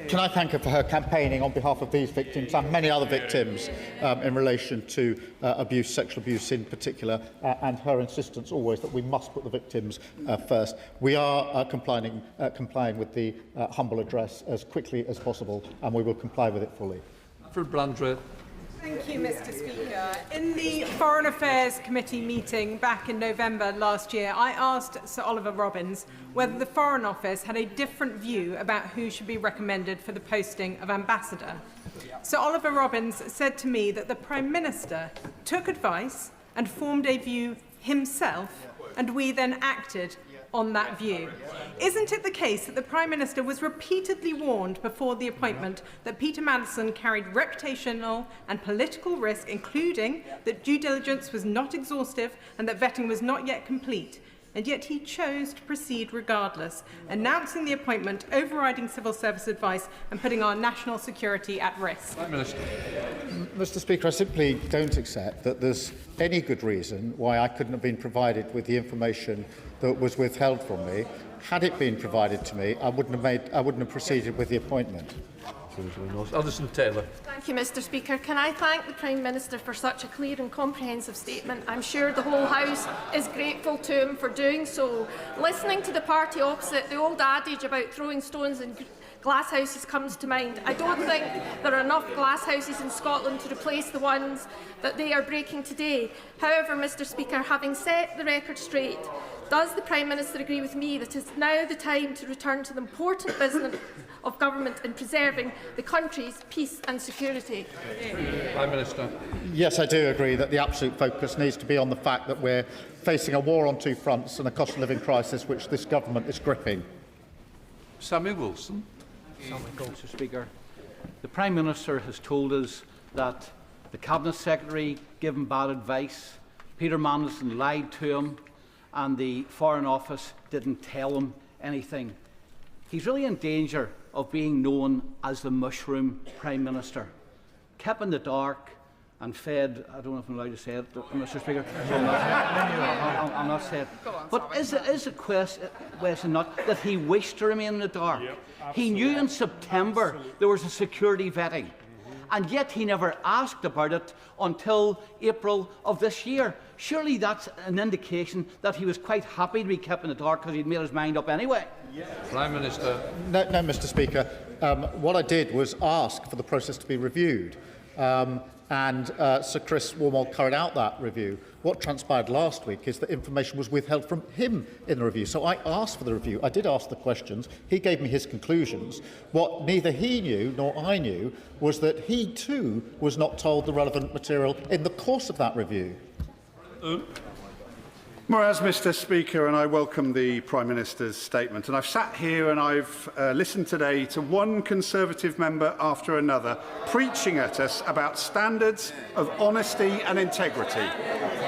Can I thank her for her campaigning on behalf of these victims and many other victims in relation to abuse, sexual abuse in particular, and her insistence always that we must put the victims first. We are complying with the humble address as quickly as possible, and we will comply with it fully. For Blandre. Thank you, Mr. Speaker. In the Foreign Affairs Committee meeting back in November last year, I asked Sir Olly Robbins whether the Foreign Office had a different view about who should be recommended for the posting of ambassador. Sir Olly Robbins said to me that the Prime Minister took advice and formed a view himself, and we then acted on that view. Isn't it the case that the Prime Minister was repeatedly warned before the appointment that Peter Mandelson carried reputational and political risk, including that due diligence was not exhaustive and that vetting was not yet complete, and yet he chose to proceed regardless, announcing the appointment, overriding civil service advice and putting our national security at risk? Prime Minister. Mr. Speaker, I simply don't accept that there's any good reason why I couldn't have been provided with the information that was withheld from me. Had it been provided to me, I wouldn't have proceeded with the appointment. Alison Taylor. Thank you, Mr. Speaker. Can I thank the Prime Minister for such a clear and comprehensive statement? I'm sure the whole House is grateful to him for doing so. Listening to the party opposite, the old adage about throwing stones in glass houses comes to mind. I don't think there are enough glass houses in Scotland to replace the ones that they are breaking today. However, Mr. Speaker, having set the record straight, does the Prime Minister agree with me that it is now the time to return to the important business of government in preserving the country's peace and security? Prime Minister. Yes, I do agree that the absolute focus needs to be on the fact that we're facing a war on two fronts and a cost of living crisis which this government is gripping. Samuel Wilson. Mr. Speaker. The Prime Minister has told us that the Cabinet Secretary gave him bad advice, Peter Mandelson lied to him, and the Foreign Office didn't tell him anything. He's really in danger of being known as the mushroom Prime Minister. Kept in the dark and fed, I don't know if I'm allowed to say it, Mr. Speaker, so I'm not saying it. But is the question not that he wished to remain in the dark? He knew in September there was a security vetting. and yet he never asked about it until April of this year. Surely that's an indication that he was quite happy to be kept in the dark because he'd made his mind up anyway. Prime Minister. No, Mr. Speaker. What I did was ask for the process to be reviewed, and Sir Chris Warmold carried out that review. What transpired last week is that information was withheld from him in the review. So I asked for the review. I did ask the questions. He gave me his conclusions. What neither he knew nor I knew was that he too was not told the relevant material in the course of that review. Whereas, Mr. Speaker, and I welcome the Prime Minister's statement, and I've sat here and I've listened today to one Conservative member after another preaching at us about standards of honesty and integrity.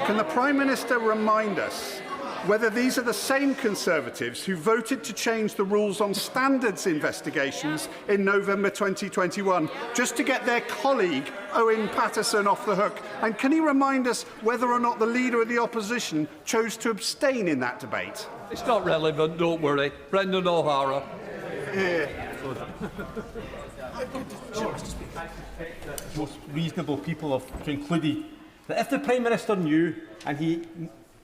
Can the Prime Minister remind us whether these are the same Conservatives who voted to change the rules on standards investigations in November 2021 just to get their colleague Owen Paterson off the hook? And can he remind us whether or not the Leader of the Opposition chose to abstain in that debate? It's not relevant, don't worry. Brendan O'Hara. Most reasonable people have concluded that if the Prime Minister knew and he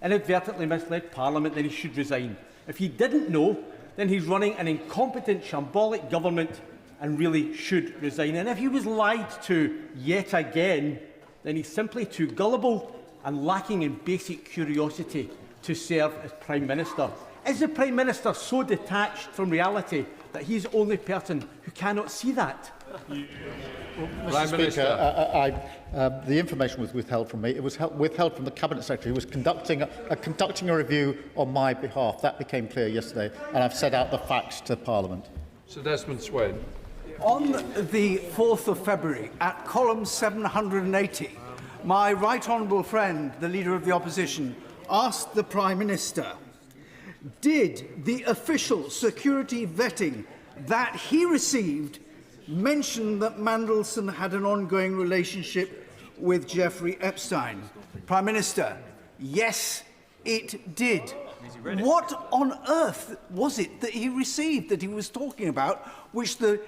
inadvertently misled Parliament, then he should resign. If he didn't know, then he's running an incompetent, shambolic government and really should resign. And if he was lied to yet again, then he's simply too gullible and lacking in basic curiosity to serve as Prime Minister. Is the Prime Minister so detached from reality that he's the only person who cannot see that? Mr. Speaker, the information was withheld from me. It was withheld from the Cabinet Secretary, who was conducting a review on my behalf. That became clear yesterday, and I've set out the facts to Parliament. Sir Desmond Swayne. On the 4th of February, at column 780, my right honourable friend, the Leader of the Opposition, asked the Prime Minister, did the official security vetting that he received mention that Mandelson had an ongoing relationship with Jeffrey Epstein? Prime Minister, yes, it did. What on earth was it that he received that he was talking about, which the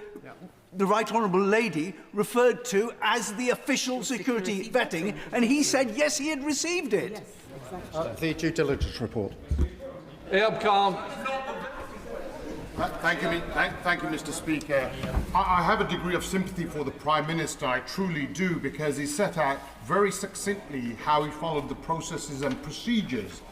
Right Honourable Lady referred to as the official security vetting, and he said yes, he had received it? Yes, the due diligence report. Ayub Khan. Thank you, Mr. Speaker. I have a degree of sympathy for the Prime Minister, I truly do, because he set out very succinctly how he followed the processes and procedures.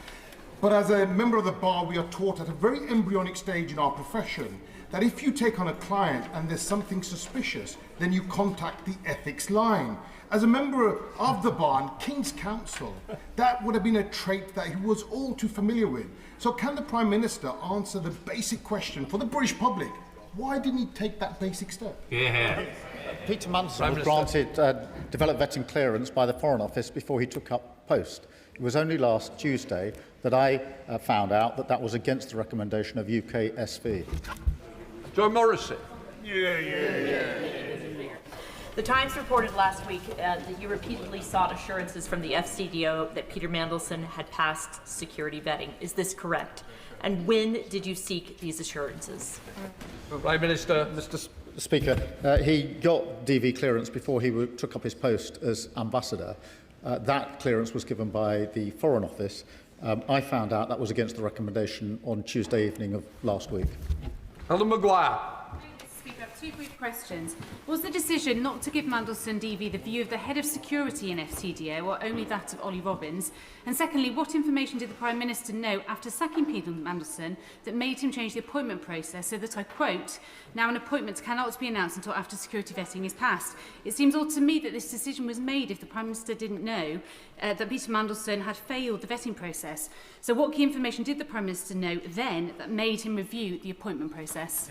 But as a member of the Bar, we are taught at a very embryonic stage in our profession that if you take on a client and there's something suspicious, then you contact the ethics line. As a member of the Bar and King's Counsel, that would have been a trait that he was all too familiar with. So can the Prime Minister answer the basic question for the British public? Why didn't he take that basic step? Peter Mandelson was granted developed vetting clearance by the Foreign Office before he took up post. It was only last Tuesday that I found out that that was against the recommendation of UK SV. Joe Morrissey. The Times reported last week that you repeatedly sought assurances from the FCDO that Peter Mandelson had passed security vetting. Is this correct? And when did you seek these assurances? Prime Minister. Mr. Speaker, he got DV clearance before he took up his post as ambassador. That clearance was given by the Foreign Office. I found out that was against the recommendation on Tuesday evening of last week. Helen Maguire. Speaker, I have two brief questions. Was the decision not to give Mandelson DV the view of the head of security in FCDO or only that of Olly Robbins? And secondly, what information did the Prime Minister know after sacking Peter Mandelson that made him change the appointment process so that, I quote, now an appointment cannot be announced until after security vetting is passed? It seems odd to me that this decision was made if the Prime Minister didn't know that Peter Mandelson had failed the vetting process. So what key information did the Prime Minister know then that made him review the appointment process?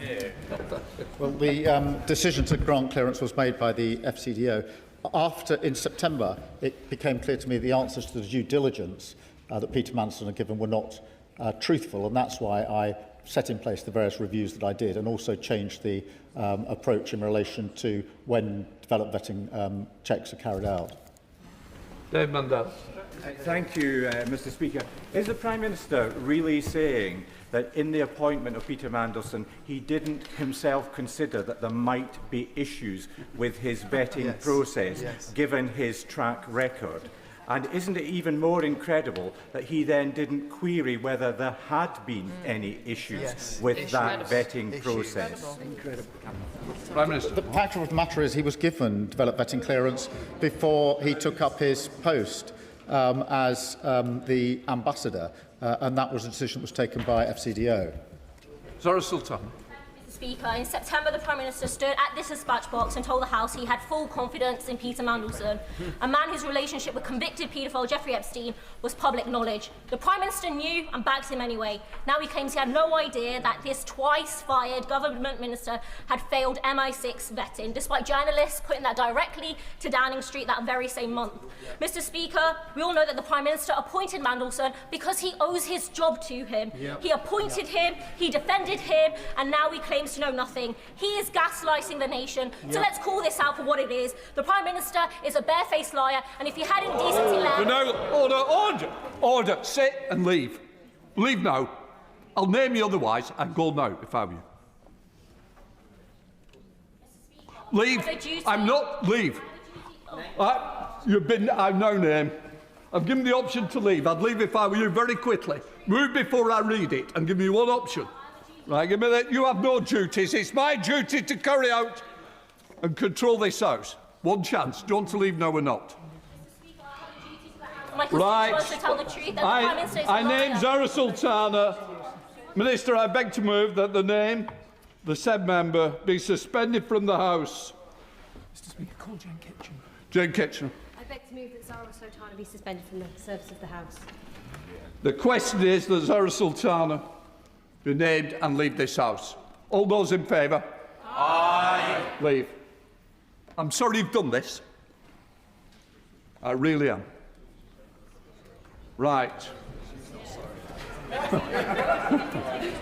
Well, the decision to grant clearance was made by the FCDO. After, in September, it became clear to me the answers to the due diligence that Peter Mandelson had given were not truthful, and that's why I set in place the various reviews that I did, and also changed the approach in relation to when developed vetting checks are carried out. Dave Mandel. Thank you, Mr. Speaker. Is the Prime Minister really saying that in the appointment of Peter Mandelson, he didn't himself consider that there might be issues with his vetting process, given his track record? And isn't it even more incredible that he then didn't query whether there had been any issues with that vetting process? Prime Minister. The fact of the matter is he was given developed vetting clearance before he took up his post as the ambassador, and that was a decision that was taken by FCDO. Zara Sultan. Speaker, in September the Prime Minister stood at this dispatch box and told the House he had full confidence in Peter Mandelson, a man whose relationship with convicted paedophile Jeffrey Epstein was public knowledge. The Prime Minister knew and backed him anyway. Now he claims he had no idea that this twice-fired government minister had failed MI6 vetting, despite journalists putting that directly to Downing Street that very same month. Mr. Speaker, we all know that the Prime Minister appointed Mandelson because he owes his job to him. He appointed him, he defended him, and now he claims to know nothing. He is gaslighting the nation. So let's call this out for what it is. The Prime Minister is a barefaced liar, and if he had any decency left... No, order. Sit and leave. Leave now. I'll name you otherwise. I'd go now if I were you. Leave. I'm not. Leave. I've no name. I've given the option to leave. I'd leave if I were you very quickly. Move before I read it and give me one option. Right, give me that. You have no duties. It's my duty to carry out and control this House. One chance. Do you want to leave now or not? Right. I name Zara Sultana. Minister, I beg to move that the name, the said member, be suspended from the House. Mr. Speaker, call Jane Kitchen. Jane Kitchener. I beg to move that Zara Sultana be suspended from the service of the House. The question is that Zara Sultana be named and leave this House. All those in favour? Aye. Leave. I'm sorry you've done this. I really am. Right.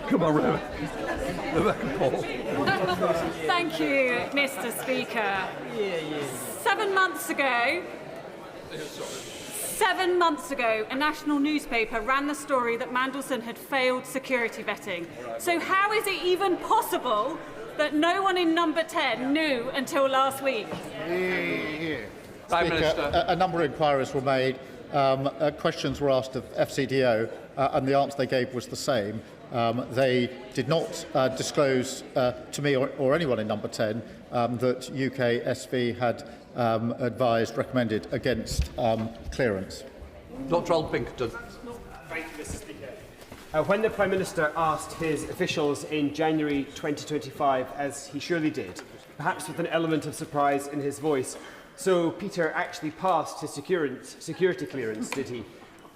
Come on, Rebecca Paul. Thank you, Mr. Speaker. 7 months ago, 7 months ago, a national newspaper ran the story that Mandelson had failed security vetting. So how is it even possible that no one in number 10 knew until last week? Prime Minister. A number of inquiries were made. Questions were asked of FCDO, and the answer they gave was the same. They did not disclose to me or anyone in number 10 that UK SV had recommended against clearance. Dr. Al Pinkerton. Thank you, Mr. Speaker. When the Prime Minister asked his officials in January 2025, as he surely did, perhaps with an element of surprise in his voice, so Peter actually passed his security clearance, did he?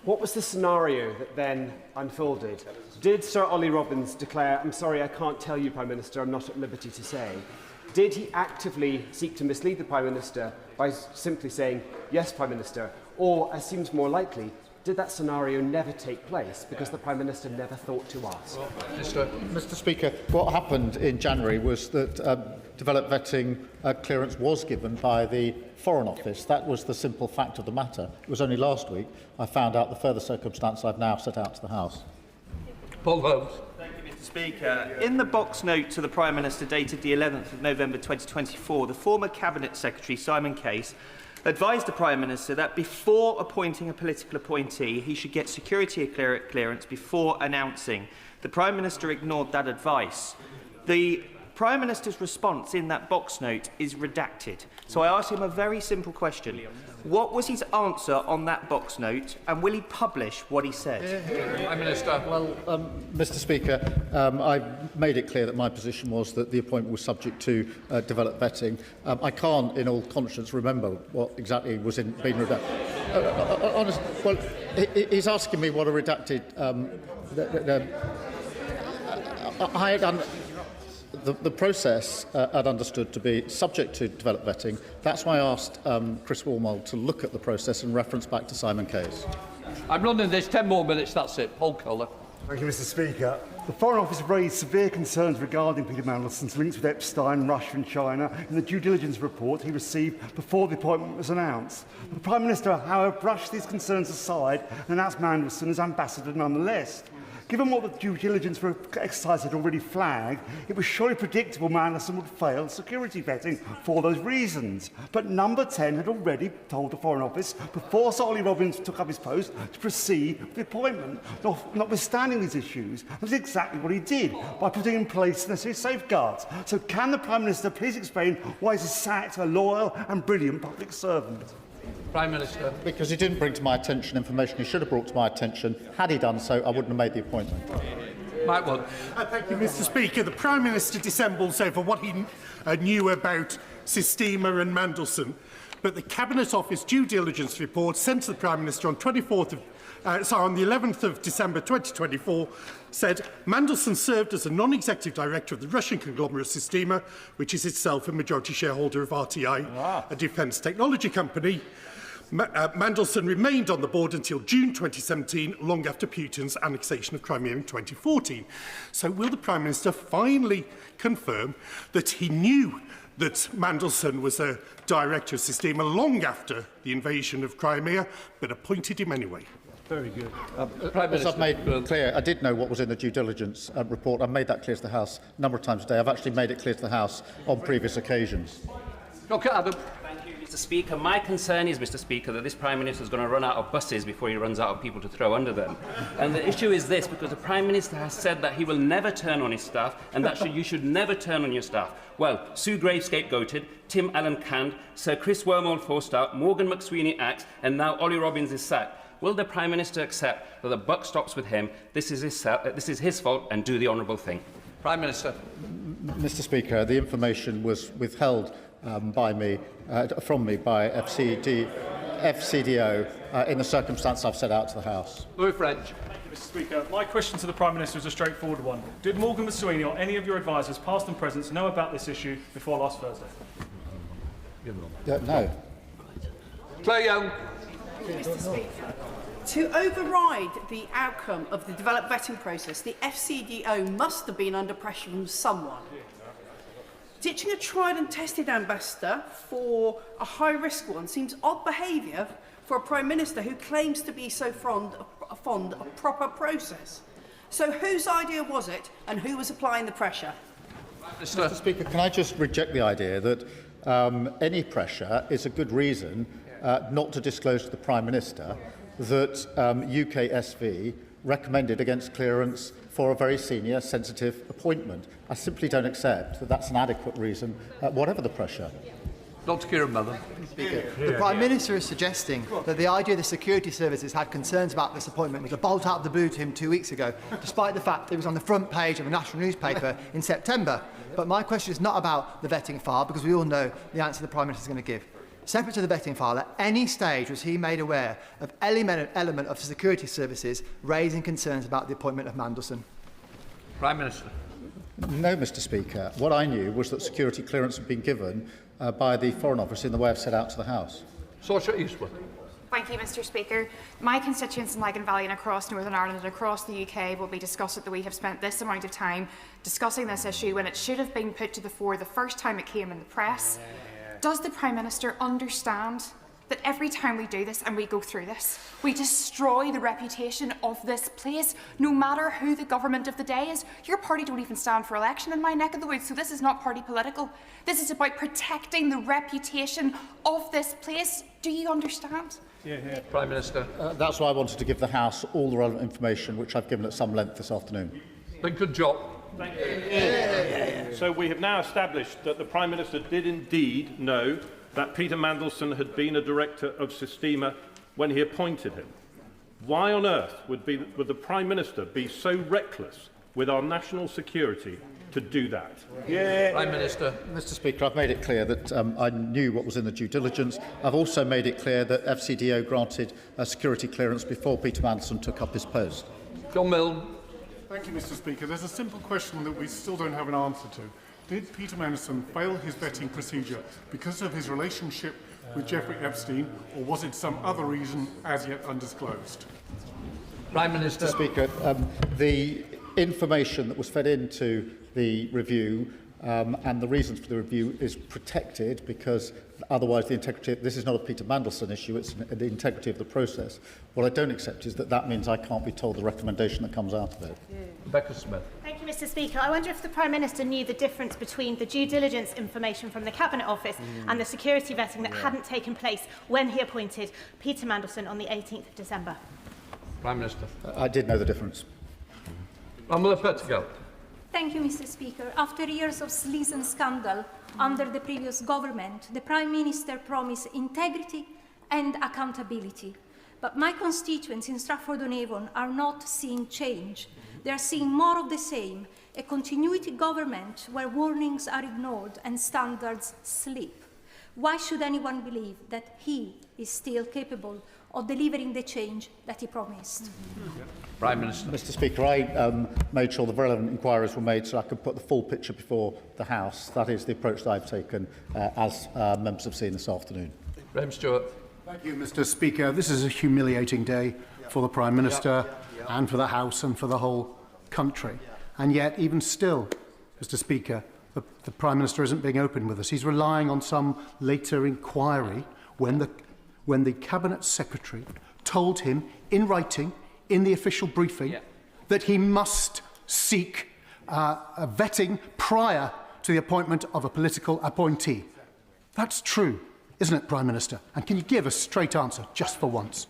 What was the scenario that then unfolded? Did Sir Olly Robbins declare, "I'm sorry, I can't tell you, Prime Minister, I'm not at liberty to say"? Did he actively seek to mislead the Prime Minister by simply saying, "Yes, Prime Minister"? Or, as seems more likely, did that scenario never take place because the Prime Minister never thought to ask? Mr. Speaker, what happened in January was that developed vetting clearance was given by the Foreign Office. That was the simple fact of the matter. It was only last week I found out the further circumstance I've now set out to the House. Paul Holmes. Thank you, Mr. Speaker. In the box note to the Prime Minister dated the 11th of November 2024, the former Cabinet Secretary, Simon Case, advised the Prime Minister that before appointing a political appointee, he should get security clearance before announcing. The Prime Minister ignored that advice. The Prime Minister's response in that box note is redacted. So I asked him a very simple question. What was his answer on that box note, and will he publish what he said? Prime Minister. Well, Mr. Speaker, I made it clear that my position was that the appointment was subject to developed vetting. I can't, in all conscience, remember what exactly was being redacted. Honestly, well, he's asking me what a redacted... I had the process I'd understood to be subject to developed vetting. That's why I asked Chris Wormald to look at the process and reference back to Simon Case. I'm running this 10 more minutes, that's it. Paul Kohler. Thank you, Mr. Speaker. The Foreign Office raised severe concerns regarding Peter Mandelson's links with Epstein, Russia and China in the due diligence report he received before the appointment was announced. The Prime Minister, however, brushed these concerns aside and announced Mandelson as ambassador nonetheless. Given what the due diligence exercise had already flagged, it was surely predictable Mandelson would fail security vetting for those reasons. But Number 10 had already told the Foreign Office, before Sir Olly Robbins took up his post, to proceed with the appointment. Notwithstanding these issues, that's exactly what he did, by putting in place necessary safeguards. So can the Prime Minister please explain why he's sacked a loyal and brilliant public servant? Prime Minister. Because he didn't bring to my attention information he should have brought to my attention. Had he done so, I wouldn't have made the appointment. Mike Wood. Thank you, Mr. Speaker. The Prime Minister dissembles over what he knew about Starmer and Mandelson, but the Cabinet Office due diligence report sent to the Prime Minister on on the 11th of December 2024 said Mandelson served as a non-executive director of the Russian conglomerate Starmer, which is itself a majority shareholder of RTI, a defence technology company. Mandelson remained on the board until June 2017, long after Putin's annexation of Crimea in 2014. So will the Prime Minister finally confirm that he knew that Mandelson was a director of Starmer long after the invasion of Crimea, but appointed him anyway? Very good. As I've made clear, I did know what was in the due diligence report. I've made that clear to the House a number of times today. I've actually made it clear to the House on previous occasions. Okay, Adam. Thank you, Mr. Speaker. My concern is, Mr. Speaker, that this Prime Minister is going to run out of buses before he runs out of people to throw under them. And the issue is this, because the Prime Minister has said that he will never turn on his staff and that you should never turn on your staff. Well, Sue Gray scapegoated, Tim Allen canned, Sir Chris Wormald forced out, Morgan McSweeney axed, and now Olly Robbins is sacked. Will the Prime Minister accept that the buck stops with him, this is his fault, and do the honourable thing? Prime Minister. Mr. Speaker, the information was withheld from me by FCDO in the circumstance I've set out to the House. Louis French. Thank you, Mr. Speaker. My question to the Prime Minister is a straightforward one. Did Morgan McSweeney or any of your advisers, past and present, know about this issue before last Thursday? No. Claire Young. Mr. Speaker, to override the outcome of the developed vetting process, the FCDO must have been under pressure from someone. Ditching a tried and tested ambassador for a high-risk one seems odd behaviour for a Prime Minister who claims to be so fond of proper process. So whose idea was it, and who was applying the pressure? Mr. Speaker, can I just reject the idea that any pressure is a good reason not to disclose to the Prime Minister that UK SV recommended against clearance for a very senior, sensitive appointment. I simply don't accept that that's an adequate reason, whatever the pressure. Dr. Kieran Mother. The Prime Minister is suggesting that the idea the security services had concerns about this appointment was a bolt out of the blue to him 2 weeks ago, despite the fact that it was on the front page of a national newspaper in September. But my question is not about the vetting file, because we all know the answer the Prime Minister is going to give. Separate to the vetting file, at any stage was he made aware of element of the security services raising concerns about the appointment of Mandelson? Prime Minister. No, Mr. Speaker. What I knew was that security clearance had been given by the Foreign Office in the way I've set out to the House. Saoirse Eastwood. Thank you, Mr. Speaker. My constituents in Lagan Valley and across Northern Ireland and across the UK will be disgusted that we have spent this amount of time discussing this issue when it should have been put to the fore the first time it came in the press. Does the Prime Minister understand that every time we do this and we go through this, we destroy the reputation of this place, no matter who the government of the day is? Your party don't even stand for election in my neck of the woods, so this is not party political. This is about protecting the reputation of this place. Do you understand? Prime Minister. That's why I wanted to give the House all the relevant information, which I've given at some length this afternoon. Good job. Thank you. So we have now established that the Prime Minister did indeed know that Peter Mandelson had been a director of Starmer when he appointed him. Why on earth would the Prime Minister be so reckless with our national security to do that? Prime Minister. Mr. Speaker, I've made it clear that I knew what was in the due diligence. I've also made it clear that FCDO granted security clearance before Peter Mandelson took up his post. John Milne. Thank you, Mr. Speaker. There's a simple question that we still don't have an answer to. Did Peter Mandelson fail his vetting procedure because of his relationship with Jeffrey Epstein, or was it some other reason as yet undisclosed? Prime Minister. Mr. Speaker, the information that was fed into the review and the reasons for the review is protected, because otherwise the integrity, this is not a Peter Mandelson issue, it's the integrity of the process. What I don't accept is that that means I can't be told the recommendation that comes out of it. Rebecca Smith. Thank you, Mr. Speaker. I wonder if the Prime Minister knew the difference between the due diligence information from the Cabinet Office and the security vetting that hadn't taken place when he appointed Peter Mandelson on the 18th of December. Prime Minister. I did know the difference. Pamela Pettigal. Thank you, Mr. Speaker. After years of sleaze and scandal under the previous government, the Prime Minister promised integrity and accountability. But my constituents in Stratford-on-Avon are not seeing change. They are seeing more of the same, a continuity government where warnings are ignored and standards slip. Why should anyone believe that he is still capable of delivering the change that he promised? Prime Minister. Mr. Speaker, I made sure the relevant inquiries were made so I could put the full picture before the House. That is the approach that I've taken, as members have seen this afternoon. Graham Stewart. Thank you, Mr. Speaker. This is a humiliating day for the Prime Minister and for the House and for the whole country. And yet, even still, Mr. Speaker, the Prime Minister isn't being open with us. He's relying on some later inquiry when the Cabinet Secretary told him in writing, in the official briefing, that he must seek a vetting prior to the appointment of a political appointee. That's true, isn't it, Prime Minister? And can you give a straight answer, just for once?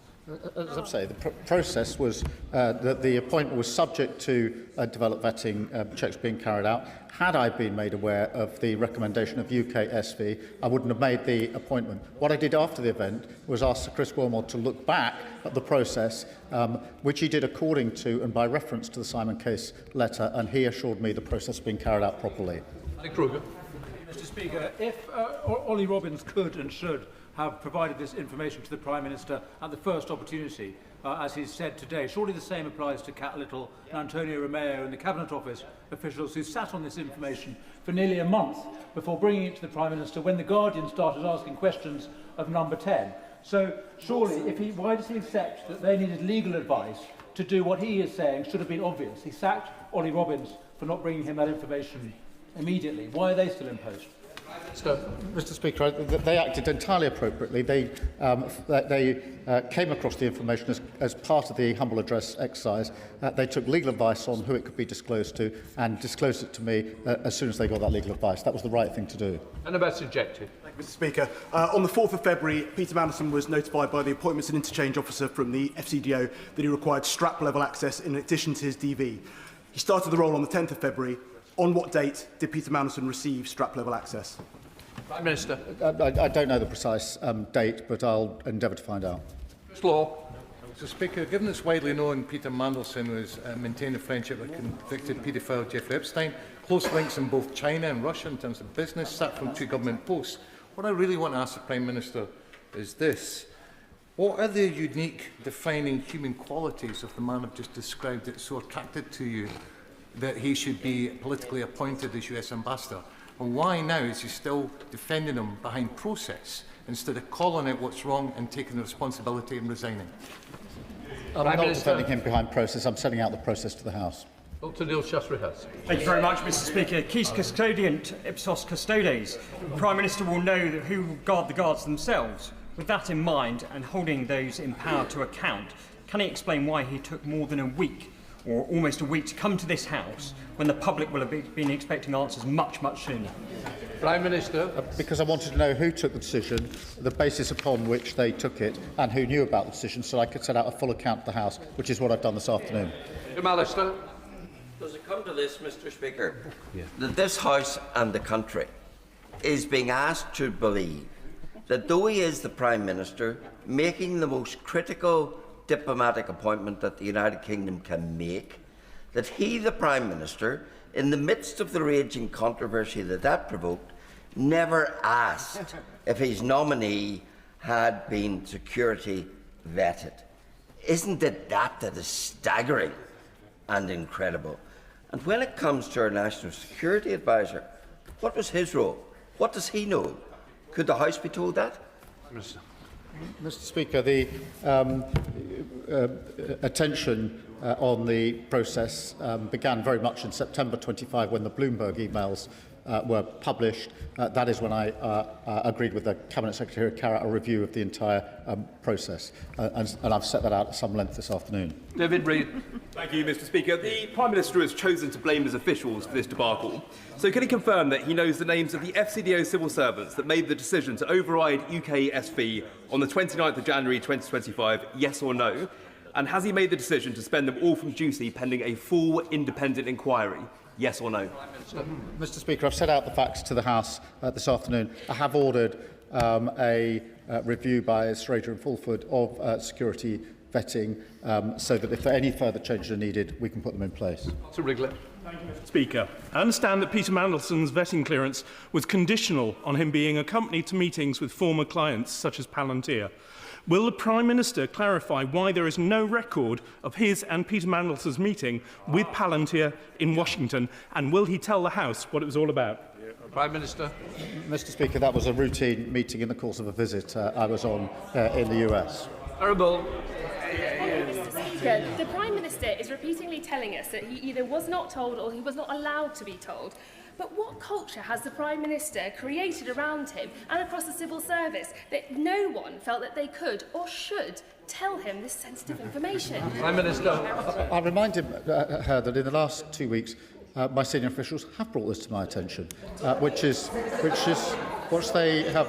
As I say, the process was that the appointment was subject to developed vetting checks being carried out. Had I been made aware of the recommendation of UKSV, I wouldn't have made the appointment. What I did after the event was ask Sir Chris Wilmot to look back at the process, which he did according to and by reference to the Simon Case letter, and he assured me the process had been carried out properly. Mr. Speaker, if Olly Robbins could and should have provided this information to the Prime Minister at the first opportunity, as he's said today, surely the same applies to Cat Little and Antonio Romeo and the Cabinet Office officials who sat on this information for nearly a month before bringing it to the Prime Minister when the Guardian started asking questions of number 10. So surely, why does he accept that they needed legal advice to do what he is saying should have been obvious? He sacked Olly Robbins for not bringing him that information immediately. Why are they still in post? Mr. Speaker, they acted entirely appropriately. They came across the information as part of the humble address exercise. They took legal advice on who it could be disclosed to and disclosed it to me as soon as they got that legal advice. That was the right thing to do. And about subjective. Thank you, Mr. Speaker. On the 4th of February, Peter Mandelson was notified by the Appointments and Interchange Officer from the FCDO that he required strap-level access in addition to his DV. He started the role on the 10th of February. On what date did Peter Mandelson receive strap-level access? Prime Minister. I don't know the precise date, but I'll endeavour to find out. Slow. Mr. Speaker, given it's widely known Peter Mandelson was maintained a friendship with convicted paedophile Jeffrey Epstein, close links in both China and Russia in terms of business, sat from 2 government posts. What I really want to ask the Prime Minister is this. What are the unique, defining human qualities of the man I've just described that so attracted to you that he should be politically appointed as US Ambassador? And why now is he still defending him behind process instead of calling out what's wrong and taking the responsibility and resigning? I'm not defending him behind process. I'm setting out the process to the House. Dr. Neil Shaftesbury has. Thank you very much, Mr. Speaker. Quis custodiant ipsos custodes. The Prime Minister will know who will guard the guards themselves. With that in mind and holding those in power to account, can he explain why he took more than a week or almost a week to come to this House when the public will have been expecting answers much, much sooner? Prime Minister. Because I wanted to know who took the decision, the basis upon which they took it, and who knew about the decision, so I could set out a full account to the House, which is what I've done this afternoon. Alistair. Does it come to this, Mr. Speaker, that this House and the country is being asked to believe that though he is the Prime Minister, making the most critical diplomatic appointment that the United Kingdom can make, that he, the Prime Minister, in the midst of the raging controversy that provoked, never asked if his nominee had been security vetted. Isn't it that is staggering and incredible? And when it comes to our National Security Advisor, what was his role? What does he know? Could the House be told that? Mr. Speaker, attention on the process began very much in September 25 when the Bloomberg emails were published. That is when I agreed with the Cabinet Secretary to carry out a review of the entire process, and I've set that out at some length this afternoon. David Reid. Thank you, Mr. Speaker. The Prime Minister has chosen to blame his officials for this debacle. So can he confirm that he knows the names of the FCDO civil servants that made the decision to override UK SV on the 29th of January 2025, yes or no? And has he made the decision to spend them all from duty pending a full independent inquiry? Yes or no? Mr. Speaker, I've set out the facts to the House this afternoon. I have ordered a review by Strader and Fulford of security vetting so that if any further changes are needed, we can put them in place. Sir Wrigley. Thank you, Mr. Speaker. I understand that Peter Mandelson's vetting clearance was conditional on him being accompanied to meetings with former clients such as Palantir. Will the Prime Minister clarify why there is no record of his and Peter Mandelson's meeting with Palantir in Washington, and will he tell the House what it was all about? Prime Minister. Mr. Speaker, that was a routine meeting in the course of a visit I was on in the US. Terrible. Mr. Speaker, the Prime Minister is repeatedly telling us that he either was not told or he was not allowed to be told. But what culture has the Prime Minister created around him and across the civil service that no one felt that they could or should tell him this sensitive information? Prime Minister. I reminded her that in the last 2 weeks, my senior officials have brought this to my attention, which is what they have.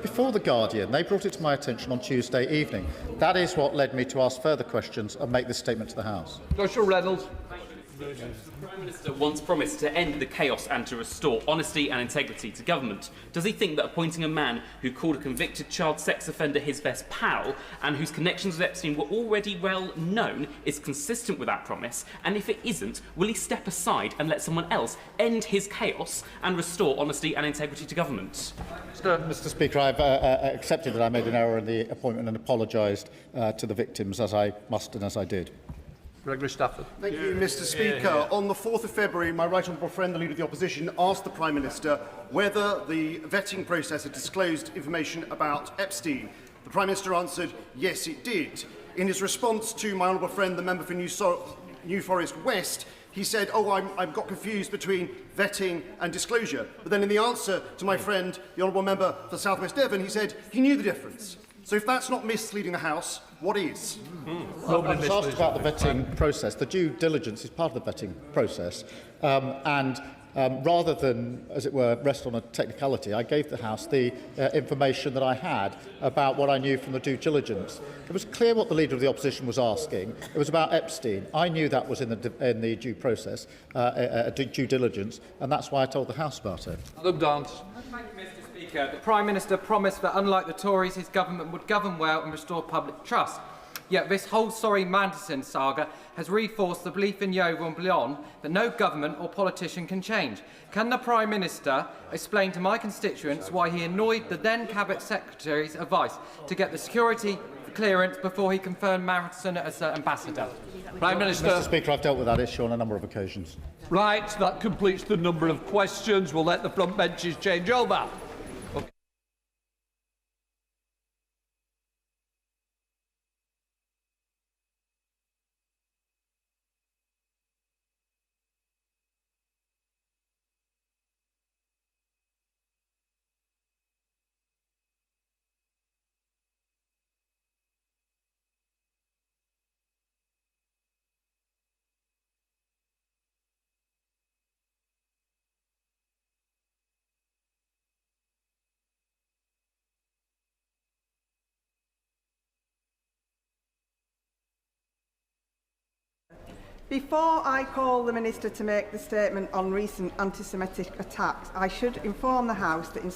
Before The Guardian, they brought it to my attention on Tuesday evening. That is what led me to ask further questions and make this statement to the House. Joshua Reynolds. The Prime Minister once promised to end the chaos and to restore honesty and integrity to government. Does he think that appointing a man who called a convicted child sex offender his best pal and whose connections with Epstein were already well known is consistent with that promise? And if it isn't, will he step aside and let someone else end his chaos and restore honesty and integrity to government? Mr. Speaker, I've accepted that I made an error in the appointment and apologised to the victims, as I must and as I did. Gregory Stafford. Thank you, Mr. Speaker. On the 4th of February, my right honourable friend, the Leader of the Opposition, asked the Prime Minister whether the vetting process had disclosed information about Epstein. The Prime Minister answered, yes, it did. In his response to my honourable friend, the member for New Forest West, he said, I've got confused between vetting and disclosure. But then in the answer to my friend, the honourable member for South West Devon, he said he knew the difference. So if that's not misleading the House, what is? I was asked about the vetting process. The due diligence is part of the vetting process. Rather than, as it were, rest on a technicality, I gave the House the information that I had about what I knew from the due diligence. It was clear what the Leader of the Opposition was asking. It was about Epstein. I knew that was in the due process, due diligence, and that's why I told the House about it. Adam Dance. Thank you, Mr. Speaker. The Prime Minister promised that, unlike the Tories, his government would govern well and restore public trust. Yet this whole sorry Mandelson saga has reinforced the belief in Yeovil and beyond that no government or politician can change. Can the Prime Minister explain to my constituents why he annoyed the then Cabinet Secretary's advice to get the security clearance before he confirmed Mandelson as ambassador? Prime Minister. Mr. Speaker, I've dealt with that issue on a number of occasions. Right, that completes the number of questions. We'll let the front benches change over. Before I call the Minister to make the statement on recent anti-Semitic attacks, I should inform the House that in